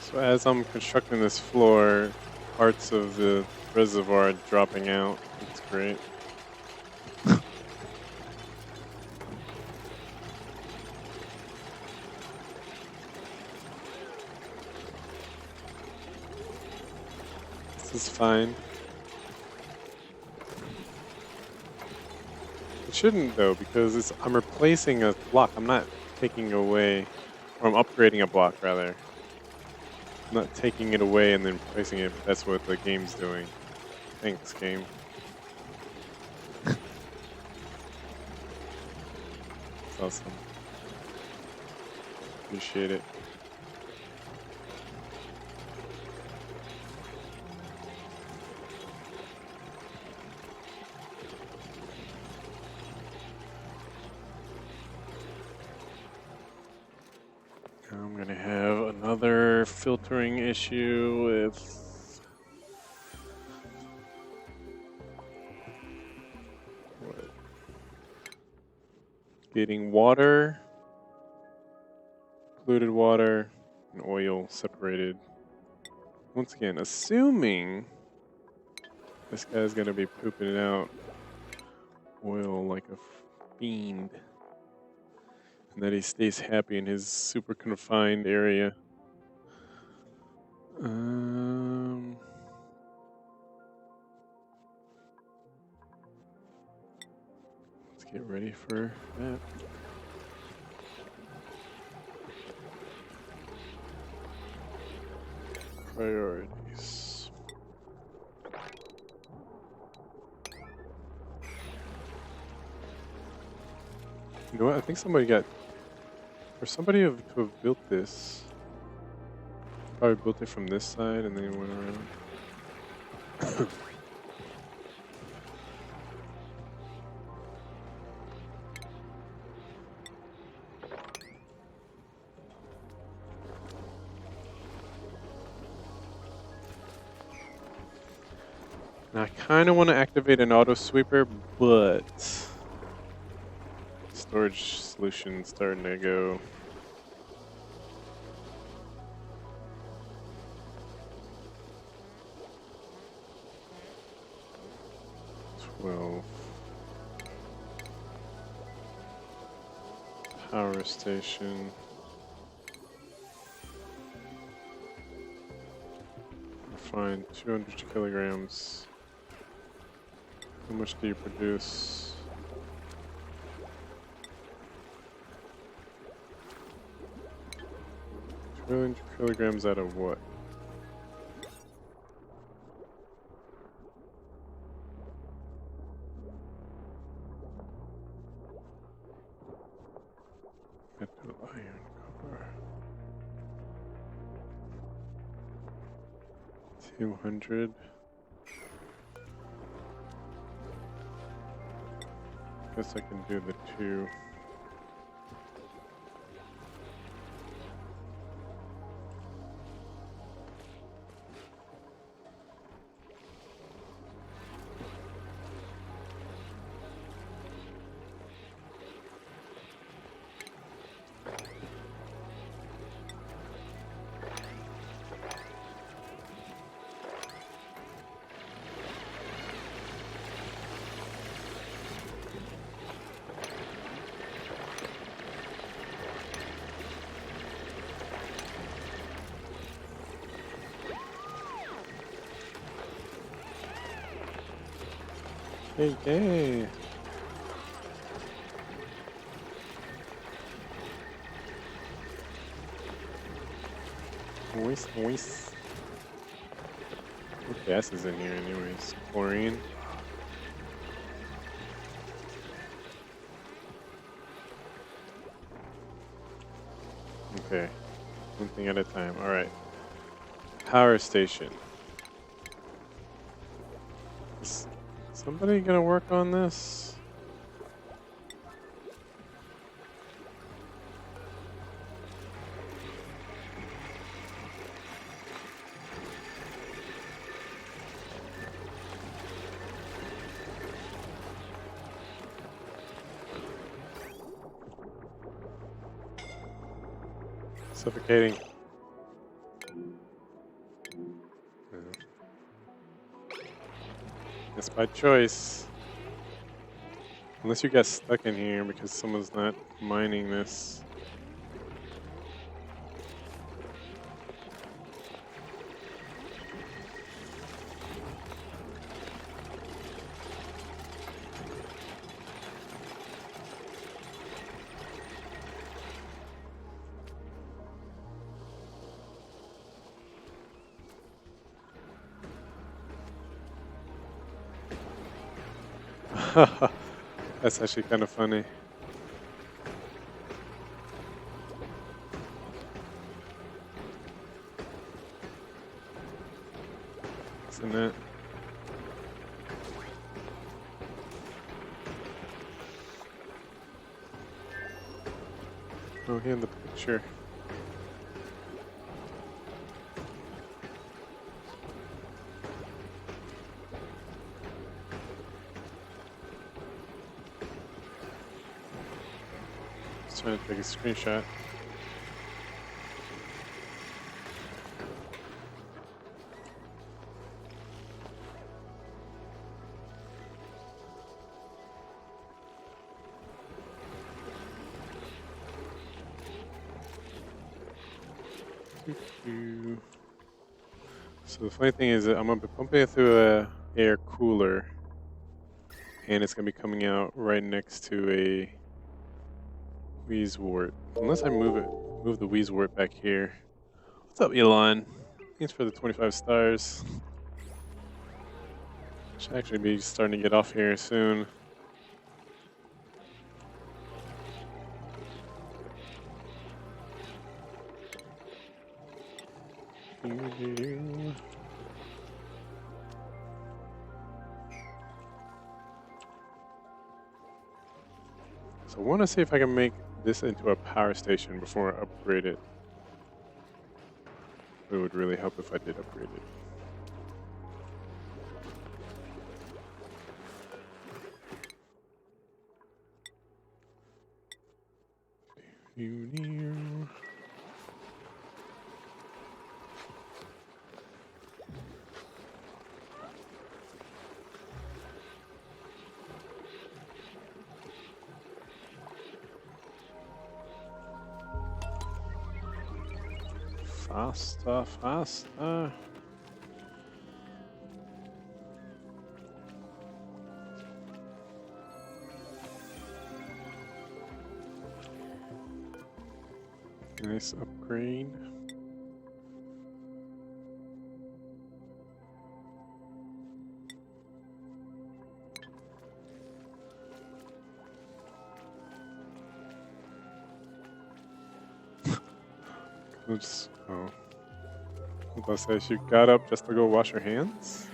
So as I'm constructing this floor, parts of the reservoir are dropping out. It's great. This is fine. It shouldn't though, because I'm replacing a block. I'm not taking away, or I'm upgrading a block rather. I'm not taking it away and then replacing it. But that's what the game's doing. Thanks, game. It's awesome. Appreciate it. I'm gonna have another filtering issue with what? Getting water, polluted water, and oil separated. Once again, assuming this guy's gonna be pooping it out oil like a fiend. And that he stays happy in his super confined area. Let's get ready for that. Priorities. You know what? I think somebody got, or somebody to have built this. Probably built it from this side and then went around. Now I kind of want to activate an auto sweeper, but storage solution starting to go. Power station. Fine, 200 kilograms. How much do you produce? 200 kilograms out of what? Metal, iron, copper. 200. Guess I can do the 2. Yay. Nice. What gas is in here anyways? Chlorine. Okay. One thing at a time. Alright. Power station. Is somebody gonna work on this? Suffocating. It's by choice. Unless you got stuck in here because someone's not mining this. That's actually kind of funny. Isn't it? Oh, here in the picture. Just trying to take a screenshot. So the funny thing is that I'm gonna be pumping it through a air cooler, and it's gonna be coming out right next to a Wheezewort. Unless I move the Wheezewort back here. What's up, Elon? Thanks for the 25 stars. Should actually be starting to get off here soon. So I want to see if I can make this into a power station before I upgrade it. It would really help if I did upgrade it. Faster. Nice upgrade. Oops. Oh. Unless I she got up just to go wash her hands?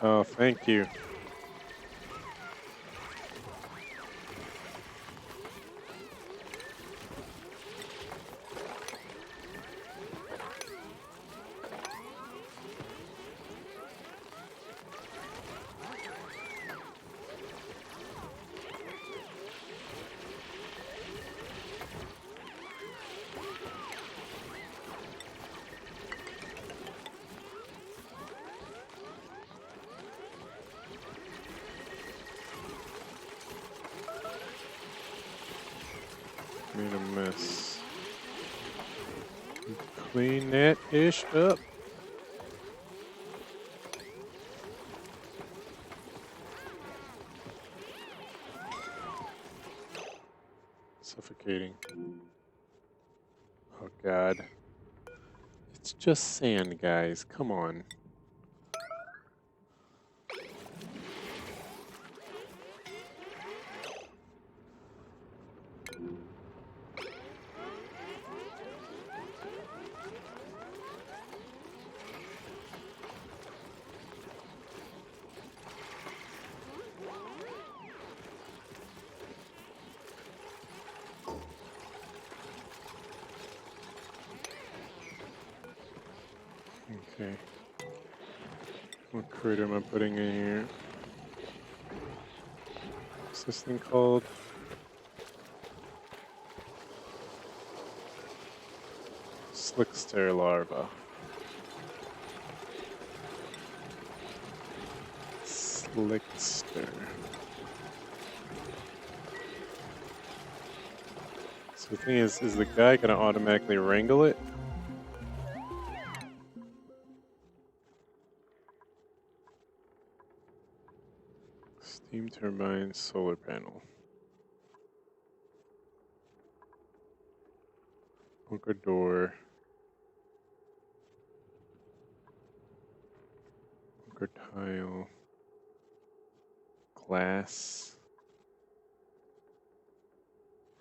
Oh, thank you. Made a mess. Clean that ish up. Suffocating. Oh god. It's just sand, guys. Come on. Okay. What critter am I putting in here? What's this thing called? Slickster larva. Slickster. So the thing is the guy gonna automatically wrangle it? Steam turbine, solar panel. Bunker door. Bunker tile. Glass.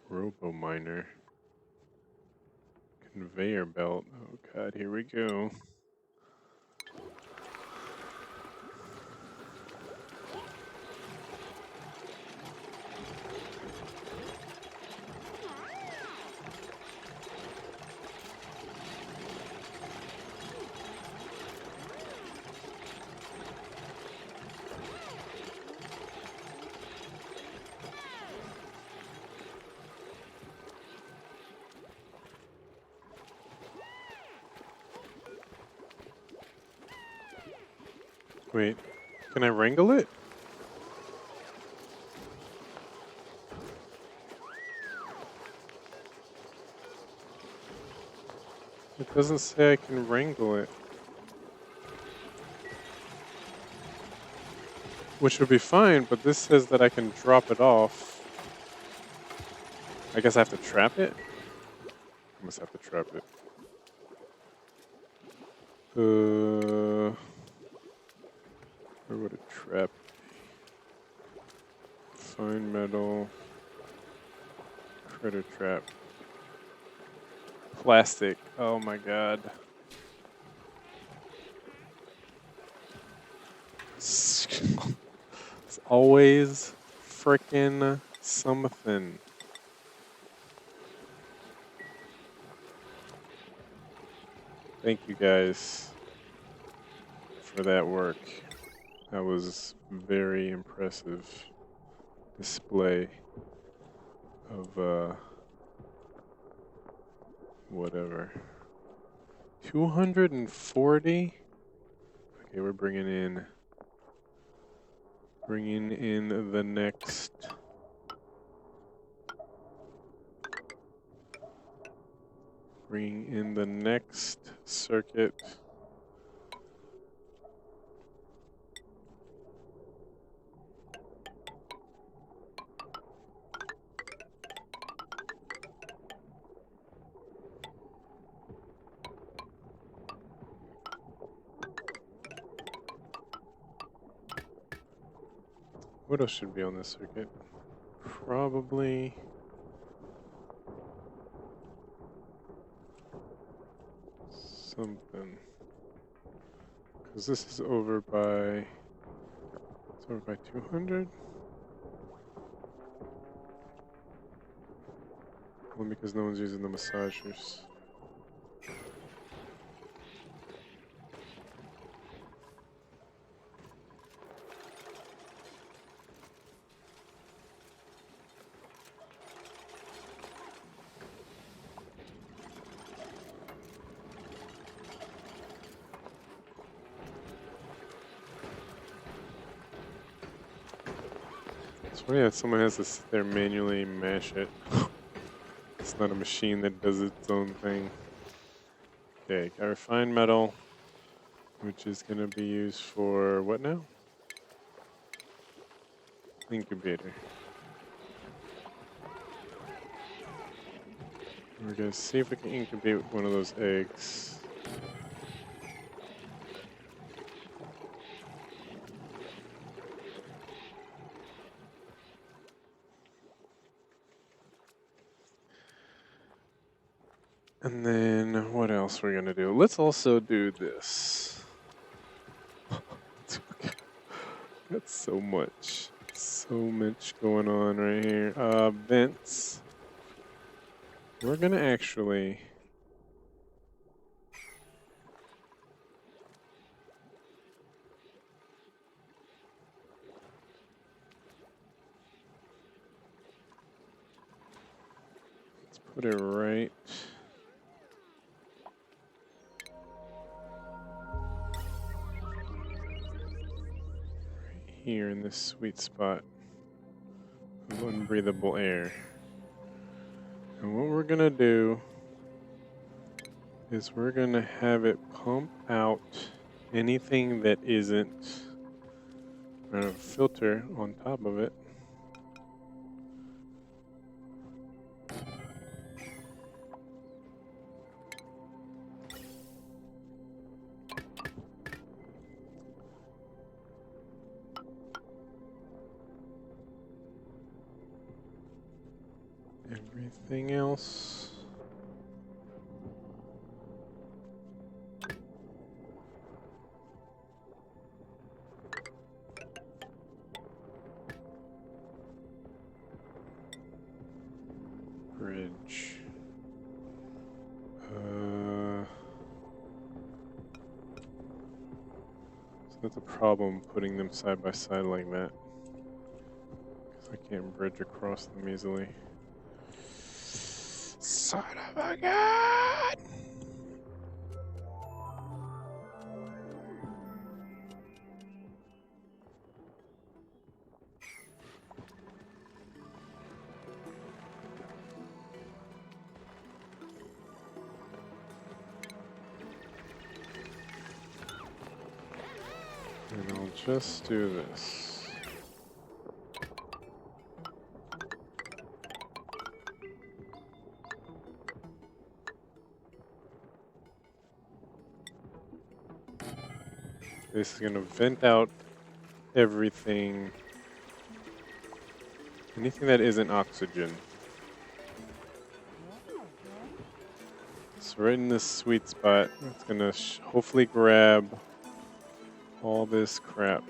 Robo miner. Conveyor belt. Oh god, here we go. Wait, can I wrangle it? It doesn't say I can wrangle it. Which would be fine, but this says that I can drop it off. I guess I have to trap it? I must have to trap it. Where would a trap be? Fine metal. Critter trap. Plastic. Oh my god. It's always frickin' something. Thank you guys for that work. That was very impressive display of whatever. 240? Okay, we're bringing in the next circuit. What else should be on this circuit? Probably something. Because this is over by 200. Only because no one's using the massagers. It's funny that someone has to sit there manually mash it. It's not a machine that does its own thing. Okay, got refined metal, which is going to be used for what now? Incubator. We're gonna see if we can incubate one of those eggs. And then what else we're gonna do? Let's also do this. That's so much going on right here. Vents. We're gonna actually put it right here in this sweet spot of unbreathable air. And what we're gonna do is we're gonna have it pump out anything that isn't a filter on top of it. Everything else. Bridge. So that's a problem putting them side by side like that. Because I can't bridge across them easily. Son of a god! And I'll just do this. This is going to vent out everything, anything that isn't oxygen. So right in this sweet spot, it's going to hopefully grab all this crap.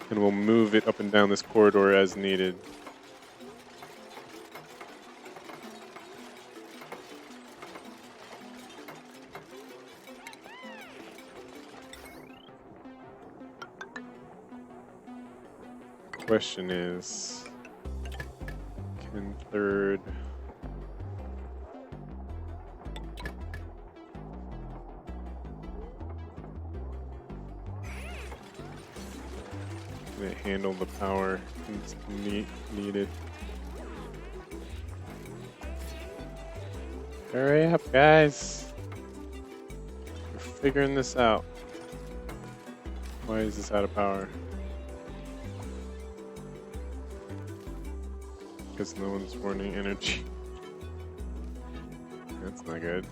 And we'll move it up and down this corridor as needed. Question is, can third can it handle the power that's needed? Hurry up, guys. We're figuring this out. Why is this out of power? Because no one's warning energy. That's not good.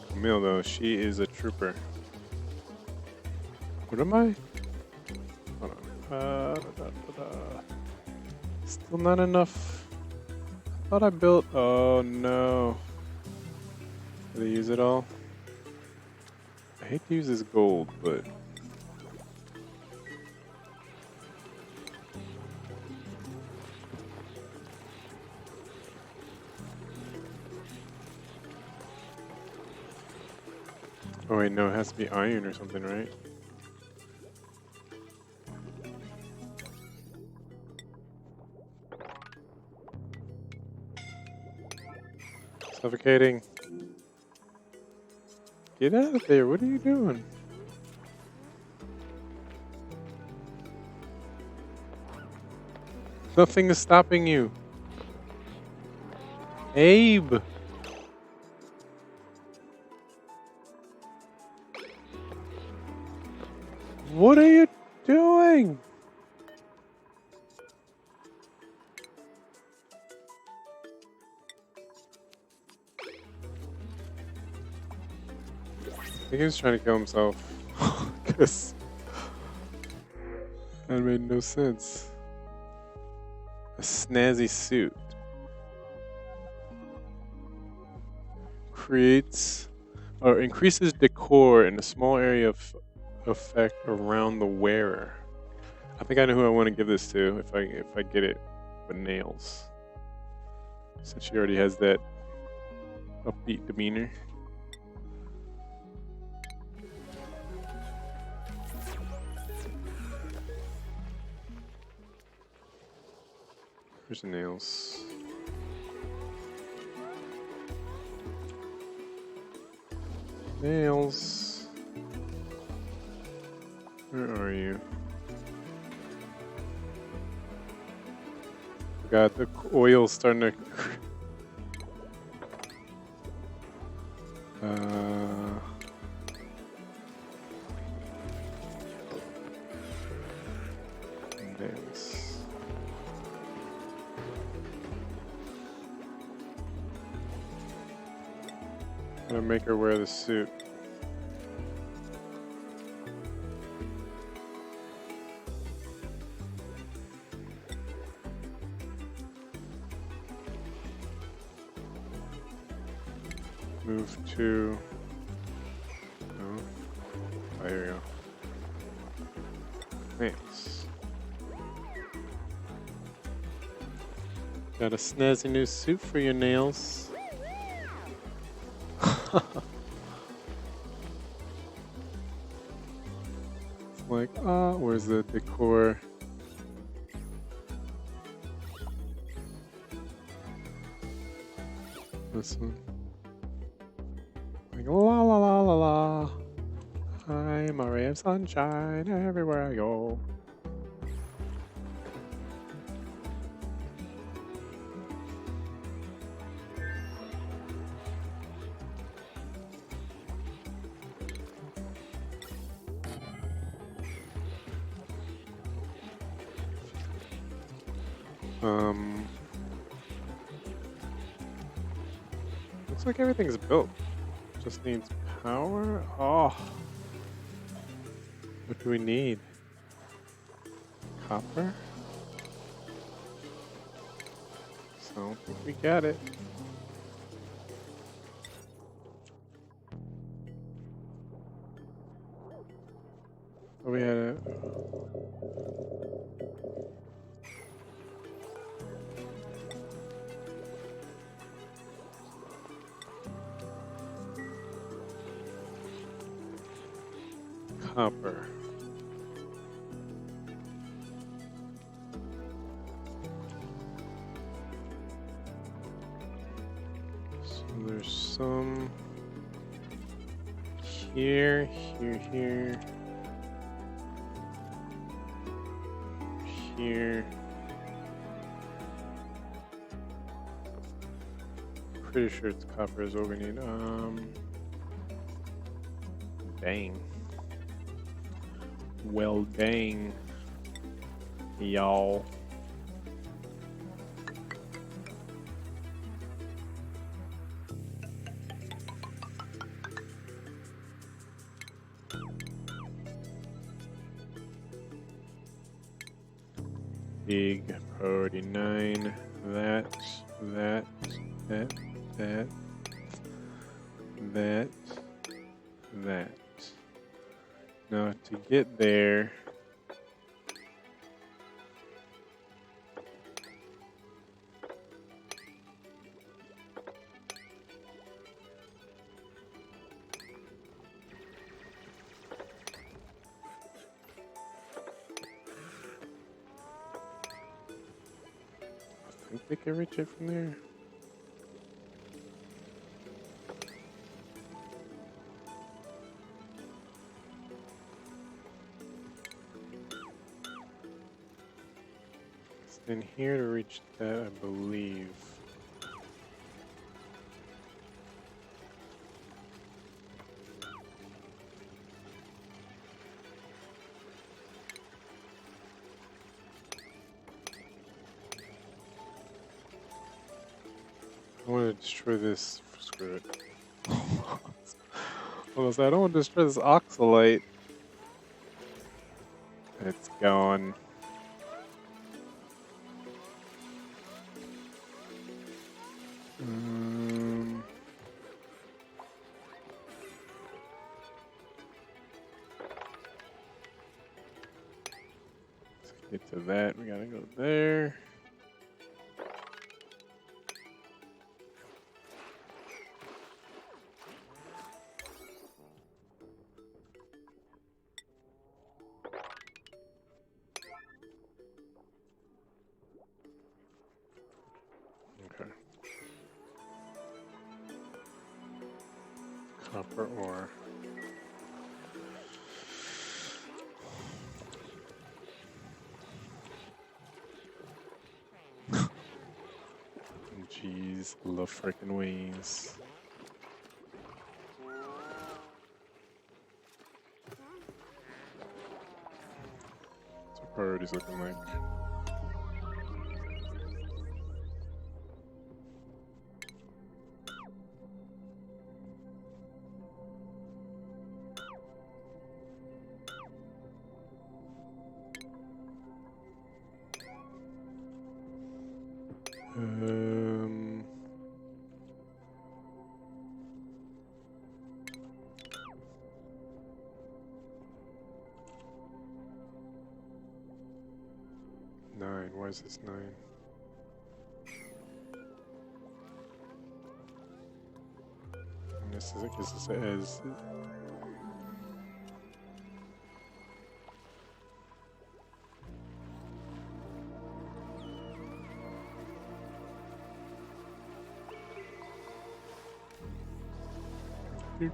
Camille, though, she is a trooper. What am I? Hold on. Still not enough. I thought I built. Oh no. Did I use it all? I hate to use this gold, but. Oh wait, no, it has to be iron or something, right? Suffocating. Get out of there, what are you doing? Nothing is stopping you. Abe! What are you doing? I think he was trying to kill himself. Because that made no sense. A snazzy suit. Creates or increases decor in a small area of effect around the wearer. I think I know who I want to give this to if I get it with nails. Since she already has that upbeat demeanor. Where's the nails? Nails. Where are you? God, the oil's starting to. Nails. Gotta make her wear the suit. Move to. Oh, there we go. Thanks. Got a snazzy new suit for your nails. It's like, where's the decor? This one. Like, la la la la la. I'm a ray of sunshine everywhere I go. Looks like everything's built. Just needs power. Oh. What do we need? Copper? So I don't think we got it. Oh, we had it. Copper. So there's some here, here. Pretty sure it's copper is what we need. Dang. Well, dang. Y'all. Big priority 9. That. Now to get there. I think they can reach it from there. in here to reach that, I believe. I want to destroy this. Screw it. Well, I don't want to destroy this oxalite. It's gone. Let's get to that. We gotta go there. Okay. Copper ore. Jeez, love freaking wings. What's our priorities looking like? Um, 9. Why is this 9? This is, I guess this is. Boop.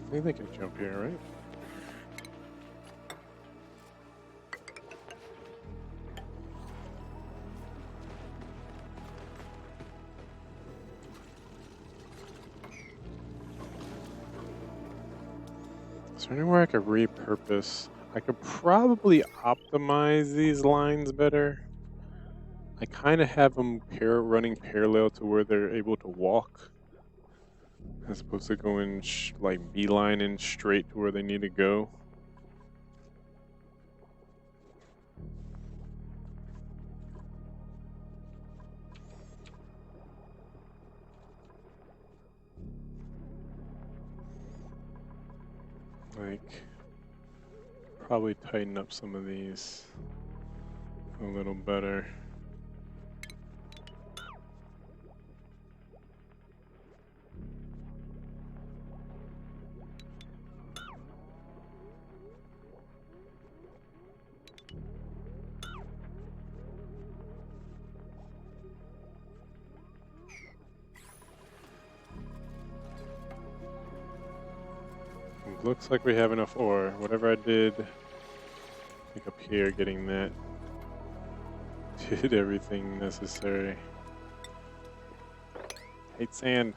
I think they can jump here, right? Is there anywhere I could repurpose? I could probably optimize these lines better. I kind of have them running parallel to where they're able to walk, as opposed to going like beelining straight to where they need to go. Like, probably tighten up some of these a little better. Looks like we have enough ore. Whatever I did, I think up here, getting that did everything necessary. Hate sand.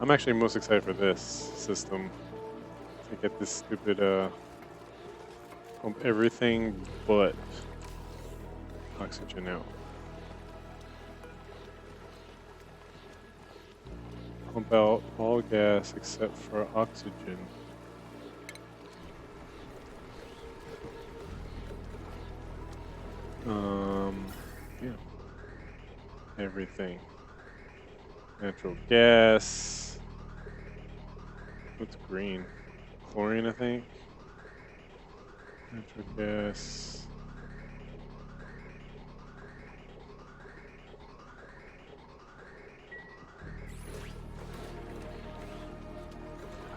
I'm actually most excited for this system. To get this stupid pump everything but oxygen out. Pump out all gas except for oxygen. Yeah. Everything. Natural gas. What's green? chlorine, I think. Natural gas.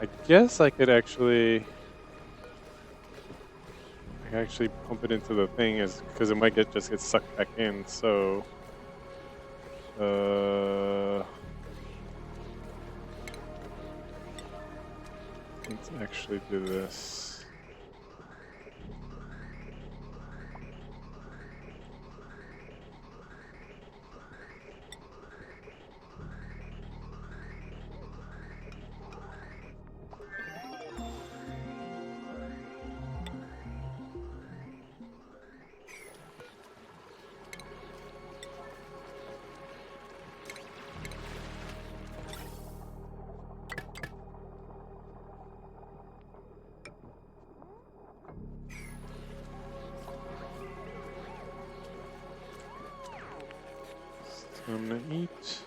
I guess I could actually pump it into the thing because it might just get sucked back in. So let's actually do this. Time to eat.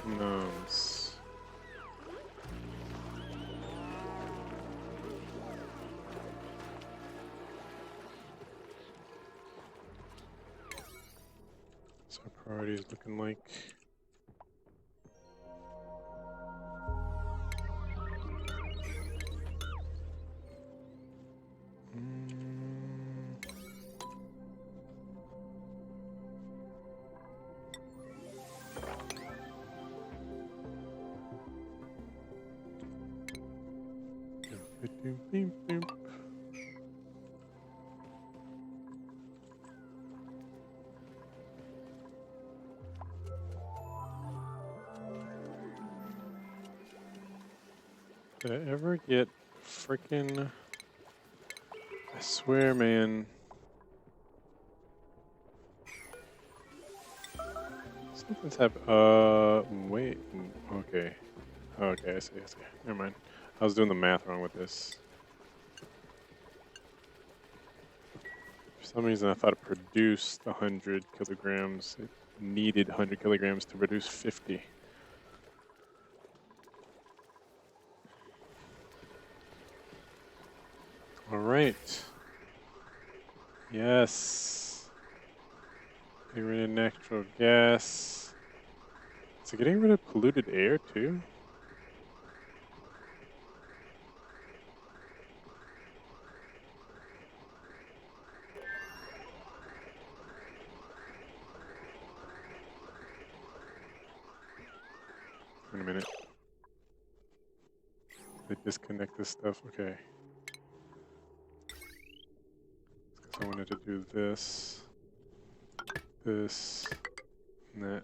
Gnomes. So our priority is looking like. Did I ever get frickin'? I swear, man. Something's happened. Wait. Okay. Okay, I see. Never mind. I was doing the math wrong with this. For some reason, I thought it produced 100 kilograms. It needed 100 kilograms to produce 50. All right. Yes. Getting rid of natural gas. Is it getting rid of polluted air too? Wait a minute. Did I disconnect this stuff? Okay. Because I wanted to do this, this, and that.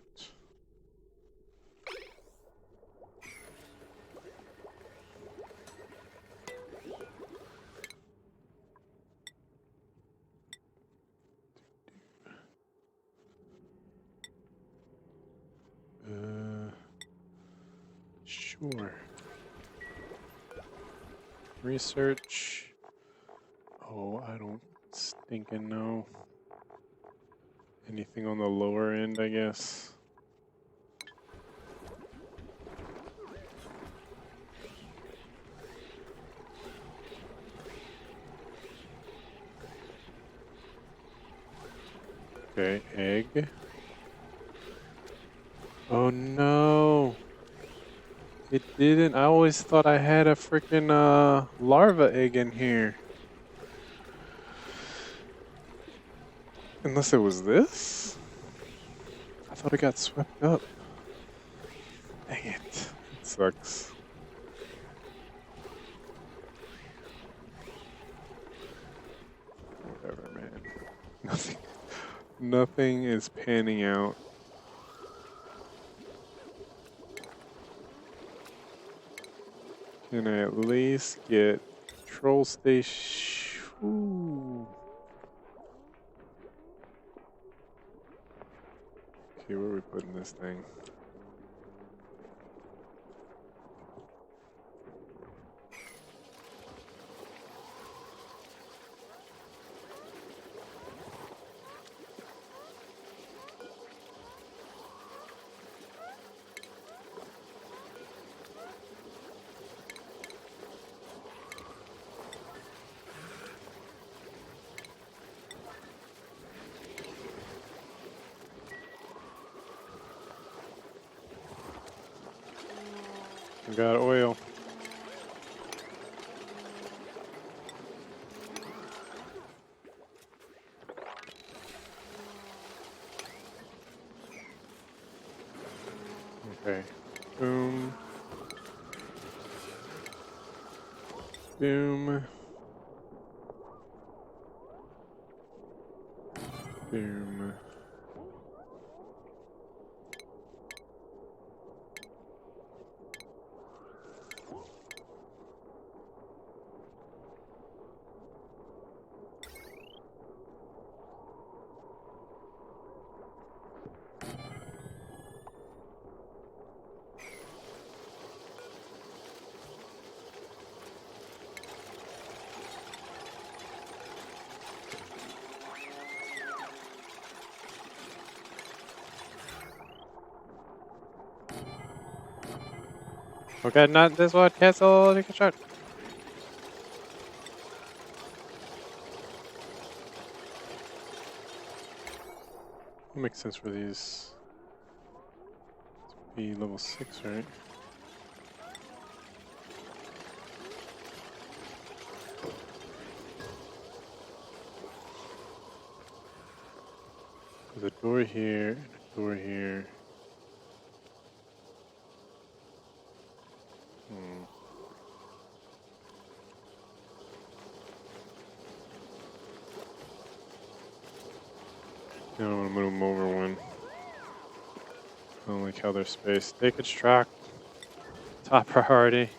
Sure. Research. Oh, I don't stinking know. Anything on the lower end, I guess. Okay, egg. Oh no! It didn't. I always thought I had a freaking larva egg in here. Unless it was this? I thought it got swept up. Dang it. It sucks. Whatever, man. Nothing is panning out. Can I at least get troll station? Ooh. Okay, where are we putting this thing? got oil. Okay. Boom. Boom. Boom. Okay, not this one. Cancel. Take a shot. It makes sense for these to be level 6, right? There's a door here and a door here. I don't want to move them over one. I don't like how they're spaced. Take extract. Top priority.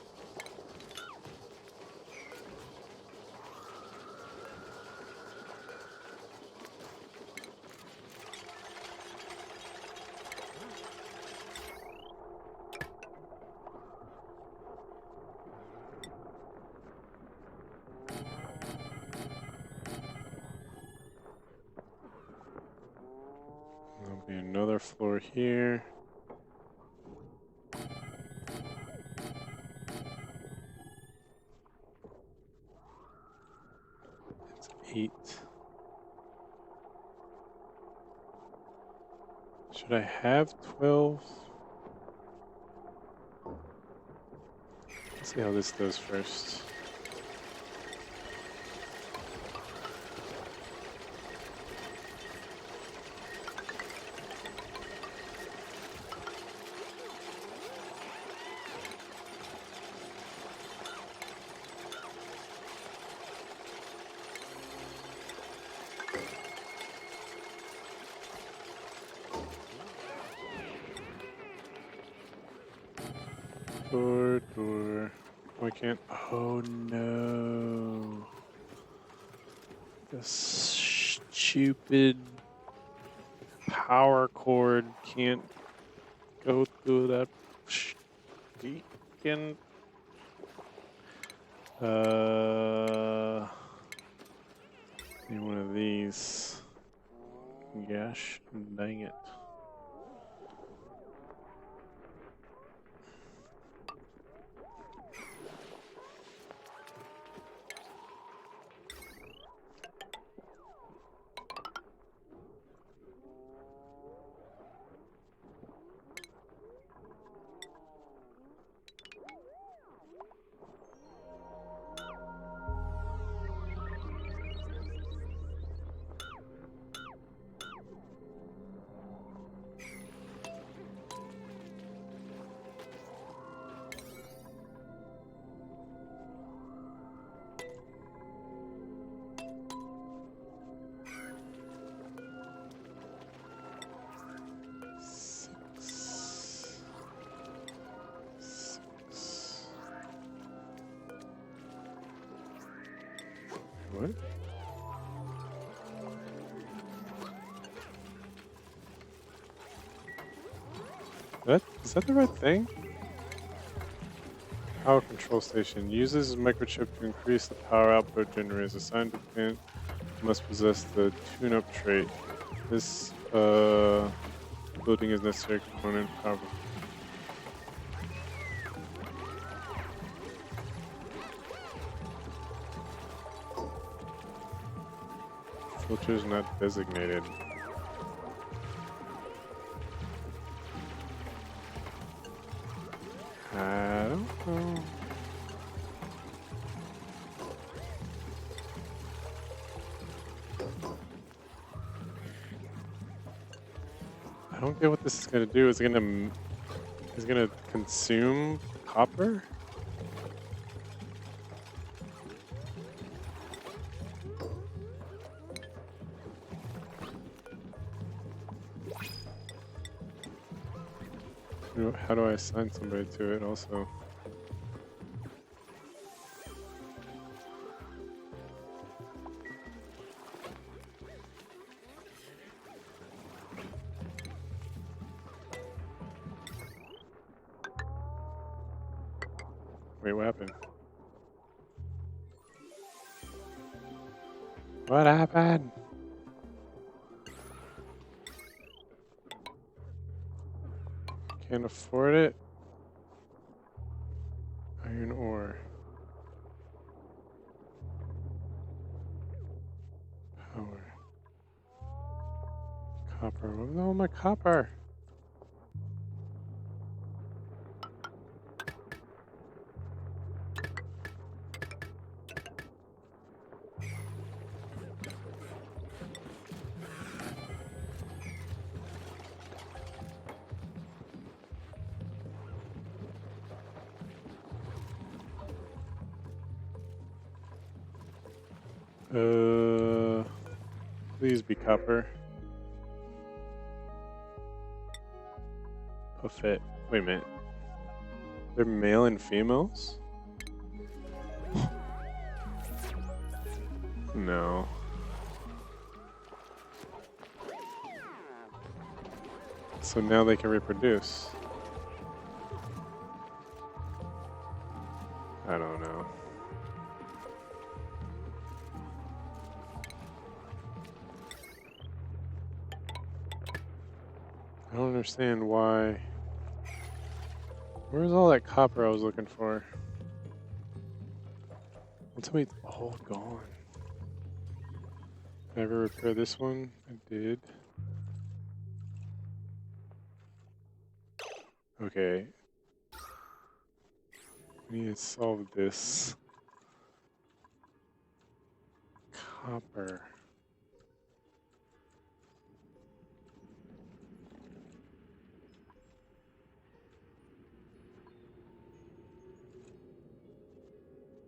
There'll be another floor here. It's 8. Should I have 12? Let's see how this does first. Door. Oh, I can't. Oh no. The stupid power cord can't go through that. Need one of these. Gosh, dang it. What? Is that the right thing? Power control station uses microchip to increase the power output generators. Assigned to plant must possess the tune-up trait. This building is necessary component power. Filters not designated. I don't don't get what this is gonna do. Is it gonna consume copper? How do I assign somebody to it also? Wait, what happened? What happened? Can't afford it. Iron ore. Power. Copper. What was all my copper? Please be copper. Buffet. Wait a minute. They're male and females? No. So now they can reproduce. I don't know. I don't understand why. Where's all that copper I was looking for? Don't tell me it's all gone. Did I ever repair this one? I did. Okay. We need to solve this. Copper.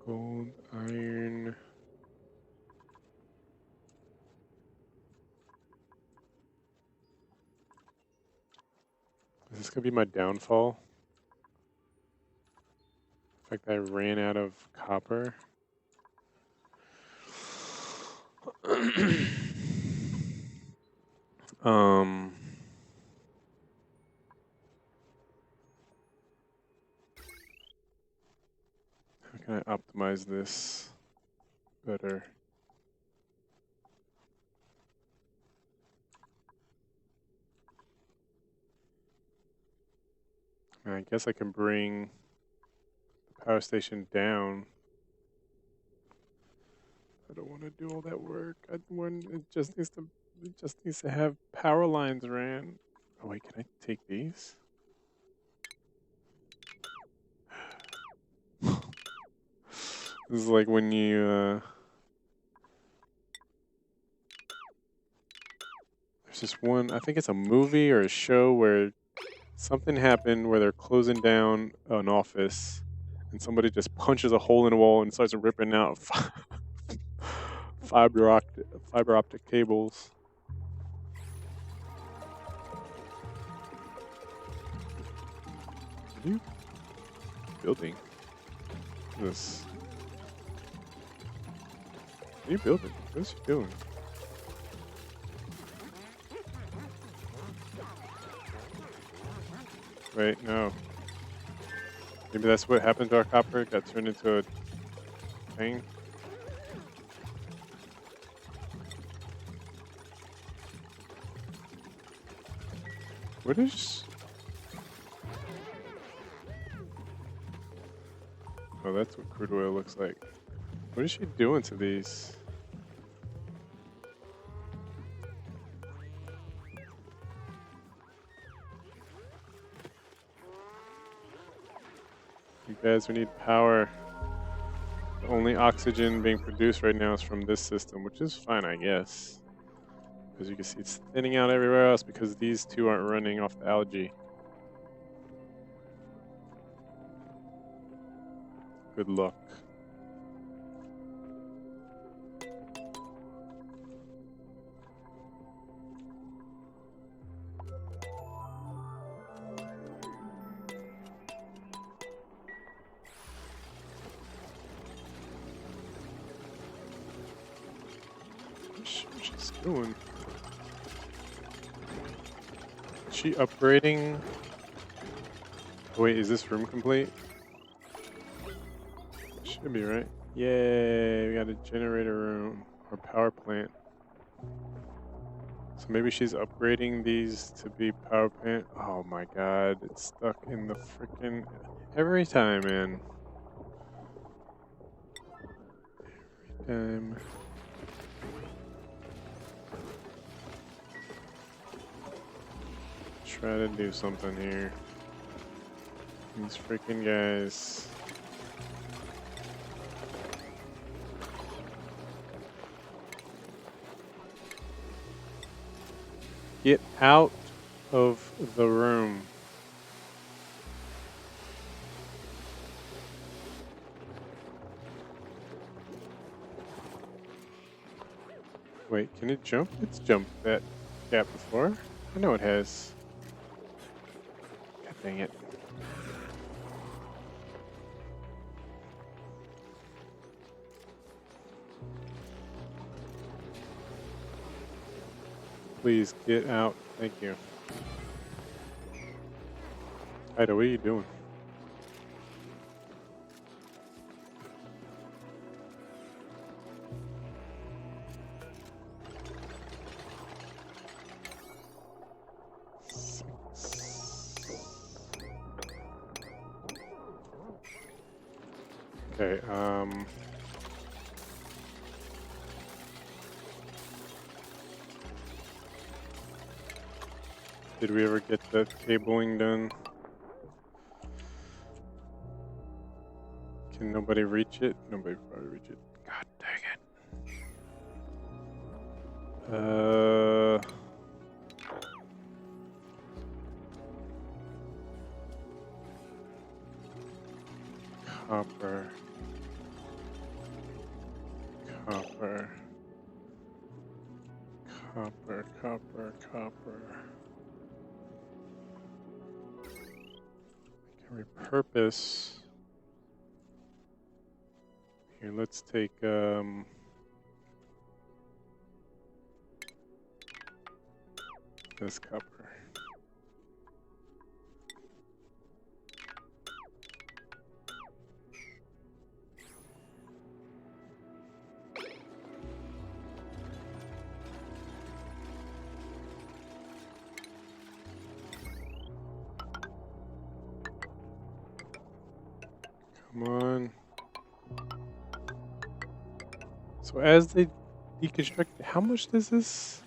Gold, iron. Is this gonna be my downfall? The fact that I ran out of copper. How can I optimize this better? I guess I can bring the power station down. I don't want to do all that work. It just needs to have power lines ran. Oh wait, can I take these? This is like when you there's this one, I think it's a movie or a show where something happened where they're closing down an office and somebody just punches a hole in the wall and starts ripping out fiber optic cables. What are you building? This. What are you building? What's she doing? Wait, no. Maybe that's what happened to our copper. It got turned into a thing. What is... Oh, that's what crude oil looks like. What is she doing to these? You guys, we need power. The only oxygen being produced right now is from this system, which is fine, I guess. As you can see, it's thinning out everywhere else because these two aren't running off the algae. Good luck. What's she doing? Is she upgrading? Oh, wait, is this room complete? Should be, right? Yay, we got a generator room or power plant. So maybe she's upgrading these to be power plant. Oh my god, it's stuck in the freaking every time, man. Every time. Try to do something here. These freaking guys. Get out of the room. Wait, can it jump? It's jumped that gap before. I know it has. God dang it. Please get out. Thank you. Ida, what are you doing? Okay, did we ever get the cabling done? Can nobody reach it? Nobody can probably reach it. God dang it. Copper. Copper. Copper, copper, copper. Can repurpose. Here, let's take this copper. Come on. So as they deconstruct, how much does this?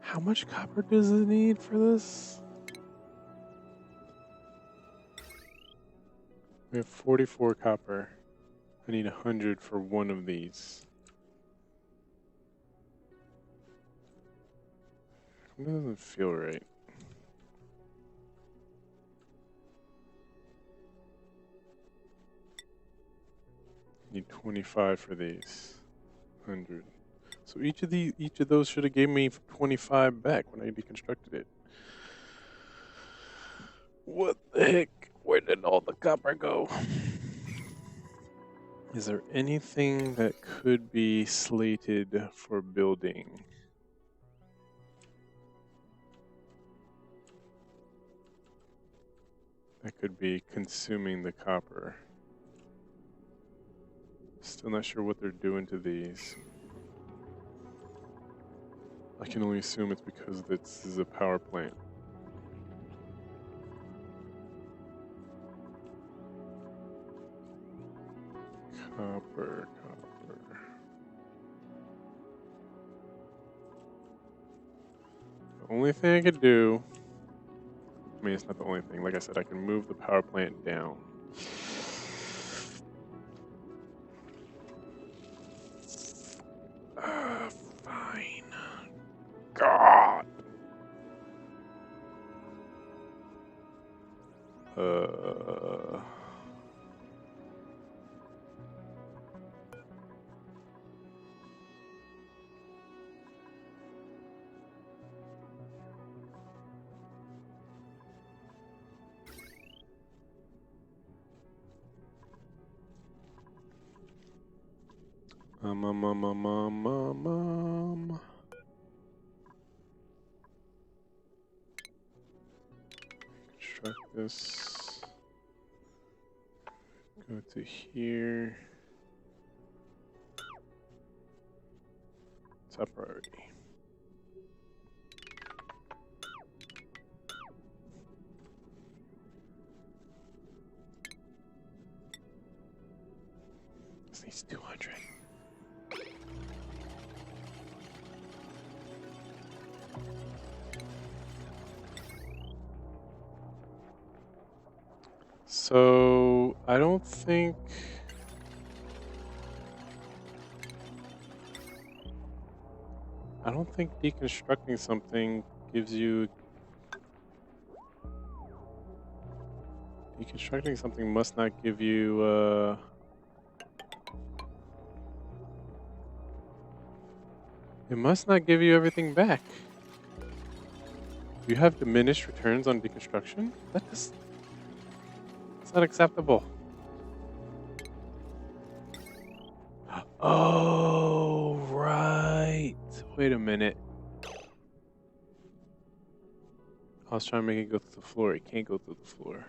How much copper does it need for this? We have 44 copper. I need 100 for one of these. That doesn't feel right. Need 25 for these. 100. So each of those should have gave me 25 back when I deconstructed it. What the heck? Where did all the copper go? Is there anything that could be slated for building? That could be consuming the copper. Still not sure what they're doing to these. I can only assume it's because this is a power plant. Copper, copper. The only thing I could do, I mean, it's not the only thing. Like I said, I can move the power plant down. Uh, Construct this. Go to here. Top priority. This needs 200. So I don't think deconstructing something gives you. Deconstructing something must not give you. It must not give you everything back. You have diminished returns on deconstruction? It's not acceptable. Oh, right. Wait a minute. I was trying to make it go through the floor. It can't go through the floor.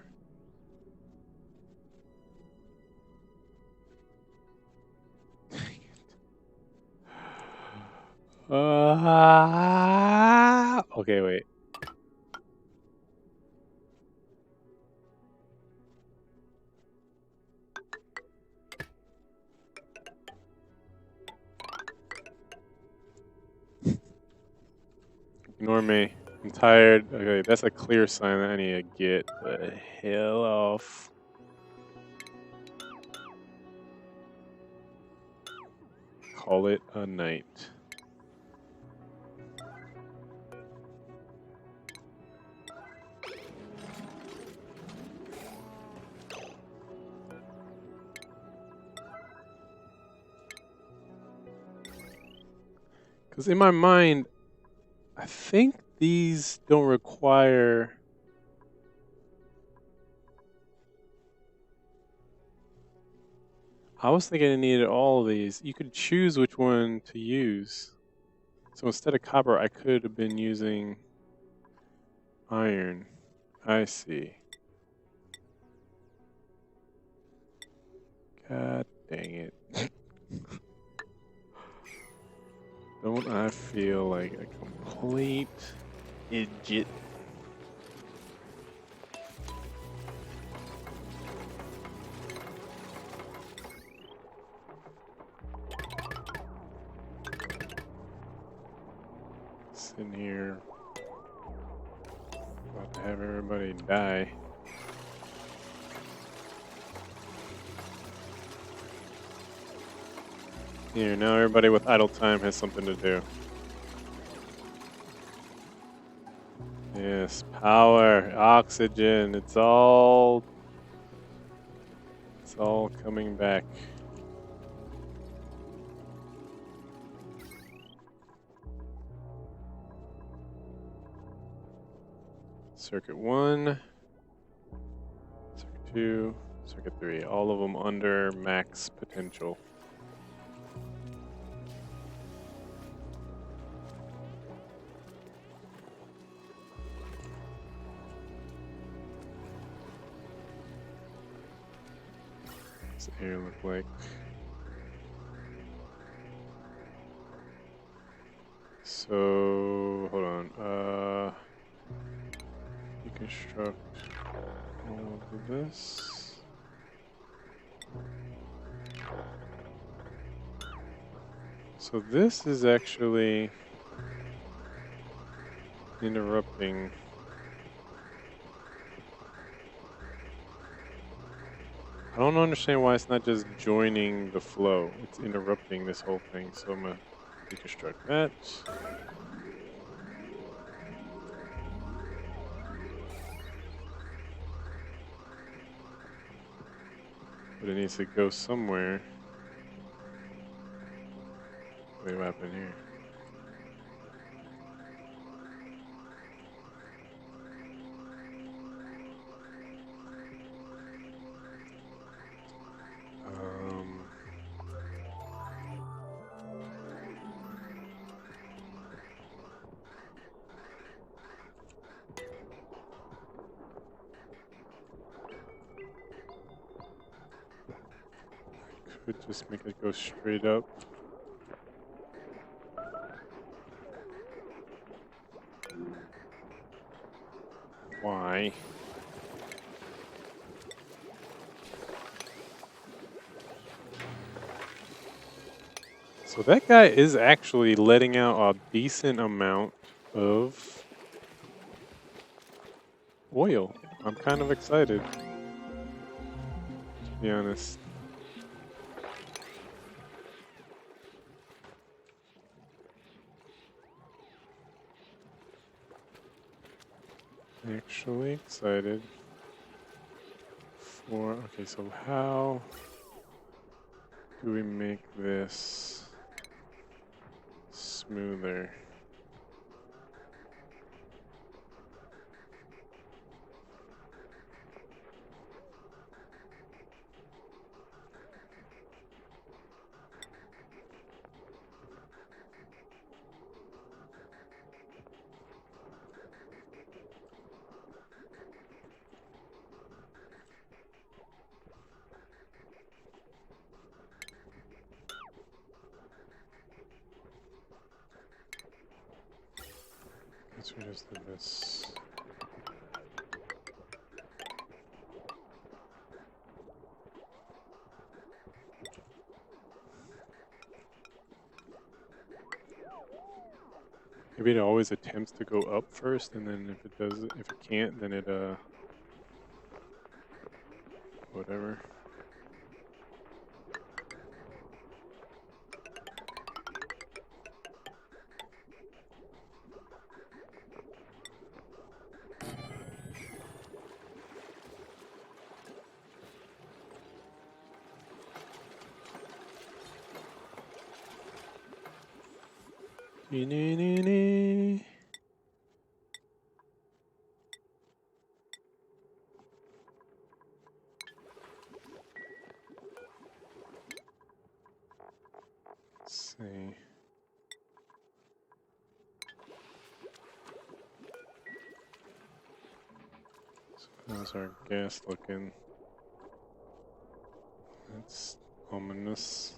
Okay, wait. Ignore me. I'm tired. Okay, that's a clear sign that I need to get the hell off. Call it a night. Because in my mind, I think these don't require. I was thinking it needed all of these. You could choose which one to use. So instead of copper, I could have been using iron. I see. God dang it. Don't I feel like a complete idiot? Sitting here, about to have everybody die. Here, now everybody with idle time has something to do. Yes, power, oxygen, it's all coming back. Circuit 1, Circuit 2, Circuit 3, all of them under max potential. What's the air look like? So, hold on. Deconstruct all of this. So this is actually interrupting. I don't understand why it's not just joining the flow. It's interrupting this whole thing. So I'm gonna deconstruct that. But it needs to go somewhere. Wait, what happened here? Could just make it go straight up. Why? So that guy is actually letting out a decent amount of oil. I'm kind of excited, to be honest. Actually excited for, okay, so how do we make this smoother? Guess we just did this. Maybe it always attempts to go up first, and then if it does, if it can't, then it whatever. Nee. Let's see. So how's our gas looking? That's ominous.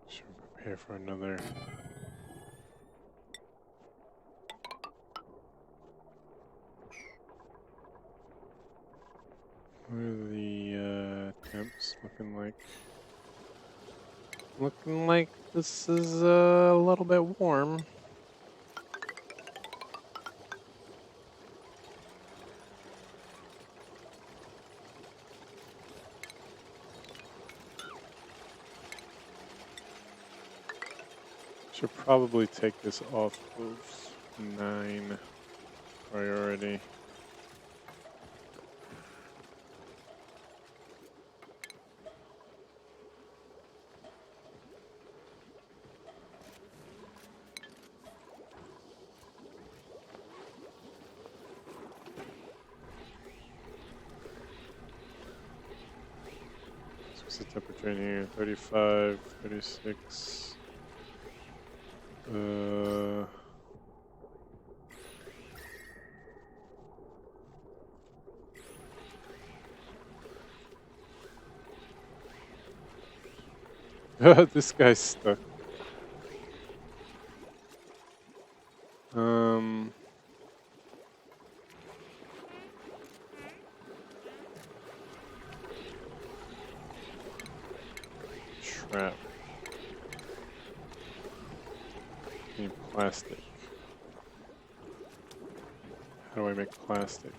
Should prepare for another. What are the temps looking like? Looking like this is a little bit warm. Should probably take this off of 9 priority. So what's the temperature in here? 35, 36. This guy's stuck. Trap. Need plastic. How do I make plastic?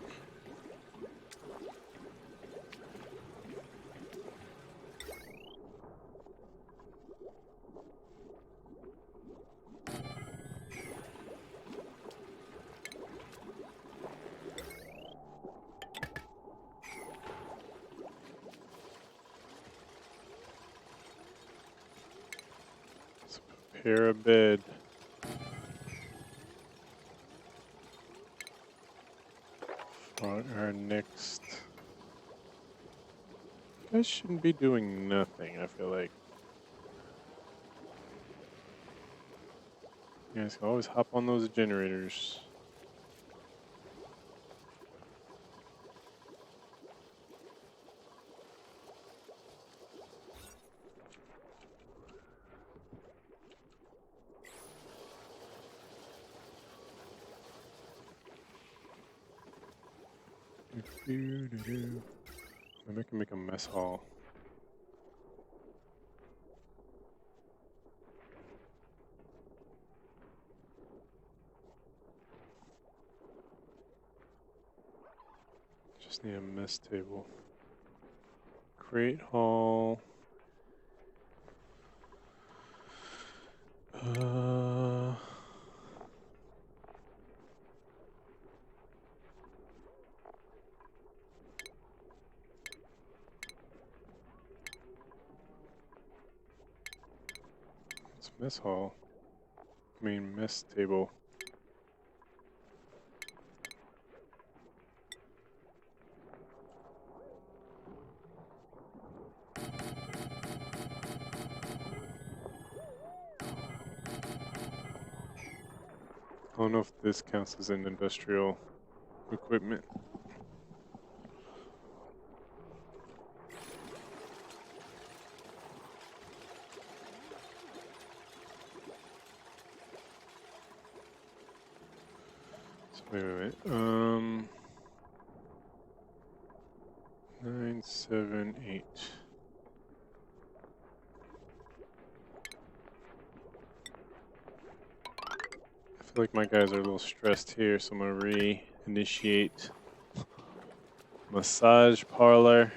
Let's prepare a bed. For our next... I shouldn't be doing nothing, I feel like. You guys can always hop on those generators. Maybe I can make a mess hall. Just need a mess table. Crate hall. It's mess hall. I mean mess table. I don't know if this counts as an industrial equipment. So wait a minute. 9, 7, 8. I feel like my guys are a little stressed here, so I'm gonna re-initiate massage parlor.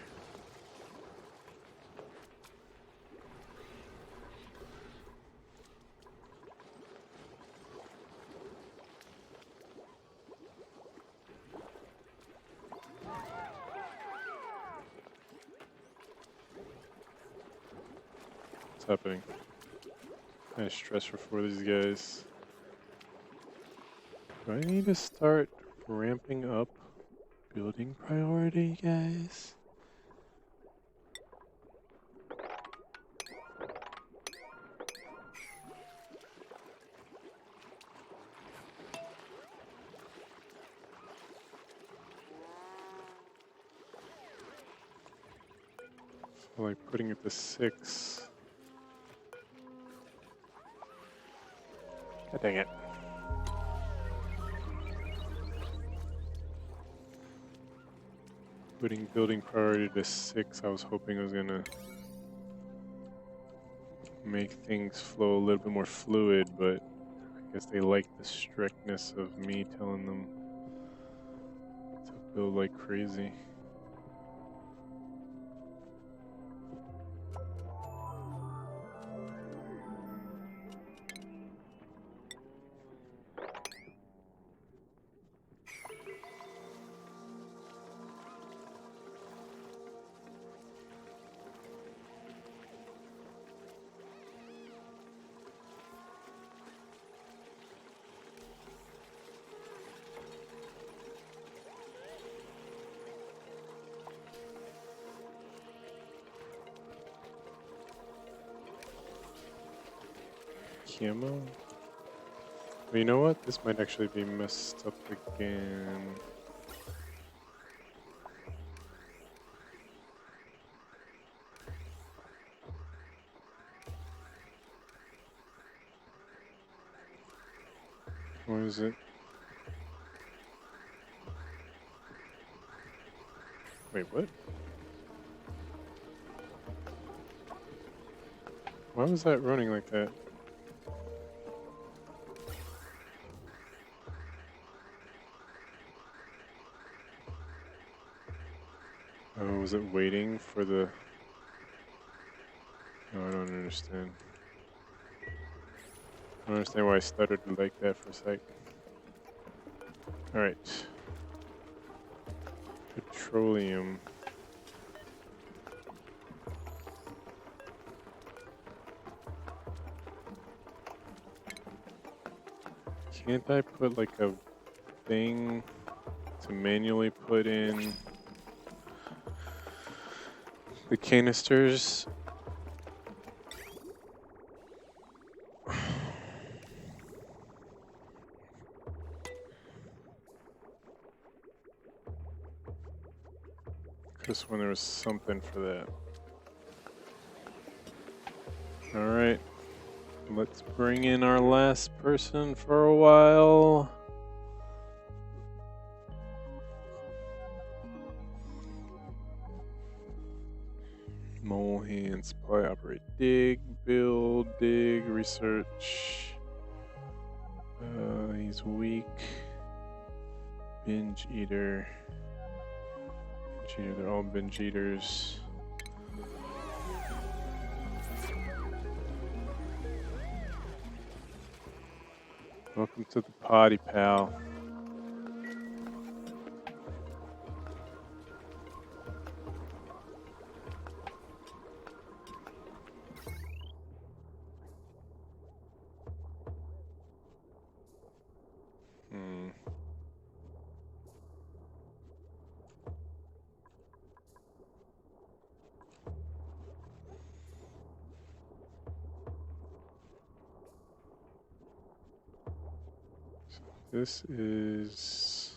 What's happening? Kind of stressful for these guys. Do I need to start ramping up building priority, guys? So like putting it to 6. God dang it. Putting building priority to 6, I was hoping I was gonna make things flow a little bit more fluid, but I guess they like the strictness of me telling them to build like crazy. Camo? But you know what? This might actually be messed up again. What is it? Wait, what? Why was that running like that? Oh, was it waiting for the... No, I don't understand. I don't understand why I stuttered like that for a sec. Alright. Petroleum. Can't I put like a thing to manually put in the canisters? Just when there was something for that. Alright. Let's bring in our last person for a while. Mole hand, supply, operate, dig, build, dig, research. He's weak. Binge eater. Binge eater, they're all binge eaters. Welcome to the potty, pal. This is...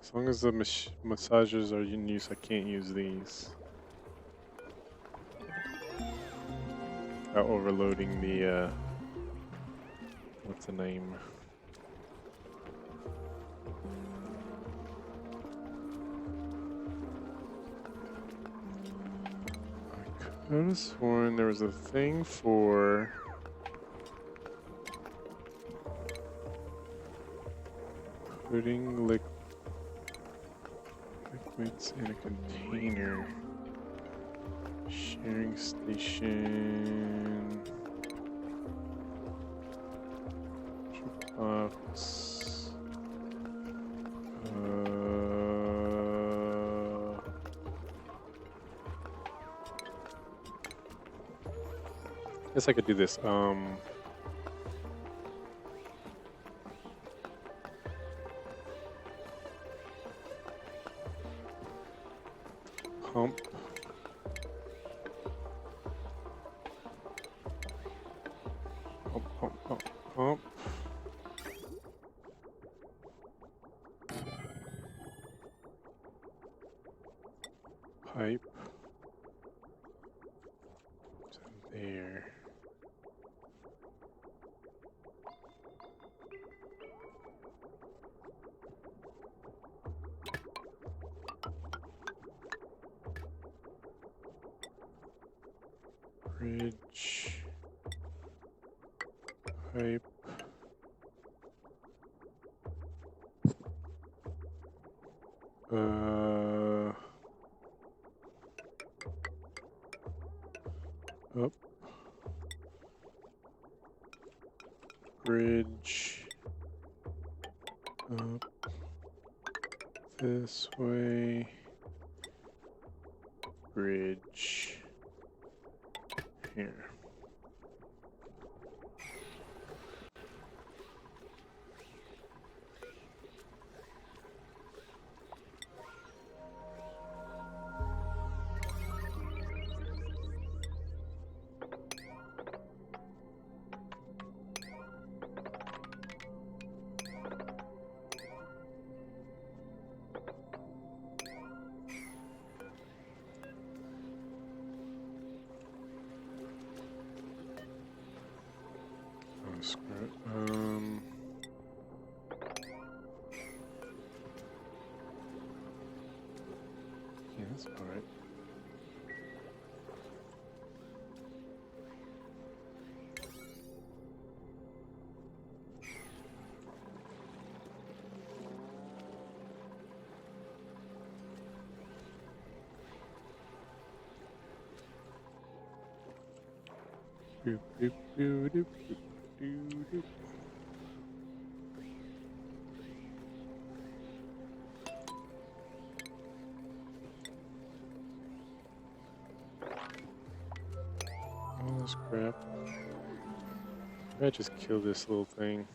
As long as the massagers are in use, I can't use these. Without overloading the, what's the name? I could have sworn there was a thing for... putting liquids in a container. Sharing station. Box. Guess I could do this. Pump. Pump. Pipe. To there. Bridge. Pipe. Up. Bridge. Up. This way. Bridge. Here. That's alright. Doop, doop, doop, doop, doop, doop. All this crap. I just kill this little thing.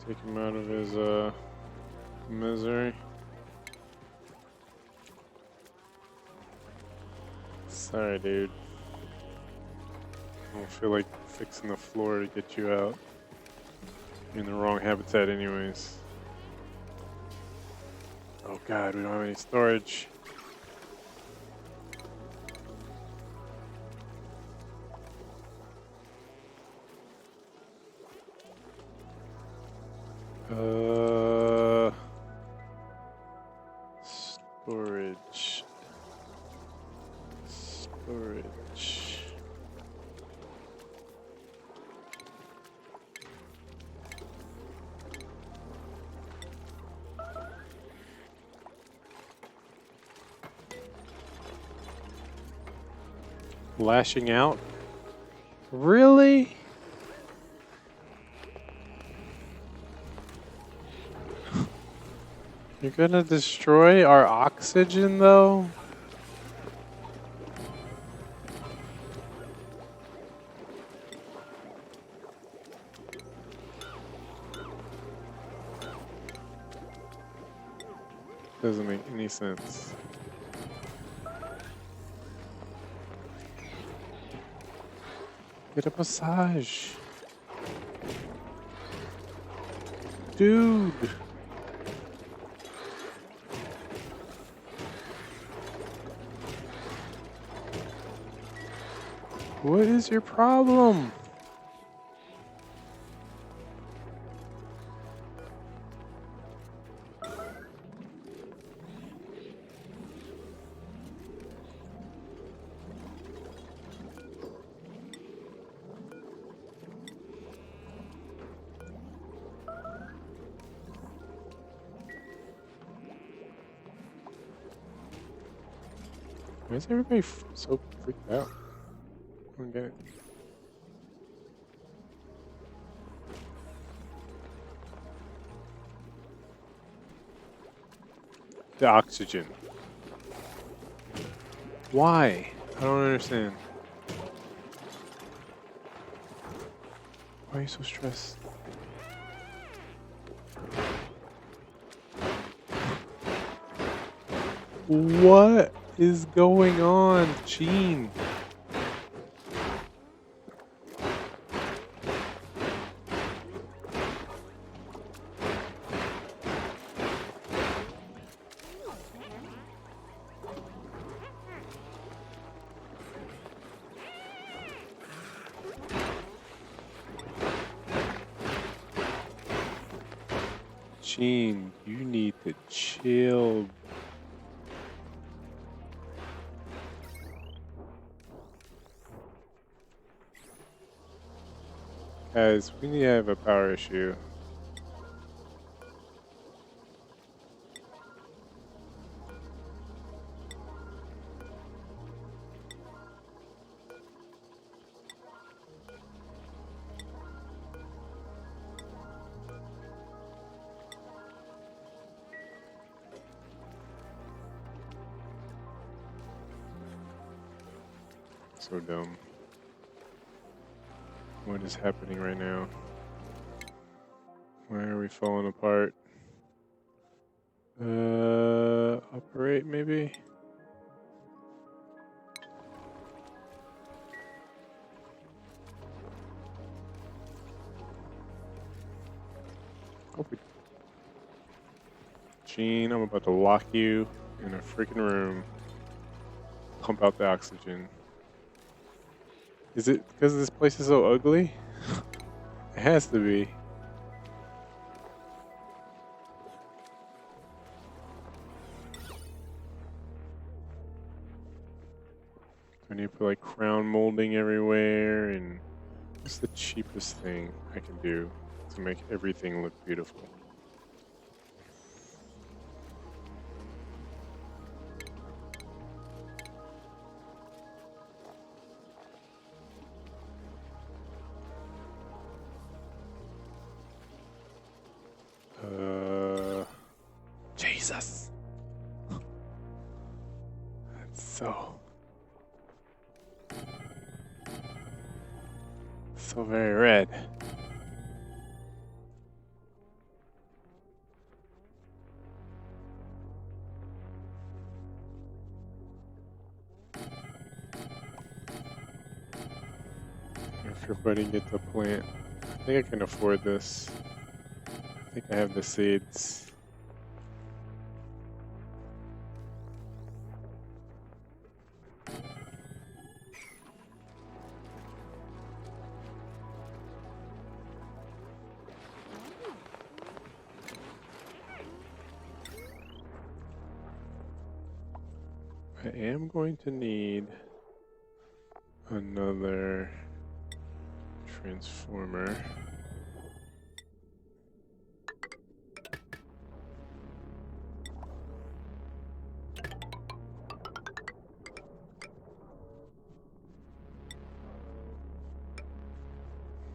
Take him out of his misery. Sorry, dude. I don't feel like fixing the floor to get you out. You're in the wrong habitat anyways. Oh god, we don't have any storage. Storage. Storage. Lashing out? Really? You're gonna destroy our oxygen, though? Doesn't make any sense. Get a massage. Dude. What is your problem? Why is everybody so freaked out? I don't get it. The oxygen. Why? I don't understand. Why are you so stressed? What is going on, Gene? Gene, you need to chill. Guys, we need to have a power issue. So dumb. What is happening right now? Why are we falling apart? Operate maybe? Gene, I'm about to lock you in a freaking room. Pump out the oxygen. Is it because this place is so ugly? It has to be. I need to put like crown molding everywhere, and what's the cheapest thing I can do to make everything look beautiful? Jesus. That's so very red. If everybody gets a plant, I think I can afford this. I think I have the seeds. I am going to need another transformer.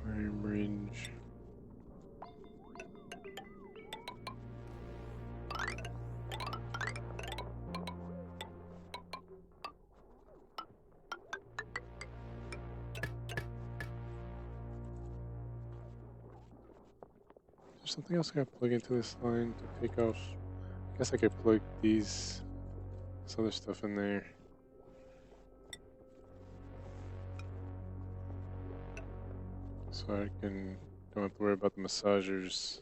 Frame range. There's something else I gotta plug into this line to take off. I guess I could plug this other stuff in there. So I don't have to worry about the massagers.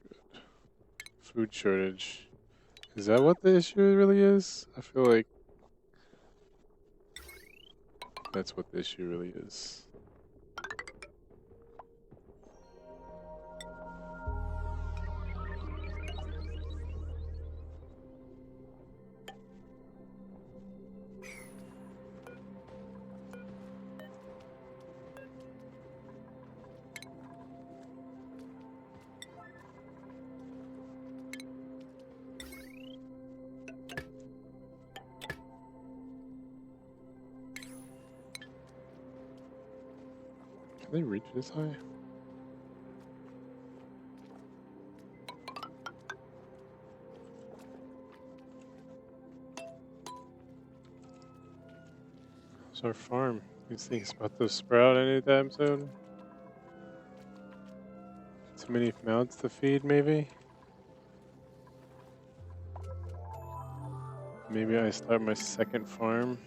Good. Food shortage. Is that what the issue really is? I feel like that's what the issue really is. Can they reach this high? How's our farm? These things about to sprout anytime soon? Too many mouths to feed, maybe? Maybe I start my second farm.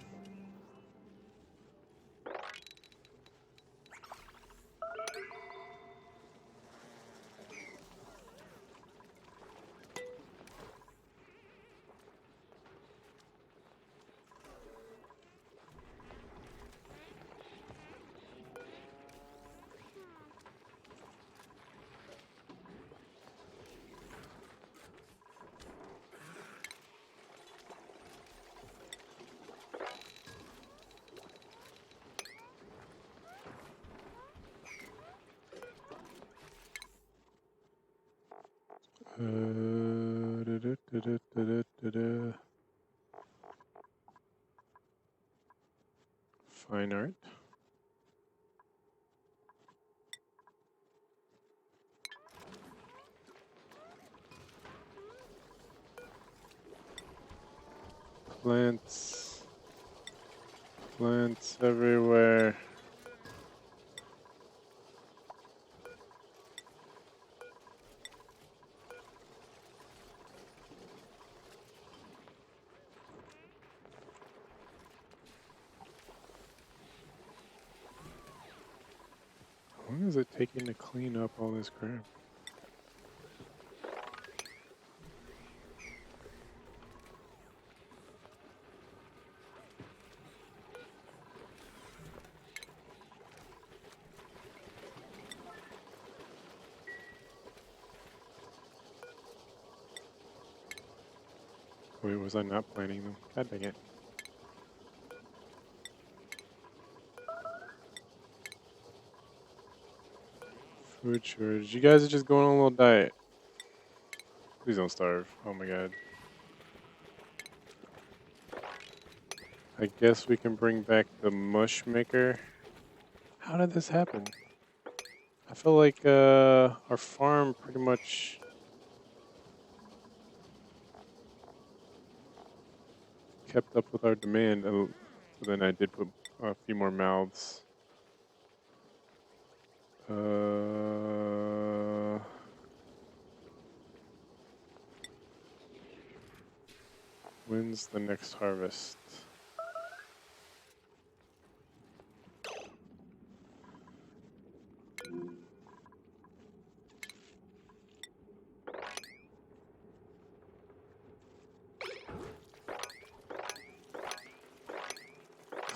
Da-da-da-da-da-da-da. Fine art. Plants. Plants everywhere. How long is it taking to clean up all this crap? Wait, was I not planting them? God dang it. Food shortage. You guys are just going on a little diet. Please don't starve. Oh my god. I guess we can bring back the mush maker. How did this happen? I feel like our farm pretty much kept up with our demand. So then I did put a few more mouths. When's the next harvest?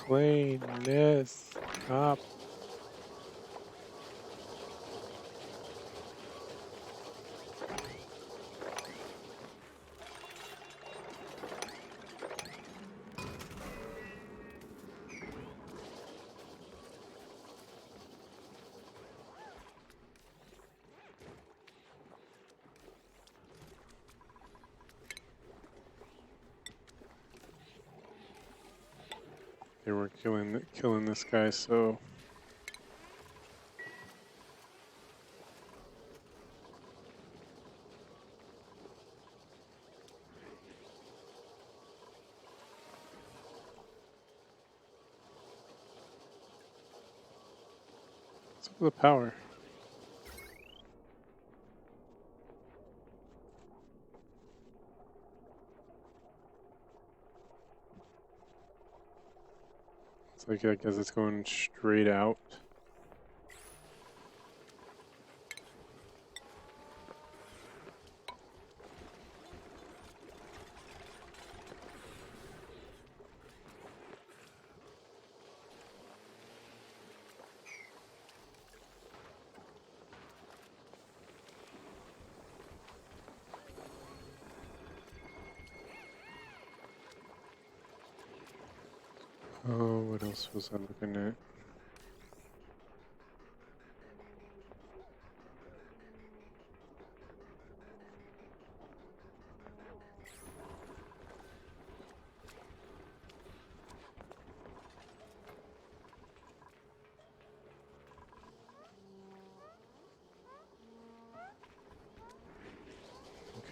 Cleanness. Stop. They were killing this guy, so what's up with the power? It's like I guess it's going straight out. Oh, what else was I looking at?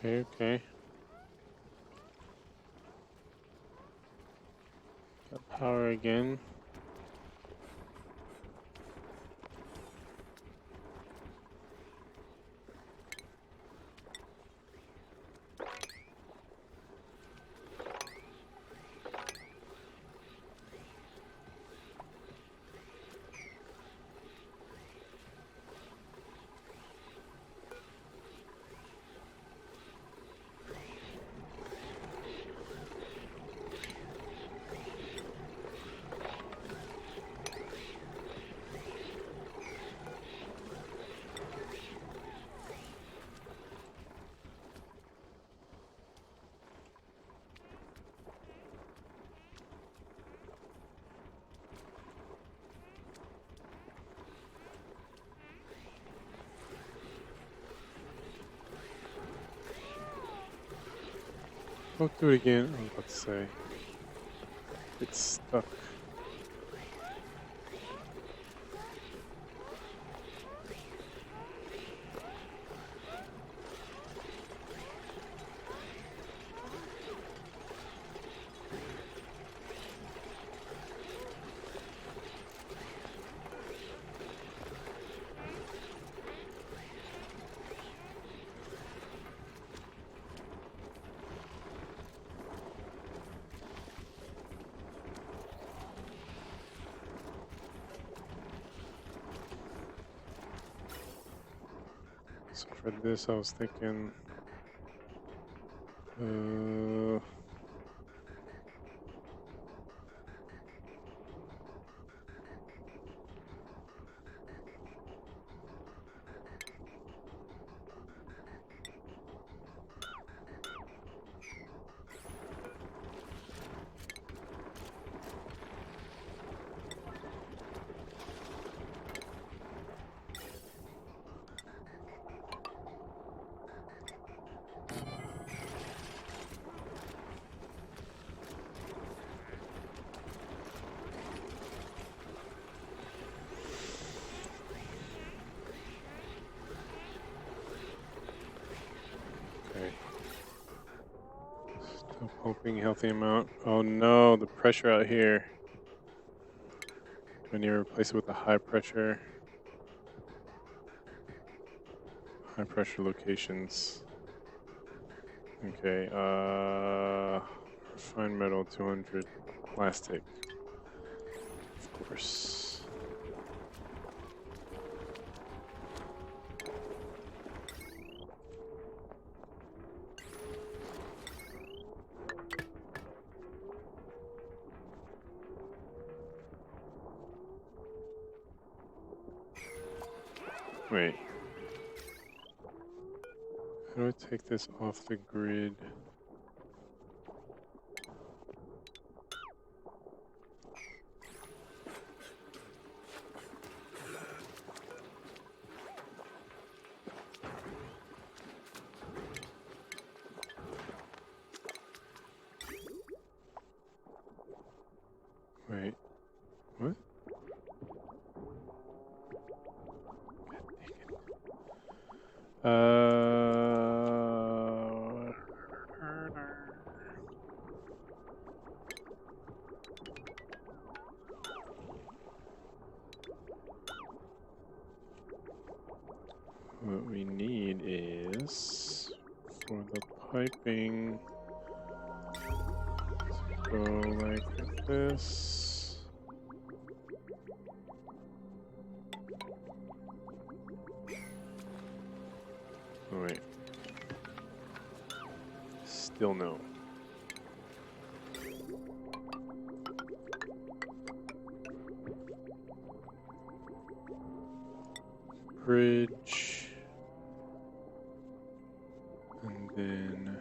Okay. Got power again. Don't do it again. I was about to say. It's stuck. So for this, I was thinking, Hoping healthy amount. Oh no, the pressure out here. Do I need to replace it with a high pressure? High pressure locations. Okay, refined metal 200, plastic. Of course. Wait. How do I take this off the grid? Wait. What? What we need is for the piping to go like this. Oh, wait. Still no. Bridge. And then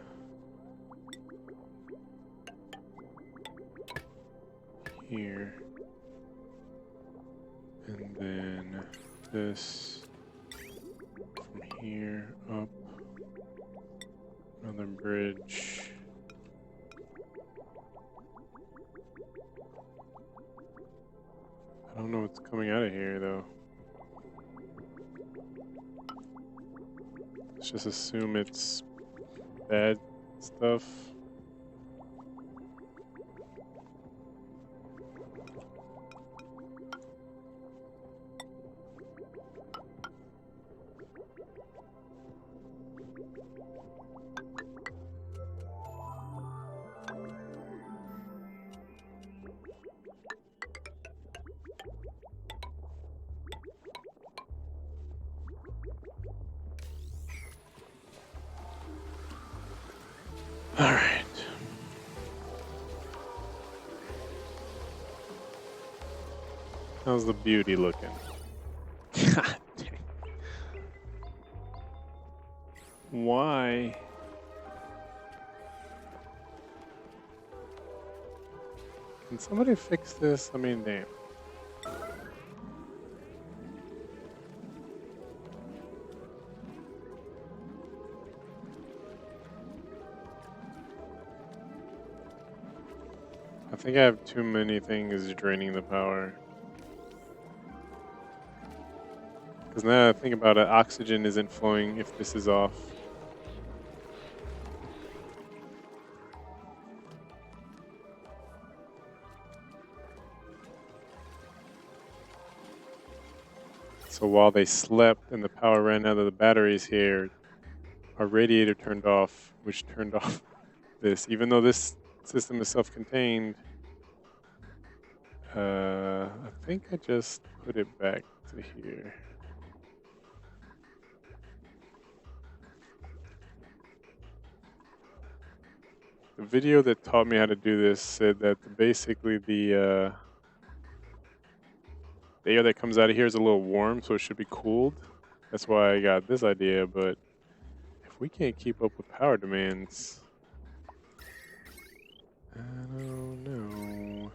here. And then this from here up. Another bridge. I don't know what's coming out of here though. Let's just assume it's bad stuff. All right. How's the beauty looking? God dang. Why? Can somebody fix this? I mean, damn. I think I have too many things draining the power. Because now that I think about it, oxygen isn't flowing if this is off. So while they slept and the power ran out of the batteries here, our radiator turned off, which turned off this. Even though this system is self-contained, I think I just put it back to here. The video that taught me how to do this said that basically the air that comes out of here is a little warm, so it should be cooled. That's why I got this idea, but if we can't keep up with power demands, I don't know.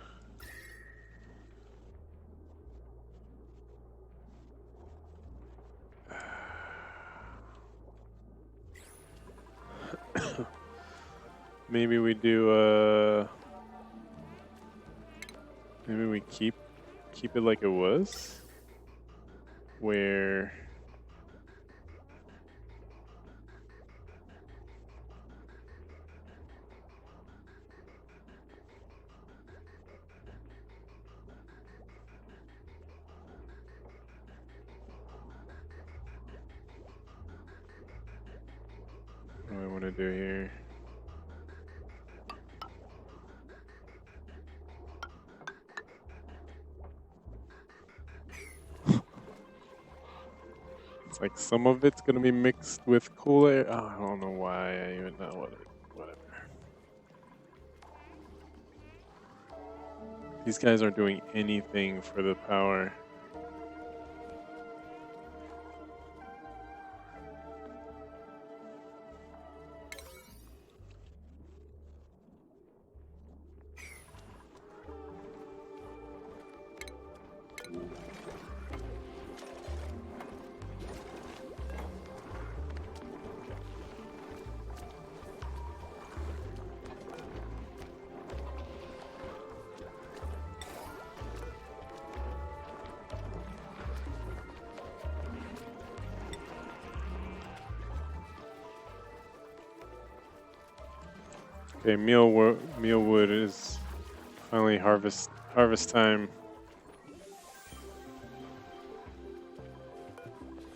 Maybe we do, maybe we keep it like it was, where to do here. It's like some of it's going to be mixed with cool air. Oh, I don't know why I even know whatever. These guys aren't doing anything for the power. Okay, mealwood is finally harvest time.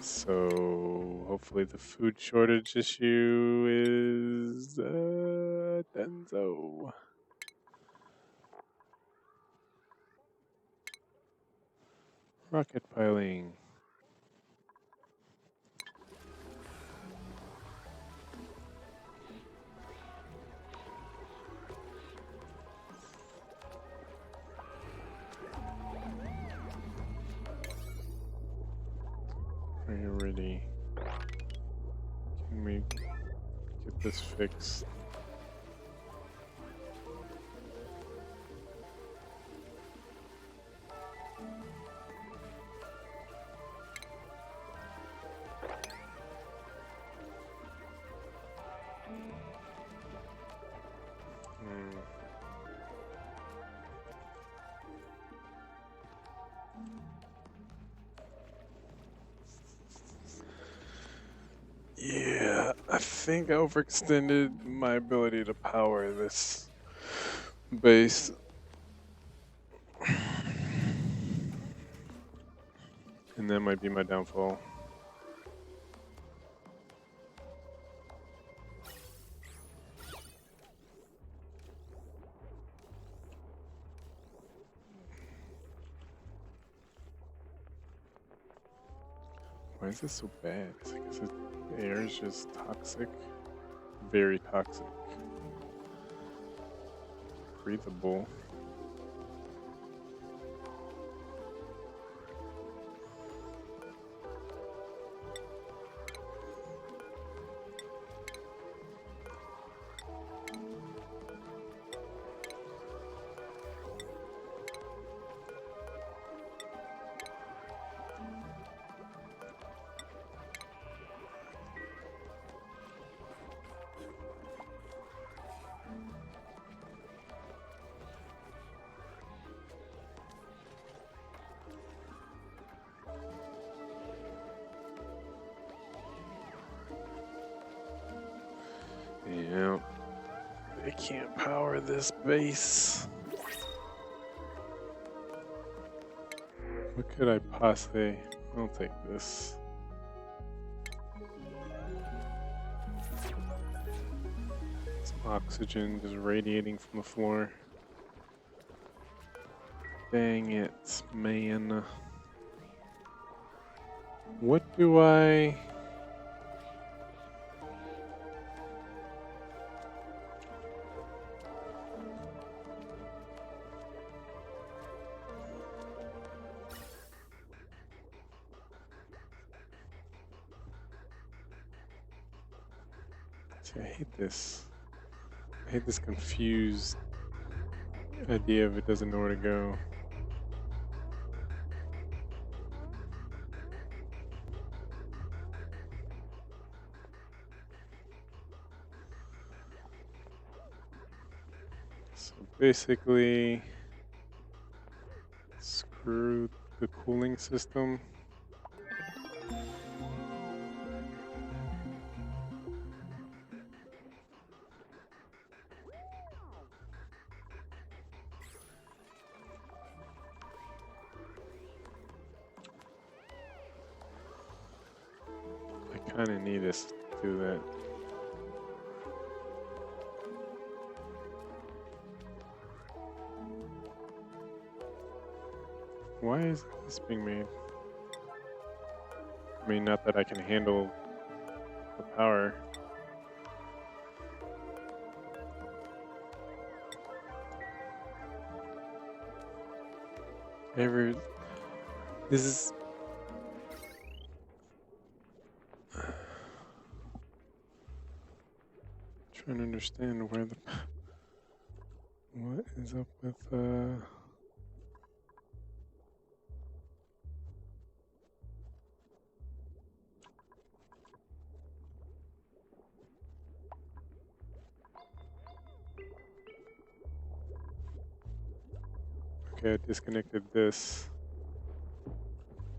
So hopefully the food shortage issue is Denzo. Rocket piling. Are you ready? Can we get this fixed? Yeah, I think I overextended my ability to power this base. And that might be my downfall. Why is this so bad? I guess the air is just toxic. Very toxic. Breathable. Yeah, they can't power this base. What could I possibly? I'll take this. Some oxygen just radiating from the floor. Dang it, man. What do I... See, I hate this. I hate this confused idea of it doesn't know where to go. So basically, screw the cooling system. I kind of need us to do that. Why is this being made? I mean, not that I can handle the power. This is. Trying to understand where the. What is up with Okay, I disconnected this,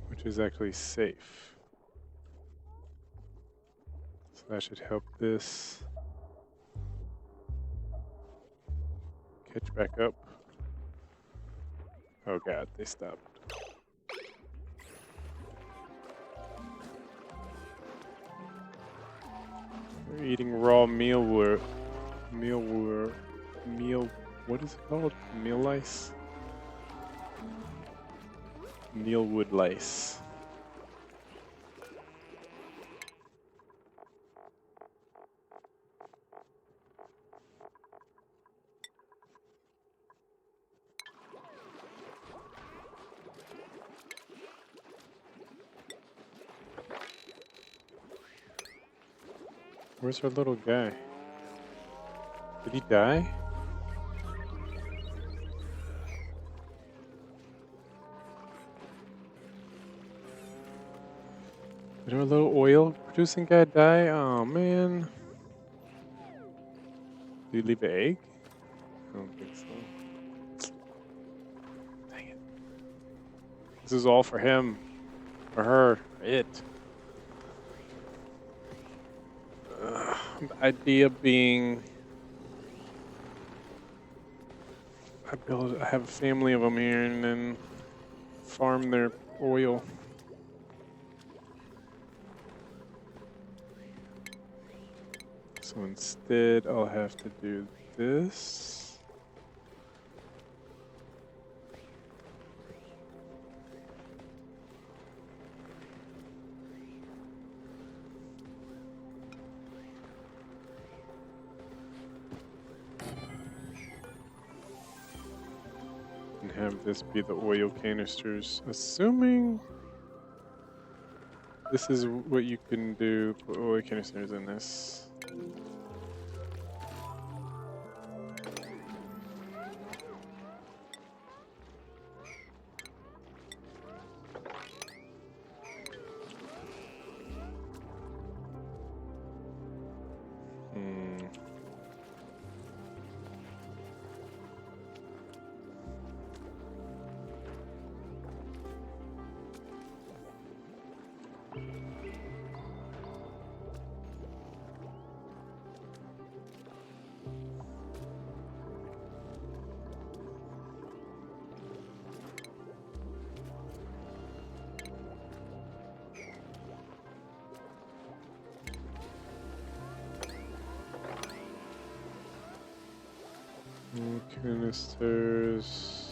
which is actually safe. So that should help this catch back up. Oh god, they stopped. They're eating raw mealworm. What is it called? Meal lice? Mealwood lice. Where's our little guy? Did he die? Did our little oil producing guy die? Oh man. Did he leave an egg? I don't think so. Dang it. This is all for him. For her. For it. The idea being I have a family of them here and then farm their oil. So instead, I'll have to do this. And have this be the oil canisters, assuming this is what you can do. Put oil canisters in this. Canisters.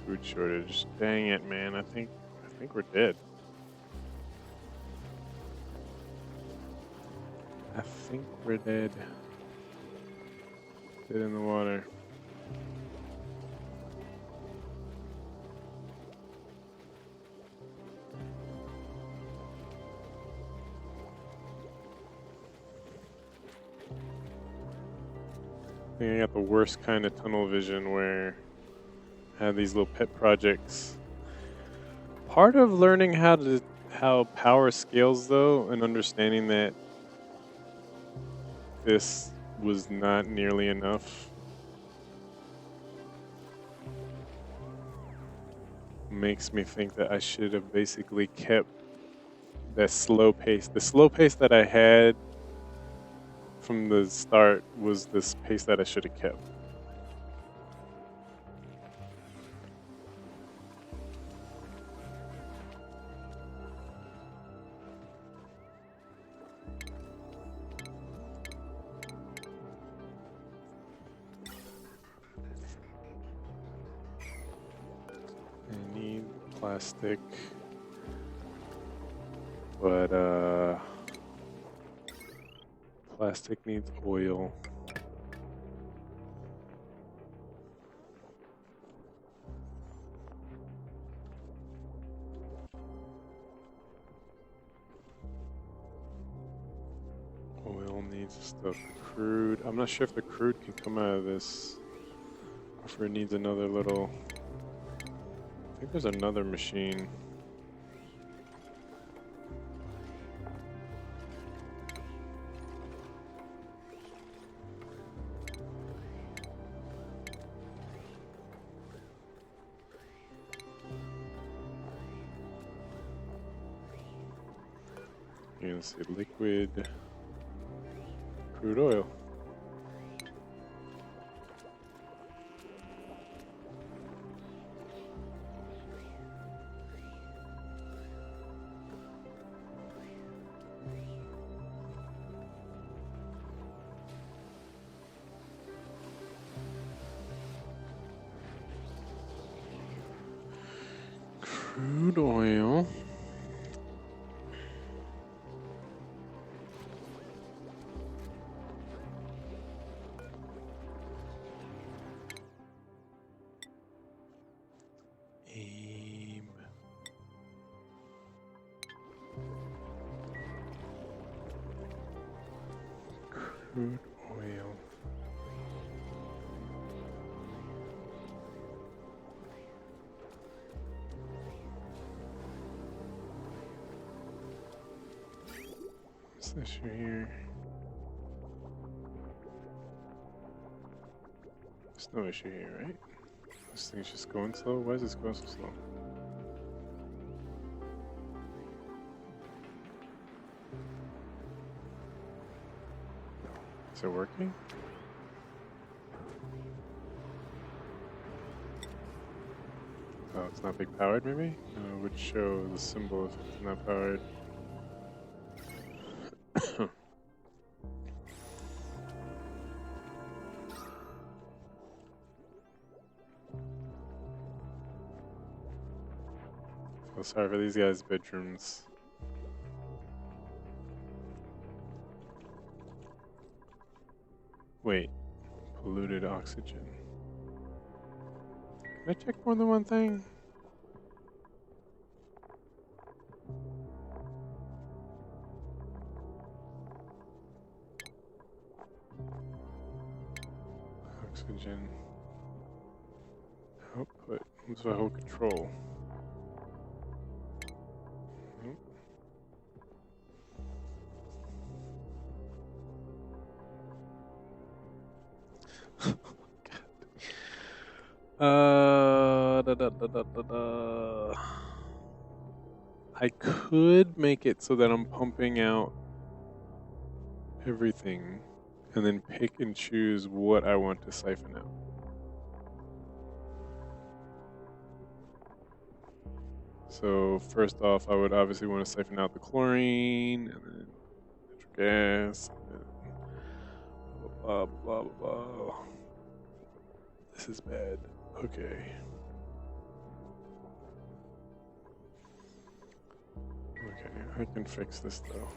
Food shortage. Dang it, man. I think we're dead. I think we're dead. Dead in the water. I think I got the worst kind of tunnel vision where I have these little pet projects. Part of learning how power scales though, and understanding that this was not nearly enough, makes me think that I should have basically kept that slow pace. The slow pace that I had from the start was this pace that I should have kept. plastic. But plastic needs oil. Oil needs stuff. Crude. I'm not sure if the crude can come out of this. Or if it needs another little. I think there's another machine. Yeah, let's see, liquid crude oil. Crude oil. Aim. Crude oil. What's this here? There's no issue here, right? This thing's just going slow? Why is this going so slow? Is it working? Oh, it's not big powered maybe? No, it would show the symbol if it's not powered. Oh, sorry for these guys' bedrooms. Wait, polluted oxygen. Can I check more than one thing? Oxygen. Output. What's my whole control? Nope. I could make it so that I'm pumping out everything and then pick and choose what I want to siphon out. So first off, I would obviously want to siphon out the chlorine and then natural gas. And then blah, blah, blah, blah. This is bad. Okay. Okay, I can fix this though.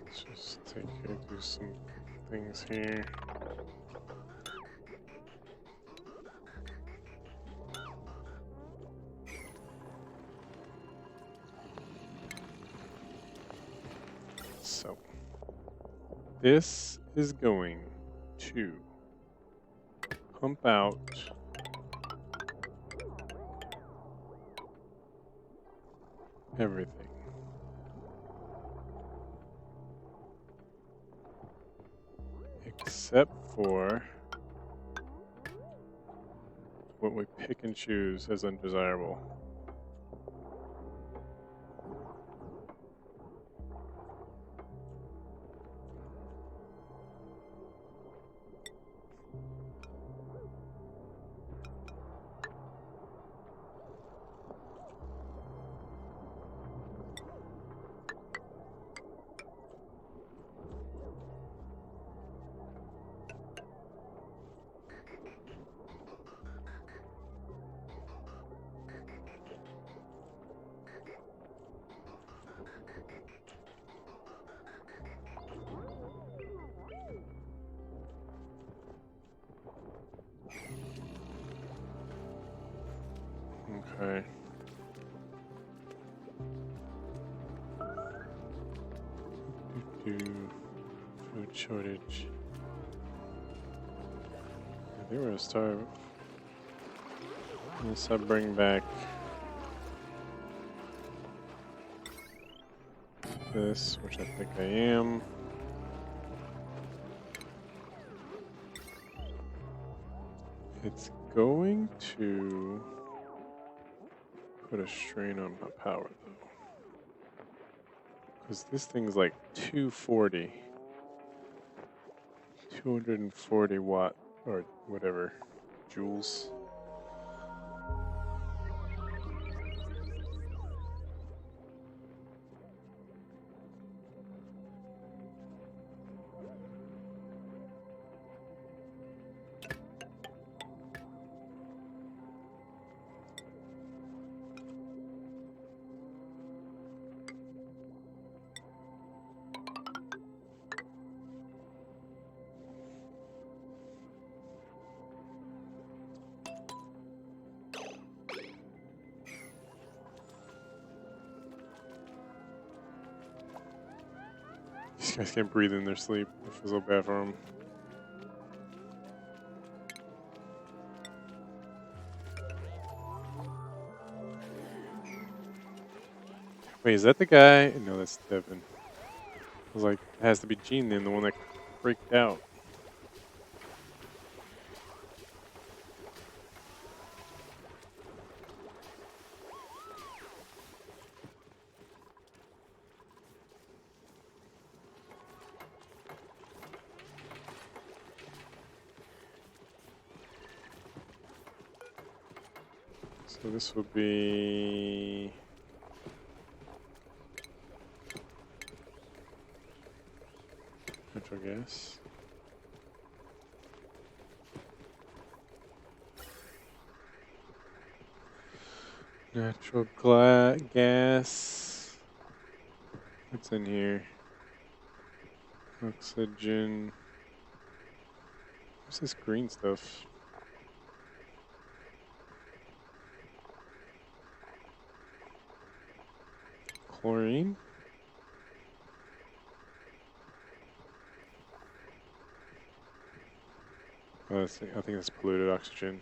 Let's just take care do some things here. So this is going to pump out everything. Except for what we pick and choose as undesirable. Okay. Food shortage. I think we're gonna start. Unless I bring back this, which I think I am. It's going to put a strain on my power though. Because this thing's like 240. 240 watt or whatever joules. These guys can't breathe in their sleep. I feel so bad for them. Wait, is that the guy? No, that's Devin. I was like, it has to be Gene then, the one that freaked out. So this would be natural gas. Natural gas. What's in here? Oxygen. What's this green stuff? Chlorine? Oh, I think that's polluted oxygen.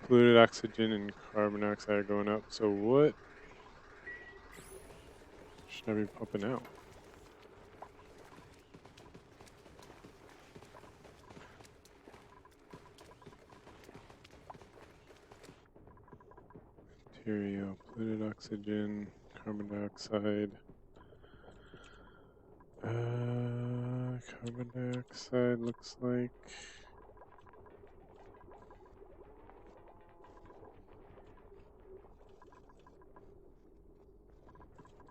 Polluted oxygen and carbon dioxide are going up. So what should I be pumping out? Material, polluted oxygen, carbon dioxide. Carbon dioxide looks like.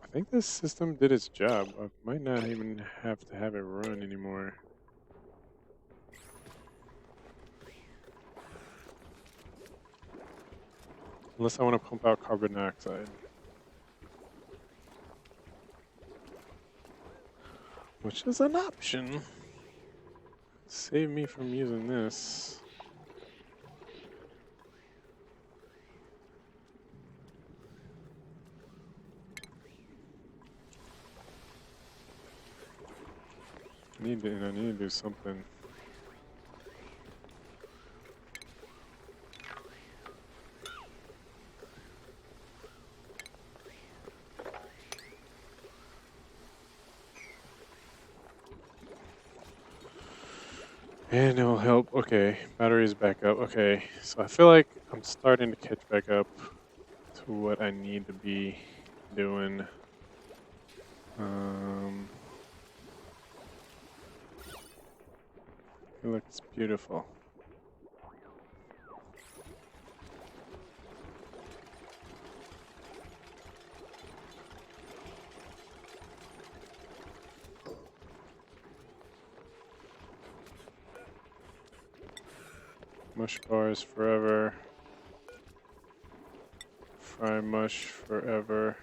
I think this system did its job. I might not even have to have it run anymore. Unless I want to pump out carbon dioxide. Which is an option. Save me from using this. I need to do something. And it will help. Okay, battery's back up. Okay, so I feel like I'm starting to catch back up to what I need to be doing. Um, it looks beautiful. Mush bars forever. Fry mush forever.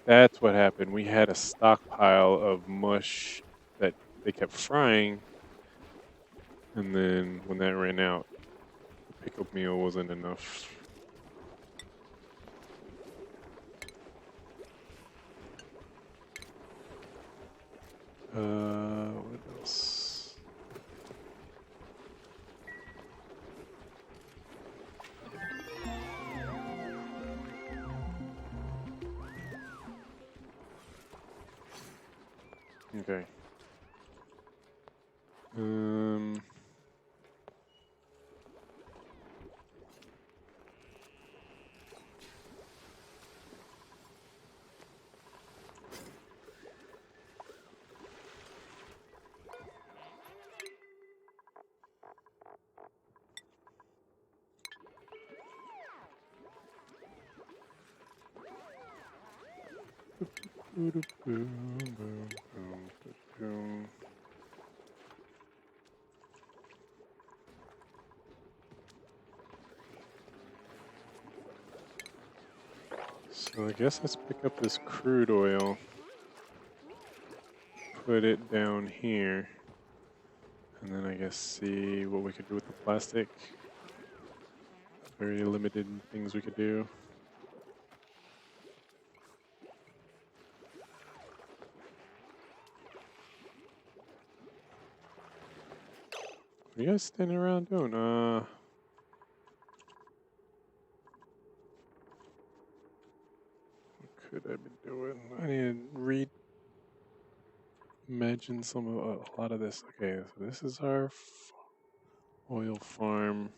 That's what happened. We had a stockpile of mush that they kept frying, and then when that ran out, the pickup meal wasn't enough. What else? Okay. Um. So I guess let's pick up this crude oil, put it down here, and then I guess see what we could do with the plastic. Very limited things we could do. What are you guys standing around doing? What could I be doing? I need to imagine some of a lot of this. Okay, so this is our oil farm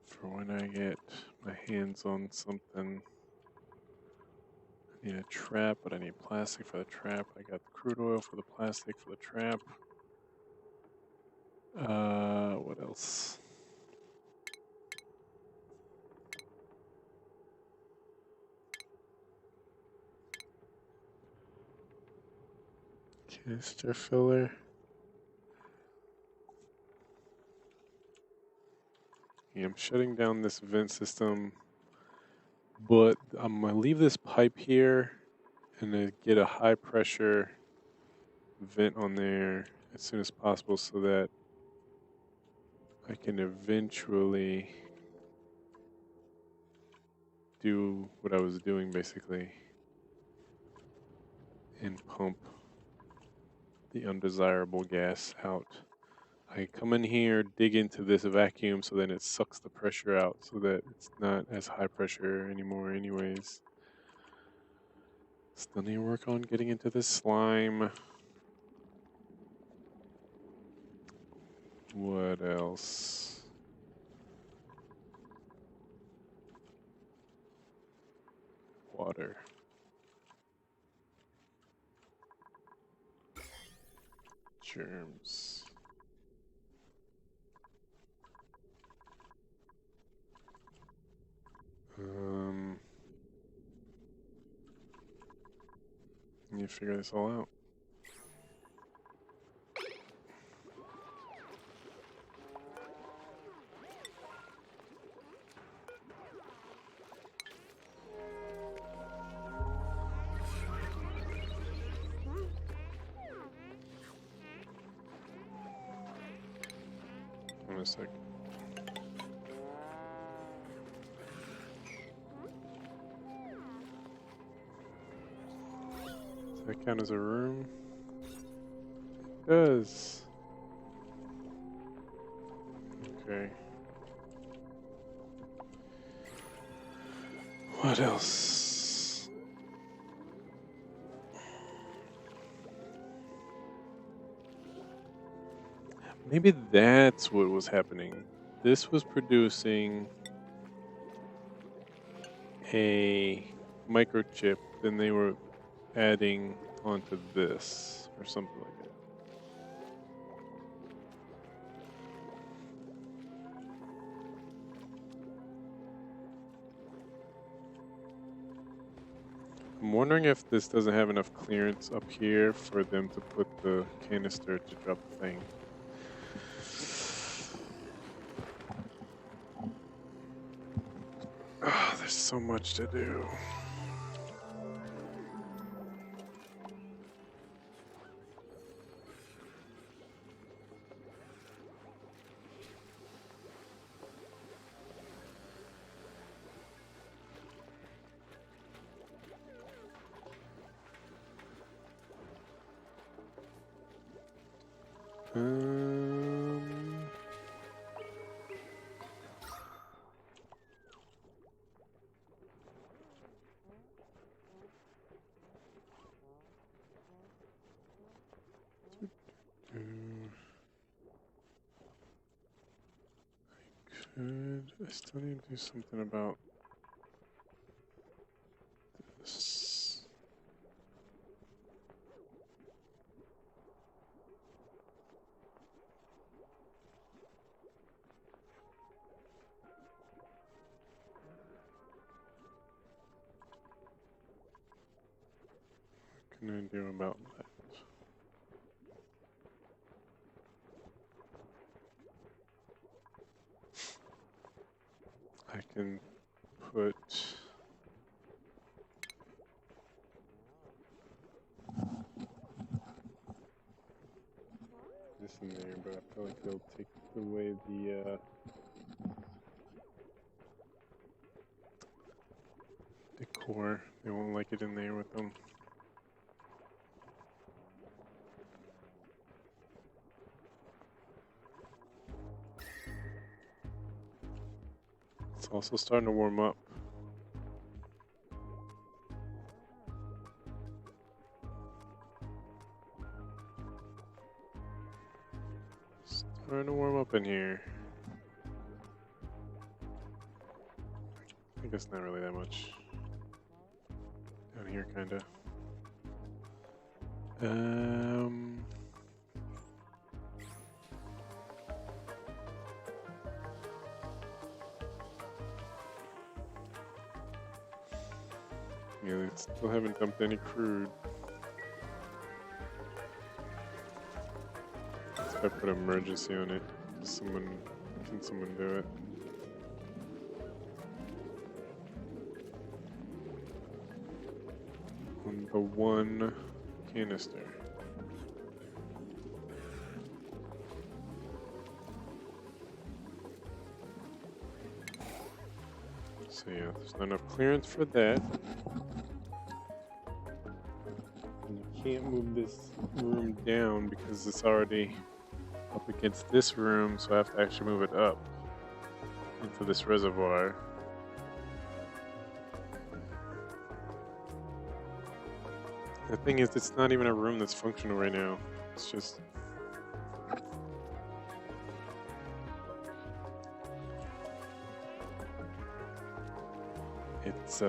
for when I get my hands on something. I need a trap, but I need plastic for the trap. I got the crude oil for the plastic for the trap. What else? Canister filler. Yeah, I'm shutting down this vent system, but I'm gonna leave this pipe here and then get a high pressure vent on there as soon as possible so that I can eventually do what I was doing basically and pump the undesirable gas out. I come in here, dig into this vacuum so then it sucks the pressure out so that it's not as high pressure anymore anyways. Still need to work on getting into this slime. What else? Water. Germs. Need to figure this all out. Hold on a sec. Does that count as a room? It does. Okay. What else? Maybe that's what was happening. This was producing a microchip, then they were adding onto this or something like that. I'm wondering if this doesn't have enough clearance up here for them to put the canister to drop the thing. Oh, there's so much to do. Um, I still need to do something about this. What can I do about that? I can put this in there, but I feel like they'll take away the core. They won't like it in there with them. It's also starting to warm up. Starting to warm up in here. I guess not really that much. Down here, kinda. Yeah, they still haven't dumped any crude. If I put emergency on it, can someone do it? On the one canister. So yeah, there's not enough clearance for that. And you can't move this room down because it's already up against this room, so I have to actually move it up into this reservoir. The thing is, it's not even a room that's functional right now. It's just... It's,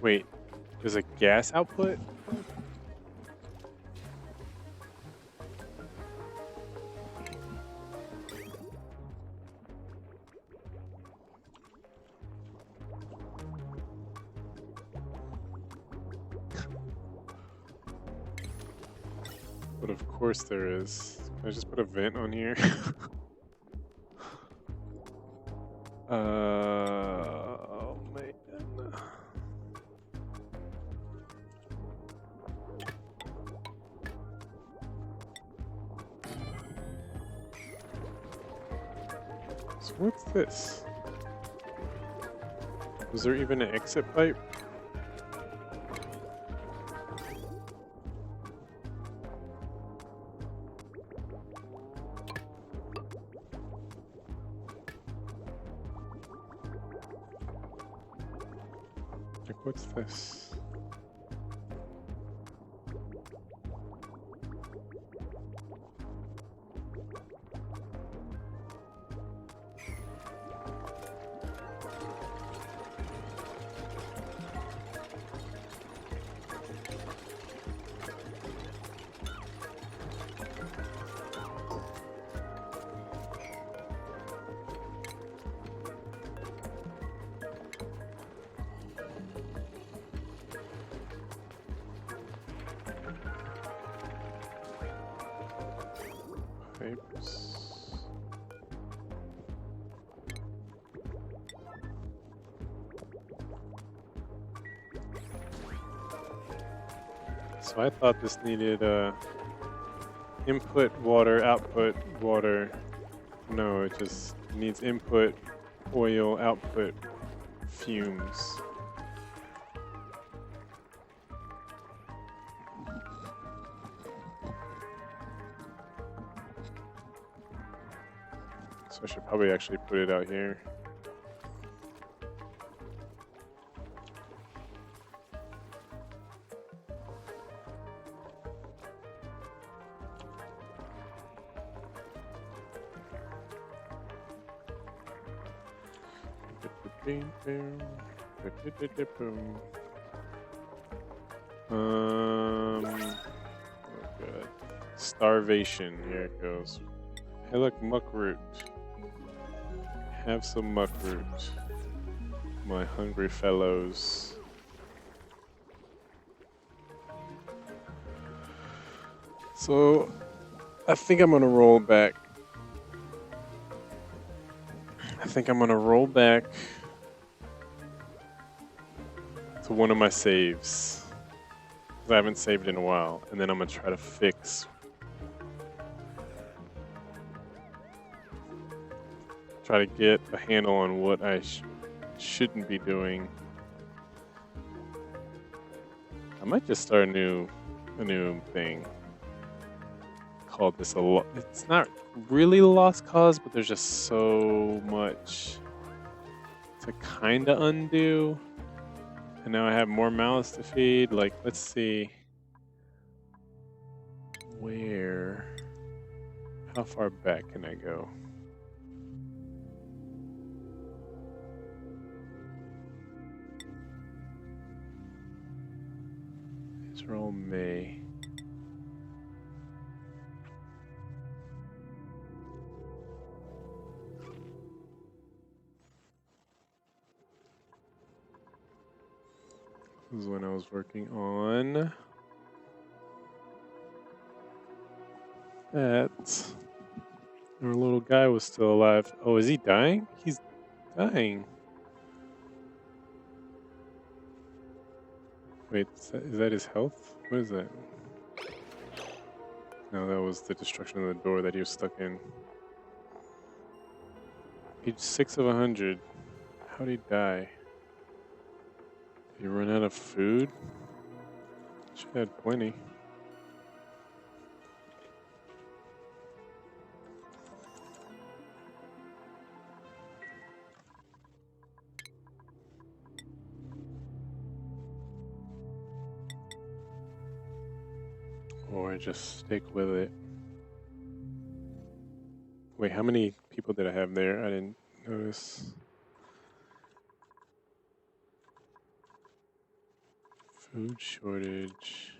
Wait, there's a gas output? But of course there is. Can I just put a vent on here? Oh man. So what's this? Is there even an exit pipe? Like, what's this? pipes. So I thought this needed input water, output water. No, it just needs input oil, output fumes. So I should probably actually put it out here. Oh god. Starvation, here it goes. Hey look, muckroot. Have some muckroot, my hungry fellows. So, I think I'm gonna roll back. To one of my saves. 'Cause I haven't saved in a while. And then I'm gonna try to try to get a handle on what I shouldn't be doing. I might just start a new thing. Called this it's not really a lost cause, but there's just so much to kinda undo. And now I have more mouths to feed. Like, let's see. How far back can I go? These are all May. This is when I was working on that. Our little guy was still alive. Oh, is he dying? He's dying. Wait, is that his health? What is that? No, that was the destruction of the door that he was stuck in. Age 6 of 100. How'd he die? Did he run out of food? Should have had plenty. Or just stick with it. Wait, how many people did I have there? I didn't notice. Food shortage.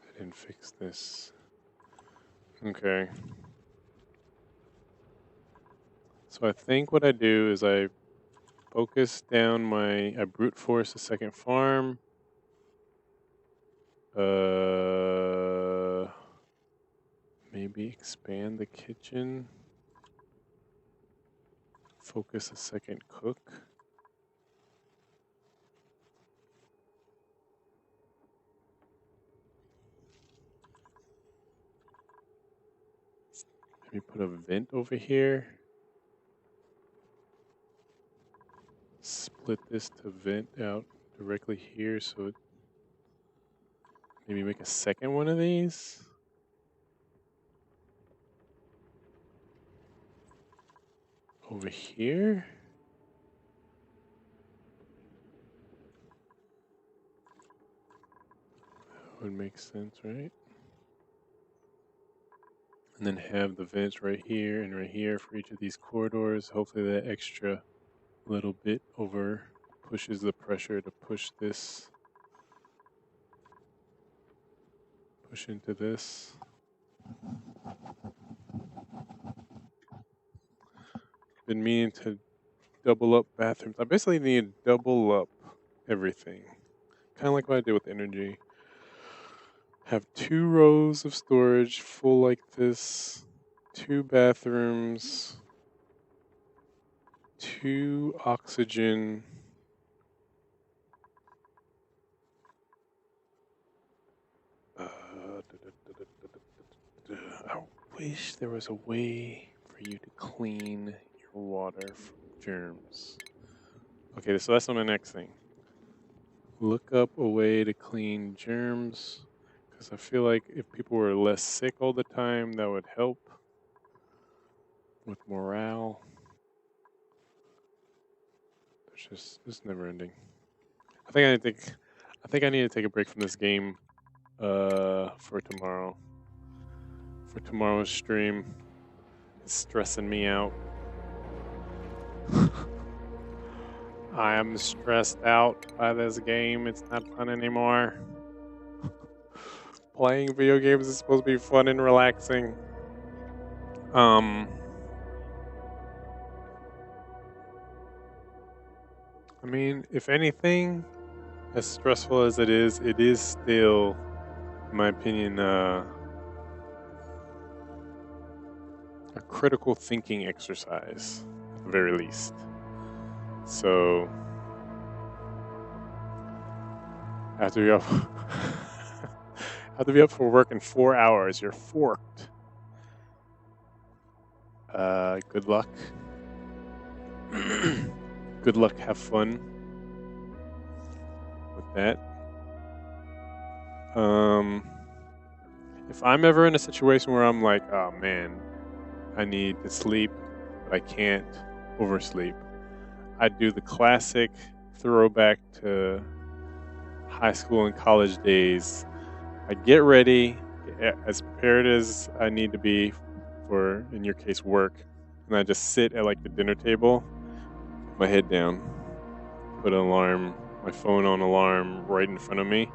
I didn't fix this. Okay. So I think what I do is I focus down I brute force a second farm. Maybe expand the kitchen. Focus a second cook. Maybe put a vent over here. Split this to vent out directly here, so maybe make a second one of these. Over here. That would make sense, right? And then have the vents right here and right here for each of these corridors. Hopefully that extra little bit over pushes the pressure to push into this. Been meaning to double up bathrooms. I basically need to double up everything. Kind of like what I did with energy. Have 2 rows of storage full like this, 2 bathrooms, 2 oxygen. I wish there was a way for you to clean your water from germs. Okay, so that's on the next thing. Look up a way to clean germs, because I feel like if people were less sick all the time, that would help with morale. It's never ending. I think I need to take a break from this game for tomorrow. For tomorrow's stream. It's stressing me out. I am stressed out by this game. It's not fun anymore. Playing video games is supposed to be fun and relaxing. I mean, if anything, as stressful as it is still, in my opinion, a critical thinking exercise, at the very least. So, after you're up, have to be up for work in 4 hours. You're forked. Good luck. Good luck. Have fun with that. If I'm ever in a situation where I'm like, oh man, I need to sleep, but I can't oversleep, I do the classic throwback to high school and college days. I get ready, as prepared as I need to be for, in your case, work, and I just sit at like the dinner table, my head down, put an alarm, my phone on alarm right in front of me.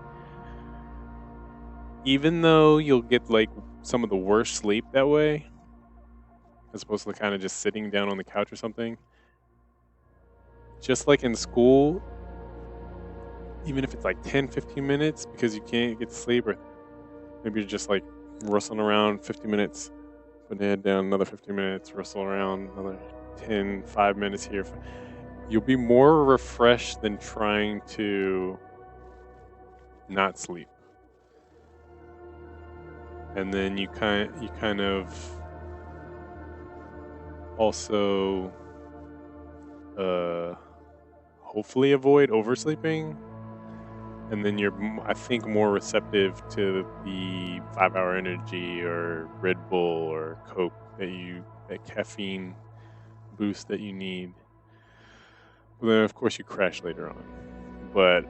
Even though you'll get like some of the worst sleep that way, as opposed to kind of just sitting down on the couch or something, just like in school, even if it's like 10-15 minutes because you can't get to sleep, or maybe you're just like rustling around 50 minutes, put your head down, another 50 minutes, rustle around, another 5 minutes here, you'll be more refreshed than trying to not sleep. And then you kind of also hopefully avoid oversleeping, and then you're, I think, more receptive to the 5-hour energy or Red Bull or Coke that caffeine boost that you need. But then of course you crash later on. But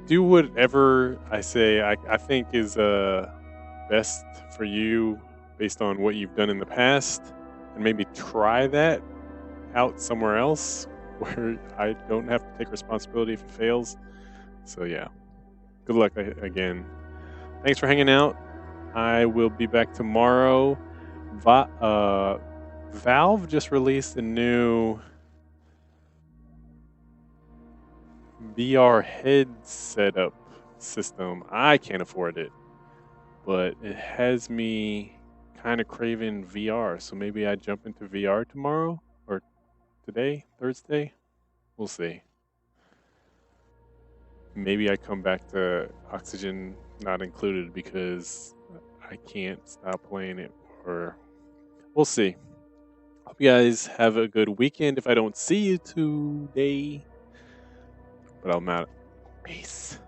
do whatever I say I think is best for you based on what you've done in the past, and maybe try that out somewhere else where I don't have to take responsibility if it fails. So yeah, good luck again. Thanks for hanging out. I will be back tomorrow. Valve just released a new VR head setup system. I can't afford it, but it has me kind of craving VR. So maybe I jump into VR tomorrow or today, Thursday. We'll see. Maybe I come back to Oxygen Not Included because I can't stop playing it, or we'll see. Hope you guys have a good weekend if I don't see you today. But I'm out. Peace.